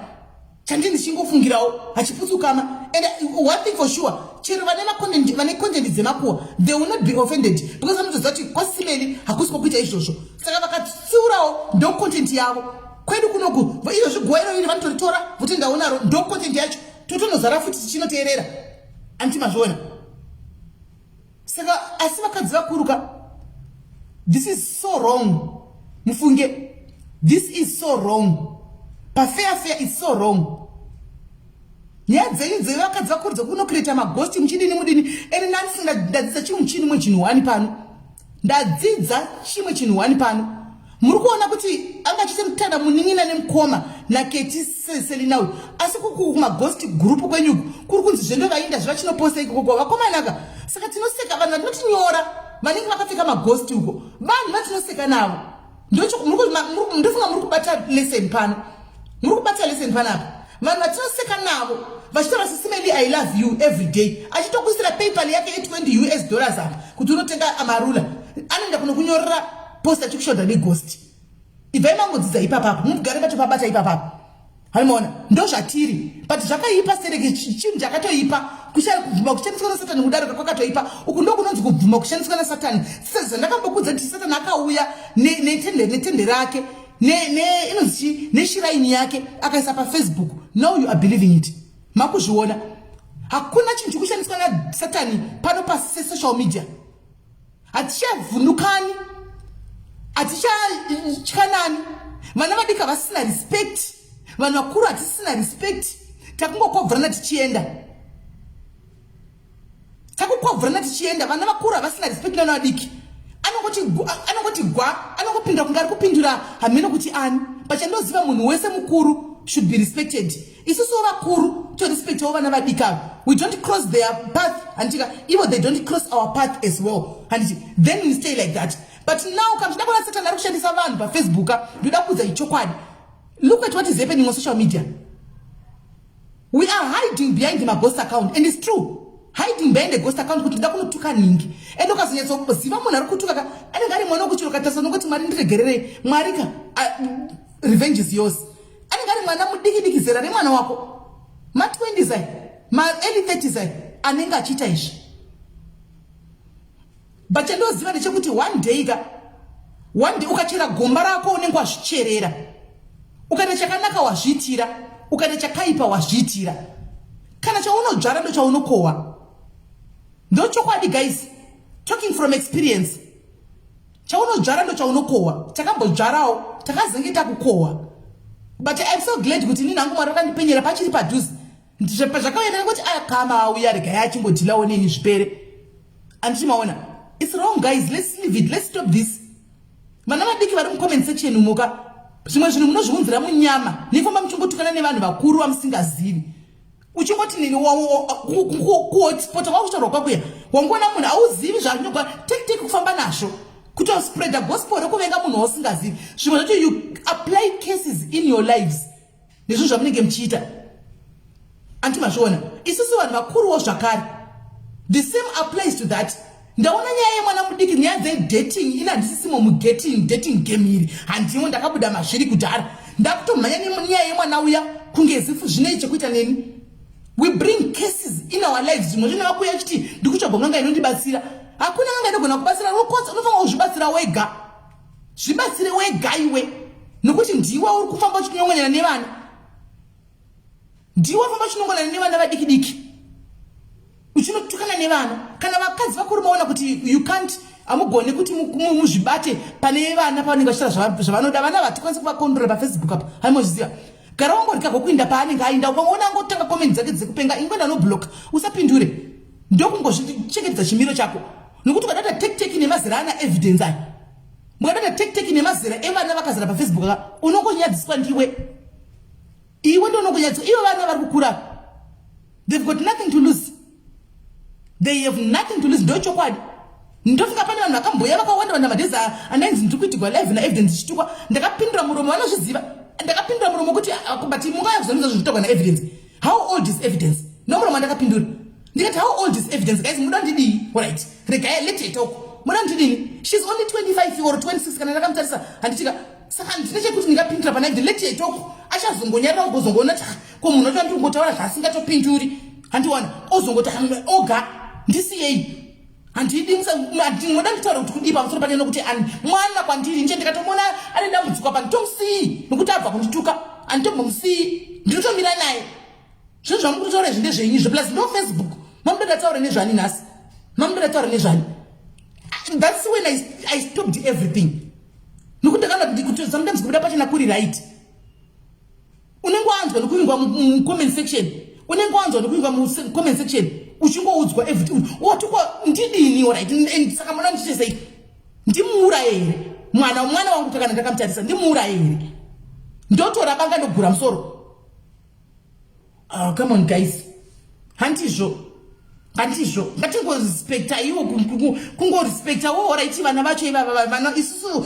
chandini chingofungirawo hachiputsukama. And one thing for sure, chero vane content dzemakuwa they will not be offended because vanotoziva kuti kwasimeni hakusiko kuita izvozvo saka vakatsiurawo ndo content yavo. Kwedu kunoku izvozvo guwairo iri vanotoritora kuti ndaonaro ndo content yacho totonozara futi tichinoteerera anti mazviona. Saka asi vakadzi vakuruka, this is so wrong. Mufunge, this is so wrong. Fair is so wrong. Nyaya dzenyu dzevakadzi vakuru dzokunokreta maghosti muchidini mudini ene ndadzidza chimwe chinhu 1 pano ndadzidza chimwe chinhu 1 pano muri kuona kuti angachite mutana munin'ina nemukoma naketi selinawe asi kumaghost group kwenyuku kuri kunzi zvendo vainda zvavachinoposta ikoko vakomanaka saka tinoseka vanhu vatinotinyora vanenge vakapfeka maghost uko vanhu vatinoseka navo ndofunga muri kubata lesson pano muri kubata lesson panapa vanhu vatinoseka navo vachitaura sisimeli I love you every day achitokuisira paypal yake $20 apa kuti unotenga amarula anoenda kunokunyorera posta chikushodha neghost ibvai mangodzidza ipapapo mugare patopabata ipapapo haimona ndo zvatiri but zvakaipa sereke chinhu chakatoipa kubvuma kushandiswa nasatani kudarika kwakatoipa uku ndo kunonzi kubvuma kushandiswa nasatani zvandakambokudza kuti satani akauya netende rake neshiraini yake akaisa pafacebook. Now you are believing it. Makuzviona hakuna chinhu chikushandiswa nasatani pano pasocial media. Hatichavhunukani, hatichatyanani, vana vadika vasina respect, vanhu vakuru hatisina respect. Takungokwabvurana tichienda vana vakuru havasina respect navana vadiki. Anongoti gwa anongopinda kungari kupindura hameno kuti ani pachandoziva munhu wese mukuru should be respected. Isusu vakuru to respect vana vadika. We don't cross their path and even they don't cross our path as well, and then we stay like that. But now comes ndakona Satan ari kushandisa vanhu paFacebook ndoda kudza ichokwadi. Look at what is happening on social media. We are hiding behind the ghost account, and it's true. Hiding behind the ghost account kuti ndakunotuka ningi. Endo kazonyatsa kuziva munhu ari kutuka anenge ari mwana wekuchiro katasa nongoti mari ndiregerere mwarika revenge is yours. Anenge ari mwana mudiki zera remwana wako. Ma 20 zai, ma early 30 zai anenge achiita izvi. But ndoziva ndechekuti one day ukachera gomba rako unenge wazvicherera. Ukaita chakanaka wazviitira, ukaita chakaipa wazviitira. Kana chaunodzvara ndo chaunokohwa. Ndo chokwadi guys, talking from experience. Chaunodzvara ndo chaunokohwa. Takambodzvarawo, takazenge kukohwa. But I'm so glad kuti nini hangu Mwari vakandipenyera pachiri padhuze. Zvakaenda kuti akama auya rega yachingodhilawo neni zvipere. Andichimaona. It's wrong guys, let's leave it, let's stop this. Vana vadiki vari mucomment section umuka. Zvimwe zvinhu munozviunzira munyama. Nifamba muchingotukana nevanhu vakuru vamusingazivi. Uchingoti nini kuhotspot wakutorwa kwakuya wangona munhu auzivi zvaanogwa take kufamba nazvo kuti spread the gospel rekuvenga munhu wasingazivi. Zvimwe zvacho you apply cases in your lives nezvinhu zvamunenge muchiita. Antimazviona isusu vanhu vakuruwo zvakare the same applies to that. Ndaona nyaya yemwana mudiki nyaya dzedating ina ndisisimo dating game iri handimo ndakabuda mazviri kudhara ndakutomhanya nenyaya yemwana uya kunge zifu zvine chekuita neni. We bring cases in our lives. Zvimwe zvino vakuya chiti ndikutsvagwa nganga inondibatsira. Hakuna nganga inogona kubatsira. Unofanira kuzvibatsira wega. Zvibatsire wega iwe. Nokuti ndiwe uri kufamba uchinongonyana nevana. Ndiwe ufamba uchinongonyana nevana vadiki. Uchinotukana nevana. Kana vakadzi vakuru maona kuti you can't amugone kuti muzvibate pane vana pavanenge vachita zvavanoda. Vana vatikwanisa kuvakondora paFacebook apa. Haimozviziva. Gara wangorika kokuinda paanenge aenda ukaona ngotanga comment dzake dzekupenga ingwenda no block usapindure ndokungozvichengetedza chimiro chako nokuti ukadata take nemazera ana evidence ayi mukadata take nemazera evana vakazara paFacebook unongonyadziswa ndiwe iwe ndo unongonyadziswa iwe vana vari kukura they've got nothing to lose ndochokwadi ndofunga pane vanhu vakamboya vakawanda vana madheza anainzi ndikuitigwa live na evidence chitukwa ndakapindura muromo vanozviziva. Ndakapindura muromo kuti but mungayazvonisa zvitogwa na evidence. How old is evidence? Nomuromo ndakapindura. Ndikati how old is evidence guys muda ndidii? Alright. Rega lete talk. Muda ndidini? She's only 25 or 26 kana ndakamutarisa handitika saka ndinenge kuti ndikapindura pana evidence lete talk. Achazongonyarira ngozongona ko munhu ototi ngotaura zvasingatopinduri. Handiwana ozongota oga ndisiyei. Handidi muda nditaura kuti kudipa musoro pake nokuti mwana kwandiri nje ndikatomona ari ndamudzuka panditomsii nokuti abva kundituka anditombomusii ndinotomira naye. Zvinhu zvamukutotaura izvi ndezvenyi plus no Facebook mamuda ndataura nezvani nhasi mamuda ndataura nezvani. That's when I stopped everything. Nokuti ndakana kuti sometimes kubuda pachina kuri right. Unenge wanzwa nokuingwa mu comment section. Unenge wanzwa nokuingwa mu comment section. Uchingoudzwa everything watukwa ndidini alright and saka mwana ndichise ndimuura here mwana wangu takana ndakamutarisa ndimuurayire ndotora banga ndogura musoro. Come on guys, handizvo ngatingorespekta iwo kungorespekta wo right vana vacho ivava isusu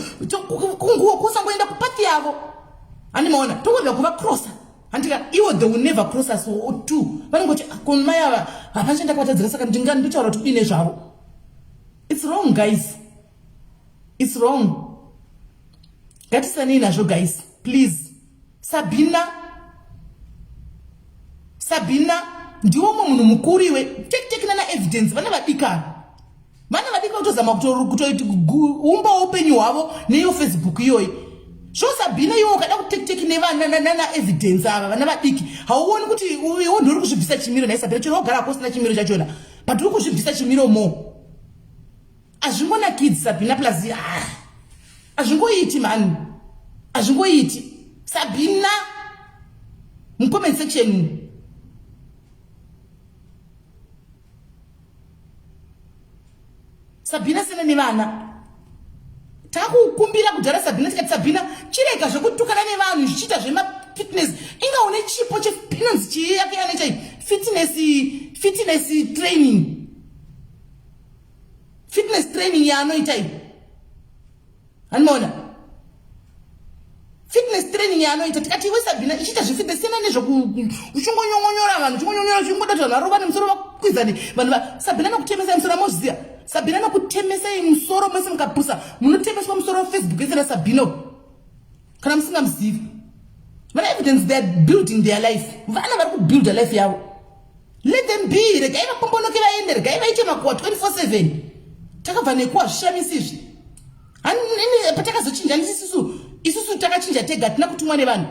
kusangoenda kupati yavo handimaona togoda kuva crosser handika iwo they will never cross us too vanongoti konmai ava hapachenda kuvatadzira saka ndotaura kuti udine zvavo. It's wrong guys, it's wrong. Ngatisanei nazvo guys please. Sabina ndiwo munhu mukuru iwe tekina na evidence vana vadika kutozama kutoiti umba upenyu hwavo neyo Facebook iyoyi. So Sabina iwo kada kutekiteki nevana na evidence ava vana vadiki hauoni kuti iwo ndori kuzvibvisa chimiro naye Sabina chero ogara kusina chimiro chachona but uri kuzvibvisa chimiro mo. Azvingona kids Sabina plus azvingoiti man, azvingoiti. Sabina comment section Sabina sena nevana takukumbira kudhara Sabina tikati Sabina chirega zvekutukana nevanhu zvichiita zvemafitness ingaone chipo chepinonzi chiyake anoita fitness training yaanoita iyi hanimona fitness training yaanoita tikati iwe Sabina ichiita zvefitness sena nezvokuchingonyonyora vanhu chingoda kuti vanhu varova nemusoro vakwizane vanhu Sabina nokutemesa musoro mozviziva Sabina nokutemesa musoro mese mukapusa munotemeswa musoro Facebook esera Sabina kana musingamuzivi. Vana evidence they are building their life, vana vari kubuild a life yavo. Let them be, regai vapombonoke vaende, regai vaite makuwa 24/7 takabva nekuwa zvishamisi izvi patakazochinja isusu takachinja tega tina kutumwa nevanhu.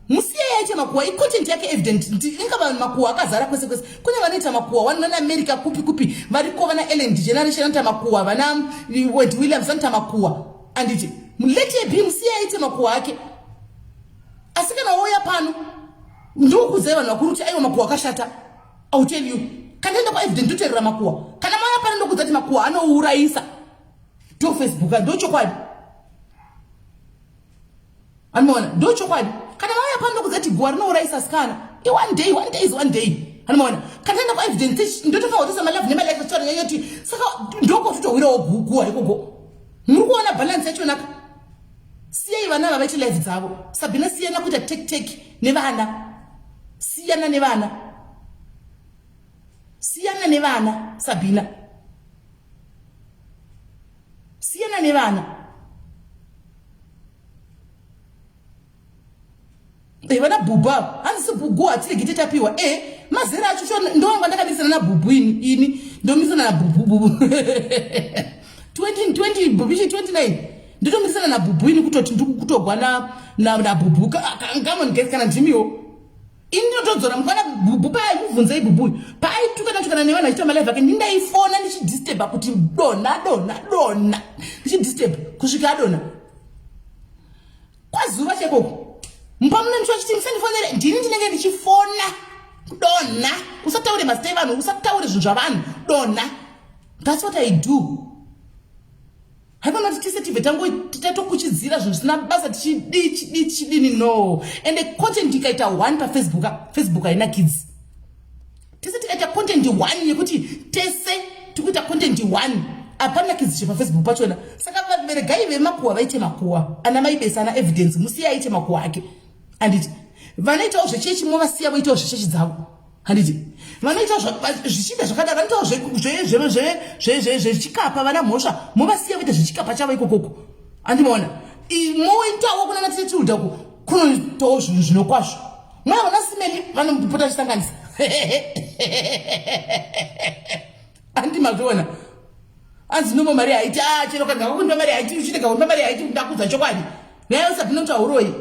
Musiye yaite makuwa icontent yake evident ingava makuwa akazara kwese kwese. Kune vanoita makuwa vana America kupi variko vana Ellen DeGeneres anoita makuwa vana Wade Williams anoita makuwa anditi mulete be musiye yaite makuwa ake. Asi kana woya pano ndikukuziva vanhu vakuru kuti aiwa makuwa akashata. I'll tell you kana enda kwa evident uterera makuwa kana moya pano ndokuzati makuwa anouraisa to Facebook ndochokwadi anmona ndochokwadi kana moya pano ndokuzati guwa rinouraisa sikana one day anmona kana enda kwa evident ndotofa kuti sama life nema life story yoti saka ndoko tutowirawo guwa ikoko muri kuona balance yacho naka. Siyai vana vavaite life dzavo. Sabina siyana kuita tek nevana. Siyana nevana Sabina. Siyana nevana. Vana buba hanisi bugu atile giteta piwa mazera acho ndonga ndakadisana na bubu ini ndomisana na bubu 2020 bubishi 29 nditomisana na bubu ini kutoti ndikutogwa na bubu kama ngekana ndimiwo ini ndotodzora mukana bubu pai muvunza ibubu pai tukana nevana chita malive yake ndindaifona ndichidisturb kuti dona ndichidisturb kusvika adona kwazuva chekoko mpamuna ndicho chiti musandifonere ndini ndinenge ndichifona dona usataure mazita evanhu usataure zvinhu zvavanhu dona. That's what I do. Haipana kuti tise tibve tatokuchidzira zvinhu zvisina basa tichidini no. And the content ikaita 1 pa Facebook haina kids. Tise tikaita content 1 yekuti tese tikuita content 1 apana kids chepa Facebook pachona. Saka varegai vemakuwa vaite makuwa ana maibesa ana evidence musiya aite makuwa ake. Anditi vanoitawo zvechechi movasiya voitawo zvechechi dzavo. Handiti vanoita zvichida zvakadaro vanoitawo zvechikapa vana mhosva movasiya voita zvechikapa chavo ikokoko andimaona moitawo kuna natitudza kunoitawo zvinhu zvinokwazvo mwaona simeni vanopota chisanganisa andimazviona anzi nomo mari haiti chero kandakakunda mari haiti uchitega kumba mari haiti ndakudza chokwadi naye sabinotauroi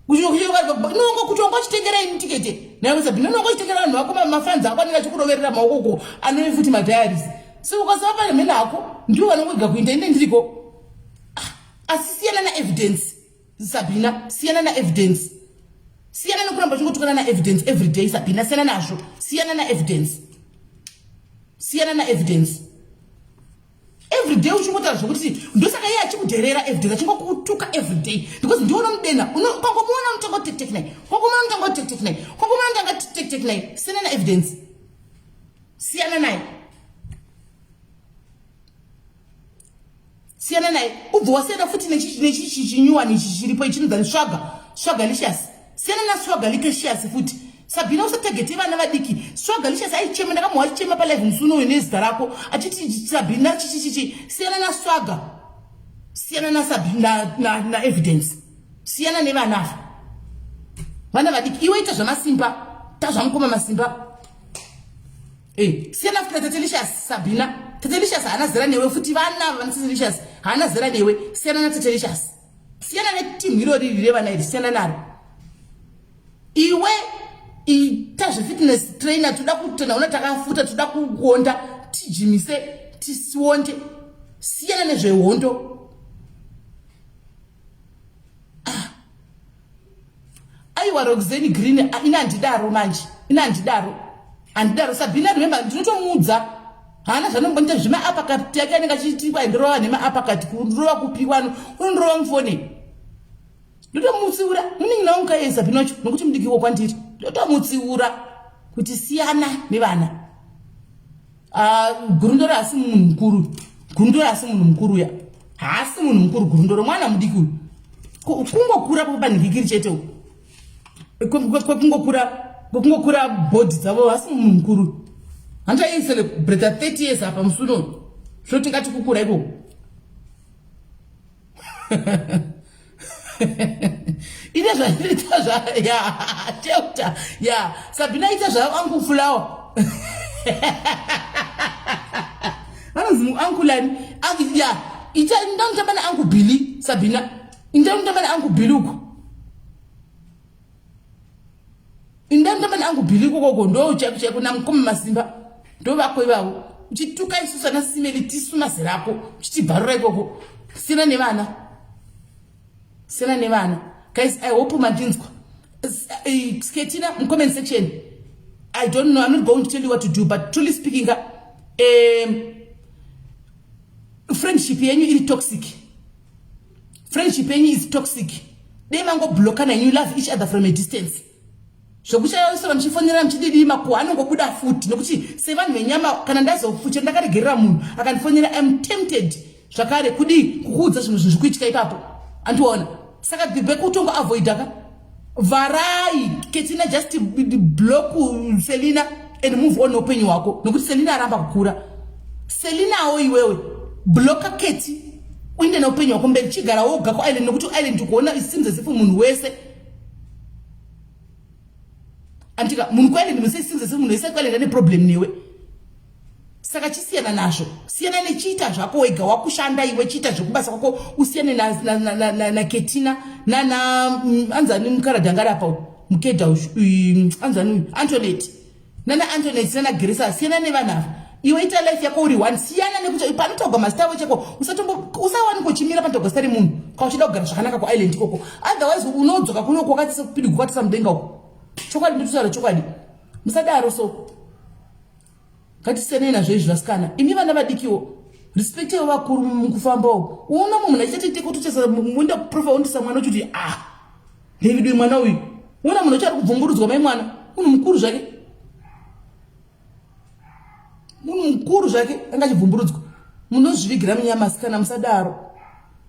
nongo kuti wangachitengerai mutikete naye sabino nongo chitengera vanhu vako mafans ako anenge achikuroverera maokoko anove futi madiaries so ukasava pane mhene ako ndiwo vanongoiga kuinda ine ndiriko. Asi siyana na evidence Sabina, siyana na evidence, siyana nokuramba chingotukana na evidence every day Sabina, siyana nazvo, siyana na evidence, siyana na evidence. every day uchingotaura zvokuti ndosaka iye achikudherera every day achingokutuka every day because ndiona mudena ukangomuona unotanga tek naye kwakomona unotanga tek naye kwakomona unotanga tek naye siyana na evidence siyana naye ubva wasiyana futi nechichinyuwani ichi chiripo ichinodza swagalicious siyana na swagalicious futi Sabina usatagete vana vadiki swagalicious aichema ndakamuwa achichema palive musuno uyu nezita rako achiti Sabina chichichichi siyana na swaga siyana na Sabina na evidence siyana nevanafa vana vadiki iwe ita zvamasimba tazvamukoma masimba siyana futi Tatelicious Sabina Tatelicious haana zera newe futi vana vana Tatelicious haana zera newe siyana na Tatelicious siyana netimu iro riri revana iri siyana naro iwe itazve fitness trainer toda kutona una takafuta toda kugonda tijimise tisionde siyana nezvehondo aiwa Roxanne Green inandidaro manje andidaro Sabina remember ndinotomudza hana zvanombonita zvima apakati yake anenge achitikwa ndorova nema apakati kurova kupiwa unondorova mufoni ndotomutsiura muningi nawo mukaedza Sabina nokuti mudikiwo kwandiri ndotomutsiura kuti siyana nevana Gurundoro hasi munhu mukuru ya hasi munhu mukuru Gurundoro mwana mudiki uyu kungokura kwapanhikikiri chete kungokura bhodhi dzavo hasi munhu mukuru handai celebrate 30 years apa musuno zvoti ngati kukura ikoko ine zvaita teuta Sabina ita zvaangu fulawa vanonzi muankulani ita ndamutamba naangu Billy Sabina ndamutamba naangu Billy uko ndamutamba naangu Billy kokoko ndochakuchaku namukoma masimba ndovako ivavo uchituka isusa nasimeli tisu mazera ako uchitibharura ikoko sina nevana guys. I hope mandinzwa Sketina comment section. I don't know, I'm not going to tell you what to do, but truly speaking friendship yenyu is toxic. They mango blockana and you love each other from a distance. Shokusha yosora mchifonera mchididi makuwa anongobuda futi nokuti sevan menyama kana ndazofuta ndakaregerera munhu akanifonera I'm tempted zvakare kudi kukuudza zvinhu zvikuitika ipapo andiona saka bekutongo avoidaka varai Ketina just block Selina and move on upenyu wako nokuti Selina aramba kukura Selina awo iwewe blocka Keti uinde na upenyu wako mberi chigara woga kwa island nokuti island ukuona isinze zifu munhu wese antika munhu kwa island muse isinze zifu munhu wese kwa island ane problem niwe saka chisiyana nazvo siyana nechiita zvako wega wakushanda iwe chiita zvekubasa kwako usiyane na Ketina anzani mukaradhangara apa mukeda anzani Antoinette Antoinette nana Grace siyana nevanava iwe ita life yako uri one siyana nekuti panotogwa masitawo chako usawani kuchimira panotogwa stari munhu kauchida kugara zvakanaka kwa island ikoko otherwise unodzoka kuno kwakatisa kupidi kukwatisa mudenga uko chokwadi nditutaura chokwadi musadaro so ngatisiyane nazvo izvi vasikana imi vana vadikiwo respect yevo vakuru mukufambawo uona munhu achitatete kutotesa munda kuprofa undisa mwana uchuti David mwana uyu uona munhu uchari kubvumburudzwa mai mwana munhu mukuru zvake anga achibvumburudzwa munozvivigira munyama asikana musadaro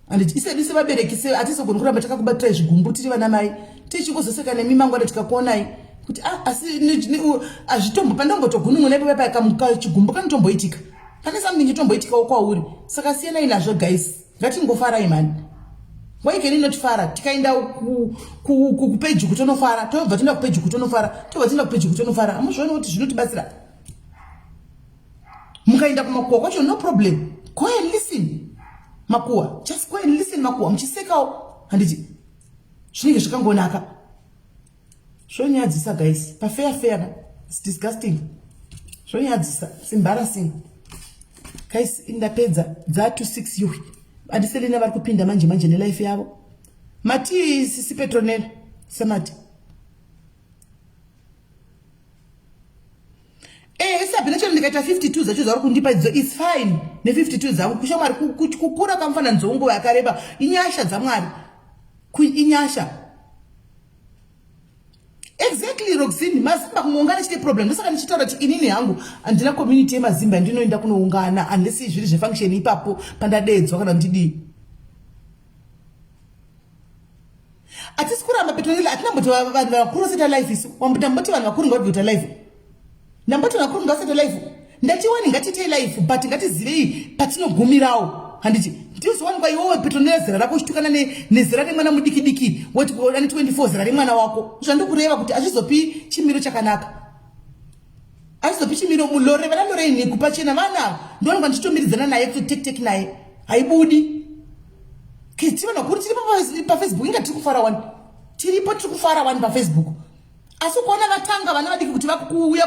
and isedise vabereki hatisogoni kuramba takakubatirai zvigumbu tiri vana mai tichingozoseka nemimangwana tikakuonai kuti asi azvitombo pandangotogunun'una ipo pakamuka chigumbu kanotomboitika pane something chitomboitikawo kwauri saka siyanai nazvo guys ngatingofarai mani why can you not fara tikaenda kupeji kutonofara tobva tienda kupeji kutonofara tobva tienda kupeji kutonofara amuzviona kuti zvinotibatsira mukaenda kumakuwa kwacho no problem go and listen makuwa just go and listen makuwa muchisekawo handiti zvinenge zvakangonaka zvonyadzisa guys fair it's disgusting zvonyadzisa it's embarrassing guys indapedza dzatu 6 yuhi adiselina vari kupinda manje nelife yavo mati sisi Petronella samati Sabina chero ndikaita 52 zacho zvari kundipa idzo it's fine ne52 dzangu kushamwari kukura kamfana nzongo yakareba inyasha dzamwari inyasha exactly Roxine mazimba kuungana chite problem ndisaka ndichitaura kuti inini hangu andina community yemazimba ndinoenda kunoungana unless zviri zvefunction ipapo pandadedzwa kana ndidi atisikura mapetonela atina mboto vanhu vakuru seta life isu wamboti vanhu vakuru ngavita life namboti vanhu vakuru ngavita life ndatiwani ngatite life but ngatizivei patinogumirawo handiti ndizowani kwa iwewe petonela zera rako chitukana nezera remwana mudiki woti ani 24 zera remwana wako zvandikureva kuti achizopi chimiro chakanaka achizopi chimiro mulore vana lore ni kupachena vana ndonga ndichitomiridzana naye kuti tek naye haibudi kiti vanhu vakuru tiri pa Facebook inga tiri kufara wani tiripo tiri kufara wani pa Facebook asi kuona vatanga vana vadiki kuti vakuuya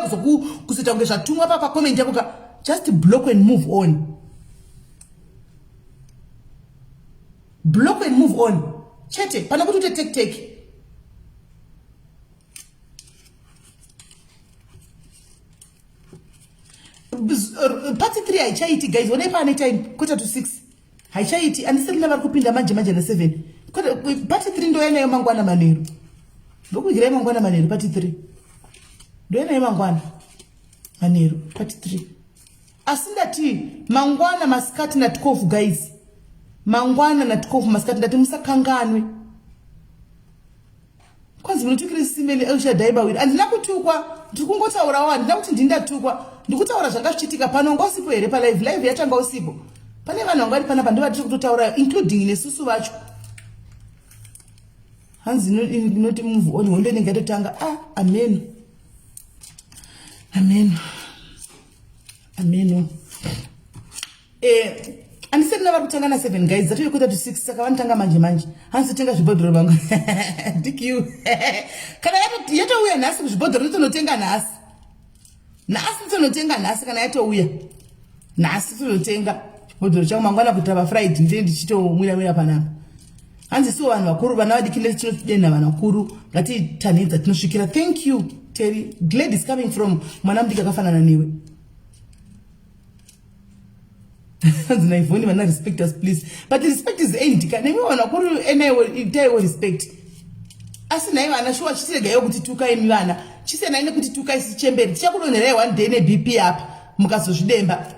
kuzoita kunge zvatumwa pa comment yako just block and move on. Block and move on. Chete, pana kuti take. Party 3 haichaiti guys. Whenever any time 5:45 haichaiti and still never kupinda manje na 7. Party 3 ndo yana mangwana manero. Ndokugira mangwana manero party 3. Ndo yana mangwana manero party 3. Asindati mangwana maskati na tukofu guys. Mangwana na tukofu maskati ndati musakanganwe. Kwanza munotukire simele elsha daiba wili andina kutukwa ndikungotaura wani ndakuti ndindatukwa ndikutaura zvakashitika pano ngosipo here pa live yatanga usipo pane vanhu vangari pana pandiva tiri kutotaura including nesusu vacho hanzi inoti move on hondo ningatotanga amen andiseti nava kutanga na 7 guys zatoyo kuita to 6 saka vanotanga manje hanzi tenga zvibhodhoro vangu diku kana yatouya nhasi kuzvibhodhoro nditonotenga nhasi nditonotenga nhasi kana yatouya nhasi tonotenga chibhodhoro changu mangwana kuita pafriday ndine ndichitomwira panapa hanzi siwo vanhu vakuru vana vadikile tinotidena vanhu vakuru ngatitanhedza tinosvikira. Thank you Terry, glad is coming from mwana mudiki akafanana newe. Naivoni vana respect us please, but the respect is end nemi vanhu vakuru enewo itaiwo respect asi nai vana shuwa chisiregayo kuti tukai mivana chisenai nekuti tukai sichemberi tichakudonerai one day neBP apa mukazozvidemba.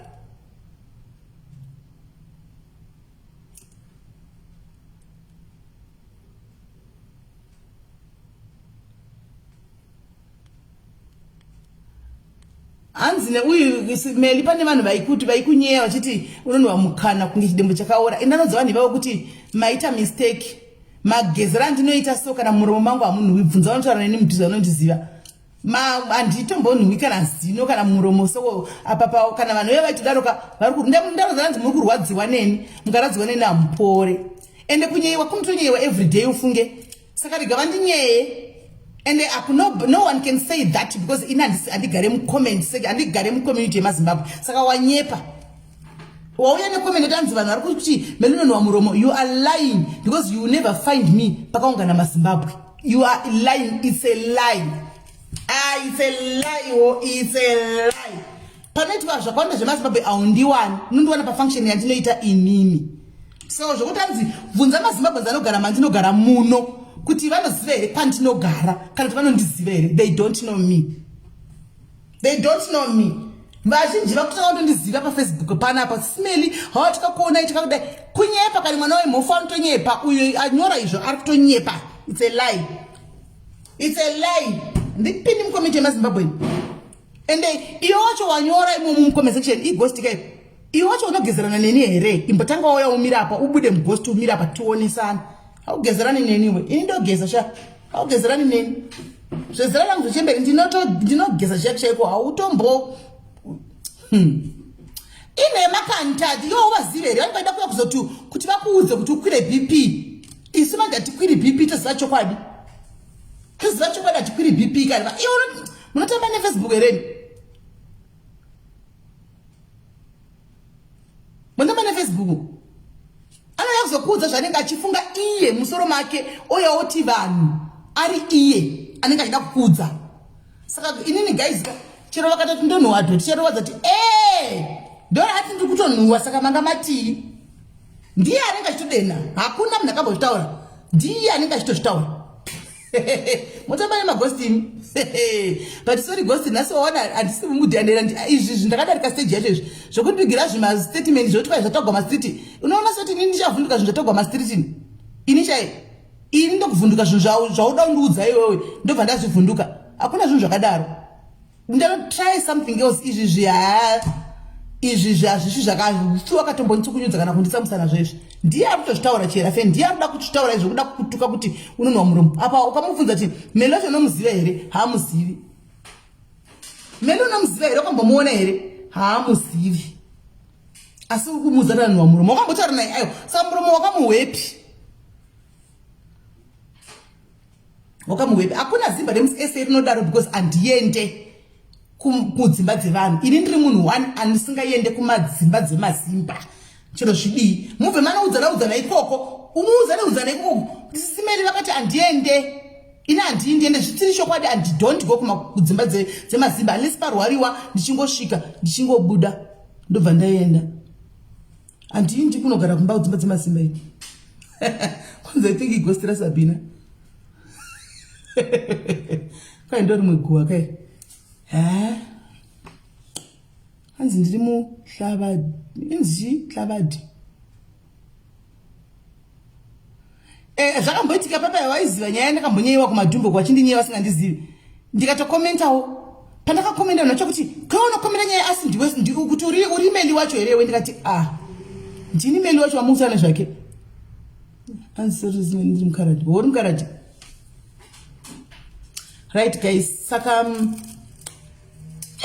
Anzine uyu meli pane vanhu vaikuti vaikunyeya vachiti unonwa mukana kunge chidembo chakaora indanodza vanhu vavo kuti maita mistake magezera ndinoita so kana muromo mangu hamunhuwi bvunza vanotaura neni mudhuze vanondiziva handitombonhuwi kana zino kana muromo so apa kana vanhu ve vaitodaroka vari kuti ndanoza vanzi muri kurwadziwa neni mukaradziwa neni hamupore ende kunyeyiwa kunotonyeyiwa everyday ufunge saka rega vandinyeye. And no one can say that because in andigare mu comment andigare mu community yeMazimbabwe saka wanyepa wauya ne comment tanzi vanhu vari kuti melinono wa muromo. You are lying because you will never find me pakaungana maZimbabwe. You are lying. It's a lie. It's a lie. It's a lie. Panetwa zvakawanda zveMazimbabwe aundiwani unondiwana pa function yandinoita inini. So zvokutanzi bvunza maZimbabwe zanogara mandinogara muno kuti vanoziva here pandinogara kana kuti vanondiziva here. They don't know me. Vazhinji vakutanga kundondiziva paFacebook panapa simeli hawa tikakuona ichakudai kunyepa kana mwana wemhofu anotonyepa uyo anyora izvo ari kutonyepa. It's a lie. Ndipindi mukomiti yeMaZimbabwe ende iyo wacho wanyora imo mumcomment section ighost kai iyo wacho unogezerana neni here imbotanga wauya umira apa ubude mughost umira apa tionesana. Haugezerani neniwe ini ndogeza sha haugezerani neni zvezera rangu zvochemberi ndinogeza chaiko hautombo ine makantadi yo vazive here vanobaida kuya kuzoti kuti vakuudze kuti ukwire BP isi manje atikwiri BP toziva chokwadi atikwiri BP kana iwo munotamba neFacebook hereni munotamba neFacebook anoya kuzokuudza zvanenge achifunga iye musoro make oya oti vanhu ari iye anenge achida kukuudza. Saka inini guys chero vakatoti ndonhowadhoti chero vadzati ndona ati ndiri kutonhuhwa saka manga matii. Ndiye anenge achitodena, hakuna munhu akambozvitaura. Ndiye anenge achitozvitaura. Mutamba nemaghosti. But sorry ghost, nhasi waona handisi mumudhandera izvi ndakadarika stage yacho izvi zvokuti ndigira zvimastatement zvokuti kwai zvatogwa mastriti. Unoona soti inini ndichavhunduka zvinhu zvatogwa mastritini. Ini chai ini ndokuvhunduka zvinhu zvauda kundiudza iwewe ndobva ndazvivhunduka. Hakuna zvinhu zvakadaro. Try something else. Izvi hazvisi zvakasiwa katombonitsukunyudza kana kunditsamusana zvezvi. Ndiye ari kutozvitaura chera fe, ndiye ari kuda kutitaura izvo kuda kutuka kuti unonwa muromo. Apa ukamubvunza kuti mele wacho unomuziva here? Haamuzivi. Mele unomuziva here? Wakambomuona here? Haamuzivi. Asi uri kumuudza kuti anonwa muromo. Wakambotaura naye ayo. Saka muromo wakamuhwepi. Wakamuhwepi. Hakuna zimba remuSA rinodaro because andiende kudzimba dzevanhu. Ini ndiri munhu one andisingaende kumadzimba dzemazimba. Chero zvidii. Mubve manoudzana ikoko. Umuudzana ikoko. Ndisimeri vakati andiende. Ini handiende zvitiri chokwadi and don't go kudzimba dzemazimba unless parwariwa ndichingosvika ndichingobuda ndobva ndaenda. Handiendi kunogara kumba kudzimba dzemazimba ini. Kwanza I think igostira Sabina. Kai ndori mweguwa kai. Hanzi ndiri muHlavadi. Inzi Hlavadi. Zvakamboitika papa waiziva nyaya ndakambonyeyiwa kumadhumbo kwachindinyeyiwa vasingandizivi. Ndikatokomentawo. Pandakakomenta nachokuti kaona komenta nyaya asi ndiwe kuti uri meli wacho here ndikati ndini meli wacho wamusana zvake. Hanzi sori zimwe ndiri mukaradi. Wori mukaradi. Right guys, saka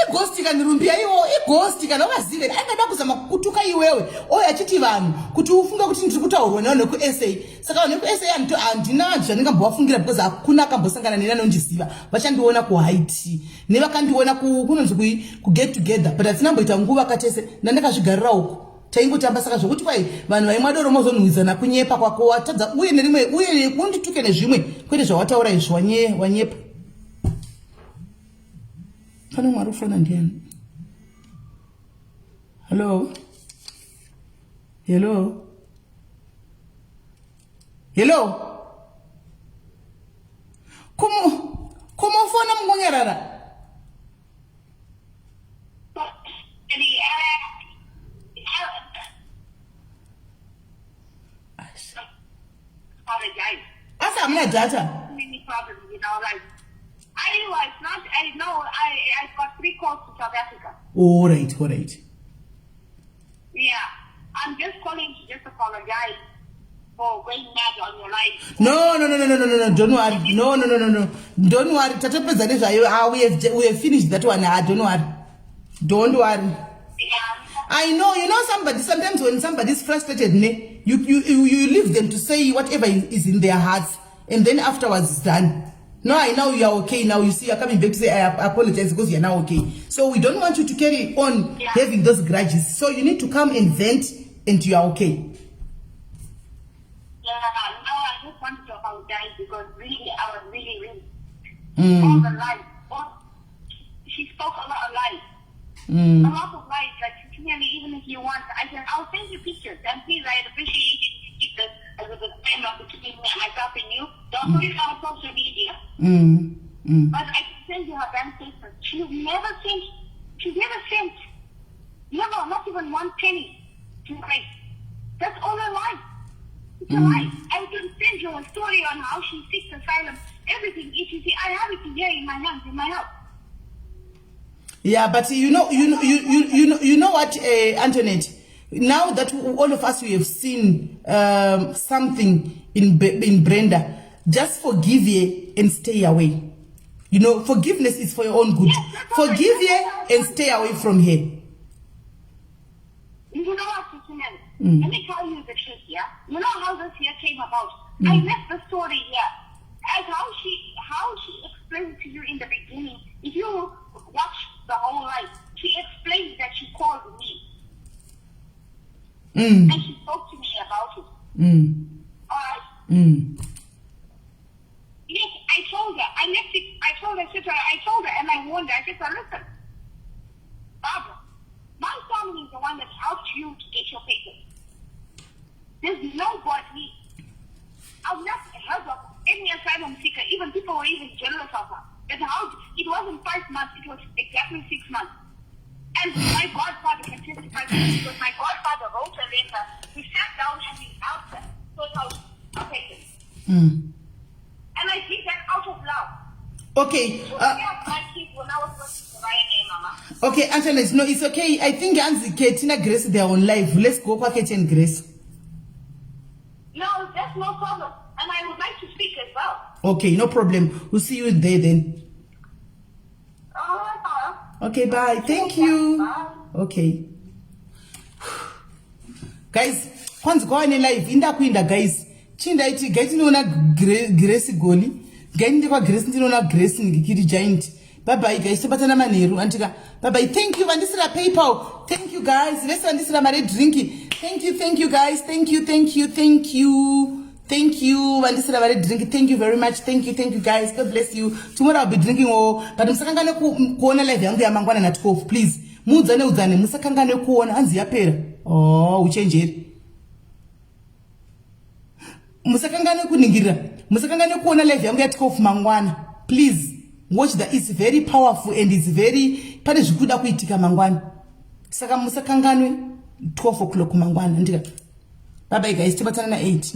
ighosti kanirumbia iwo, ighosti kana wazive angada kuzama kukutuka iwewe. Oya achiti vanhu kuti ufunga kuti ndiri kutaurwa nawo neku-SA. Saka vanhu neku-SA handina zvandingambovafungira because hakuna akambosangana neni anondiziva. Vachandiona kuHaiti nevakandiona kunonzi kuget together but hatinamboita nguva katese ndandakazvigarira uko. Taingotamba saka zvokuti kwai vanhu vaimwadoro mozonhuhwidzana kunyepa kwako watadza uye nerimwe uye kundituke nezvimwe kwete zvawataura izvi wanyepa. Pane mwari ufona ndiani? Hello? Hello? Hello? Como ufona mngonyarara? Asa hamna data. I've got 3 calls to South Africa. All right. Yeah. I'm just calling to just apologize for going mad on your life. No. Don't worry. No. Don't worry. Tatapeza nezvayo. We have finished that one. Don't worry. Yeah. I know. You know somebody. Sometimes when somebody is frustrated, you leave them to say whatever is in their hearts, and then afterwards it's done. No, I know you are okay now. You see, you're coming back to say I apologize because you're now okay. So we don't want you to carry on having those grudges. So you need to come and vent, and you are okay. Yeah, no, I just wanted to apologize because really, I was really all the lies. She spoke a lot of lies. A lot of lies. Like, clearly, even if you want, I'll send you pictures. And please, I'd appreciate it. As a time of between myself and you, don't put it on social media. But I can send you her bank statement. She's never sent, not even 1 penny to Grace. That's all a lie. It's a lie. I can send you a story on how she seeks asylum, everything. If you see, I have it here in my hands, in my house. Yeah, but you know what, Antoinette? Now that all of us we have seen something in Brenda, just forgive her and stay away. You know, forgiveness is for your own good. Yes, forgive her and stay away from her. You know what, Susanel? Let me tell you the truth, yeah? You know how this year came about? I left the story here. As how she explained to you in the beginning, if you watch the whole life, she explained that she called me. And she spoke to me about it. Alright? Yes, I told her. I told her, and I warned her. I said, listen, Barbara, my son family is the one that helped you to get your papers. There's nobody. I've not heard of any asylum seeker. Even people were even jealous of her. But how? It wasn't 5 months. It was exactly 6 months. And my godfather can testify to this because my godfather wrote a letter. We sat down and we helped her sort out our papers. And I did that out of love. Okay. My kids when I was working for Ryan, Mama. Okay, Antoinette, no, it's okay. I think Anzi Tina Grace, they are on live. Let's go for Kate and Grace. No, that's no problem. And I would like to speak as well. Okay, no problem. We'll see you there then. All right. Okay, bye. Thank you. Bye. Okay. Guys, kwanzi kwa ni live inda kuinda guys. Chinda iti guys nona Grace Goli. Guys ndikwa Grace ndinona Grace ngikiri giant. Bye bye guys. Tobatana maneru antika. Bye bye. Thank you Vandisira PayPal. Thank you guys. Let's Vandisira mare drinky. Thank you guys. Thank you. Thank you Vandisira mare drinky. Thank you very much. Thank you guys. God bless you. Tomorrow I'll be drinking but musakangane kuona live yangu ya mangwana na 12 please. Mudzane musakangane kuona hanzi yapera. Oh, uchenjeri. Musakangane kuningirira. Musakangane kuona live yangu ya 12 mangwana. Please watch that. It's very powerful and it's very pane zvikuda kuitika mangwana. Saka musakanganwe 12 o'clock mangwana ndika. Bye bye guys. Tibatana na 8.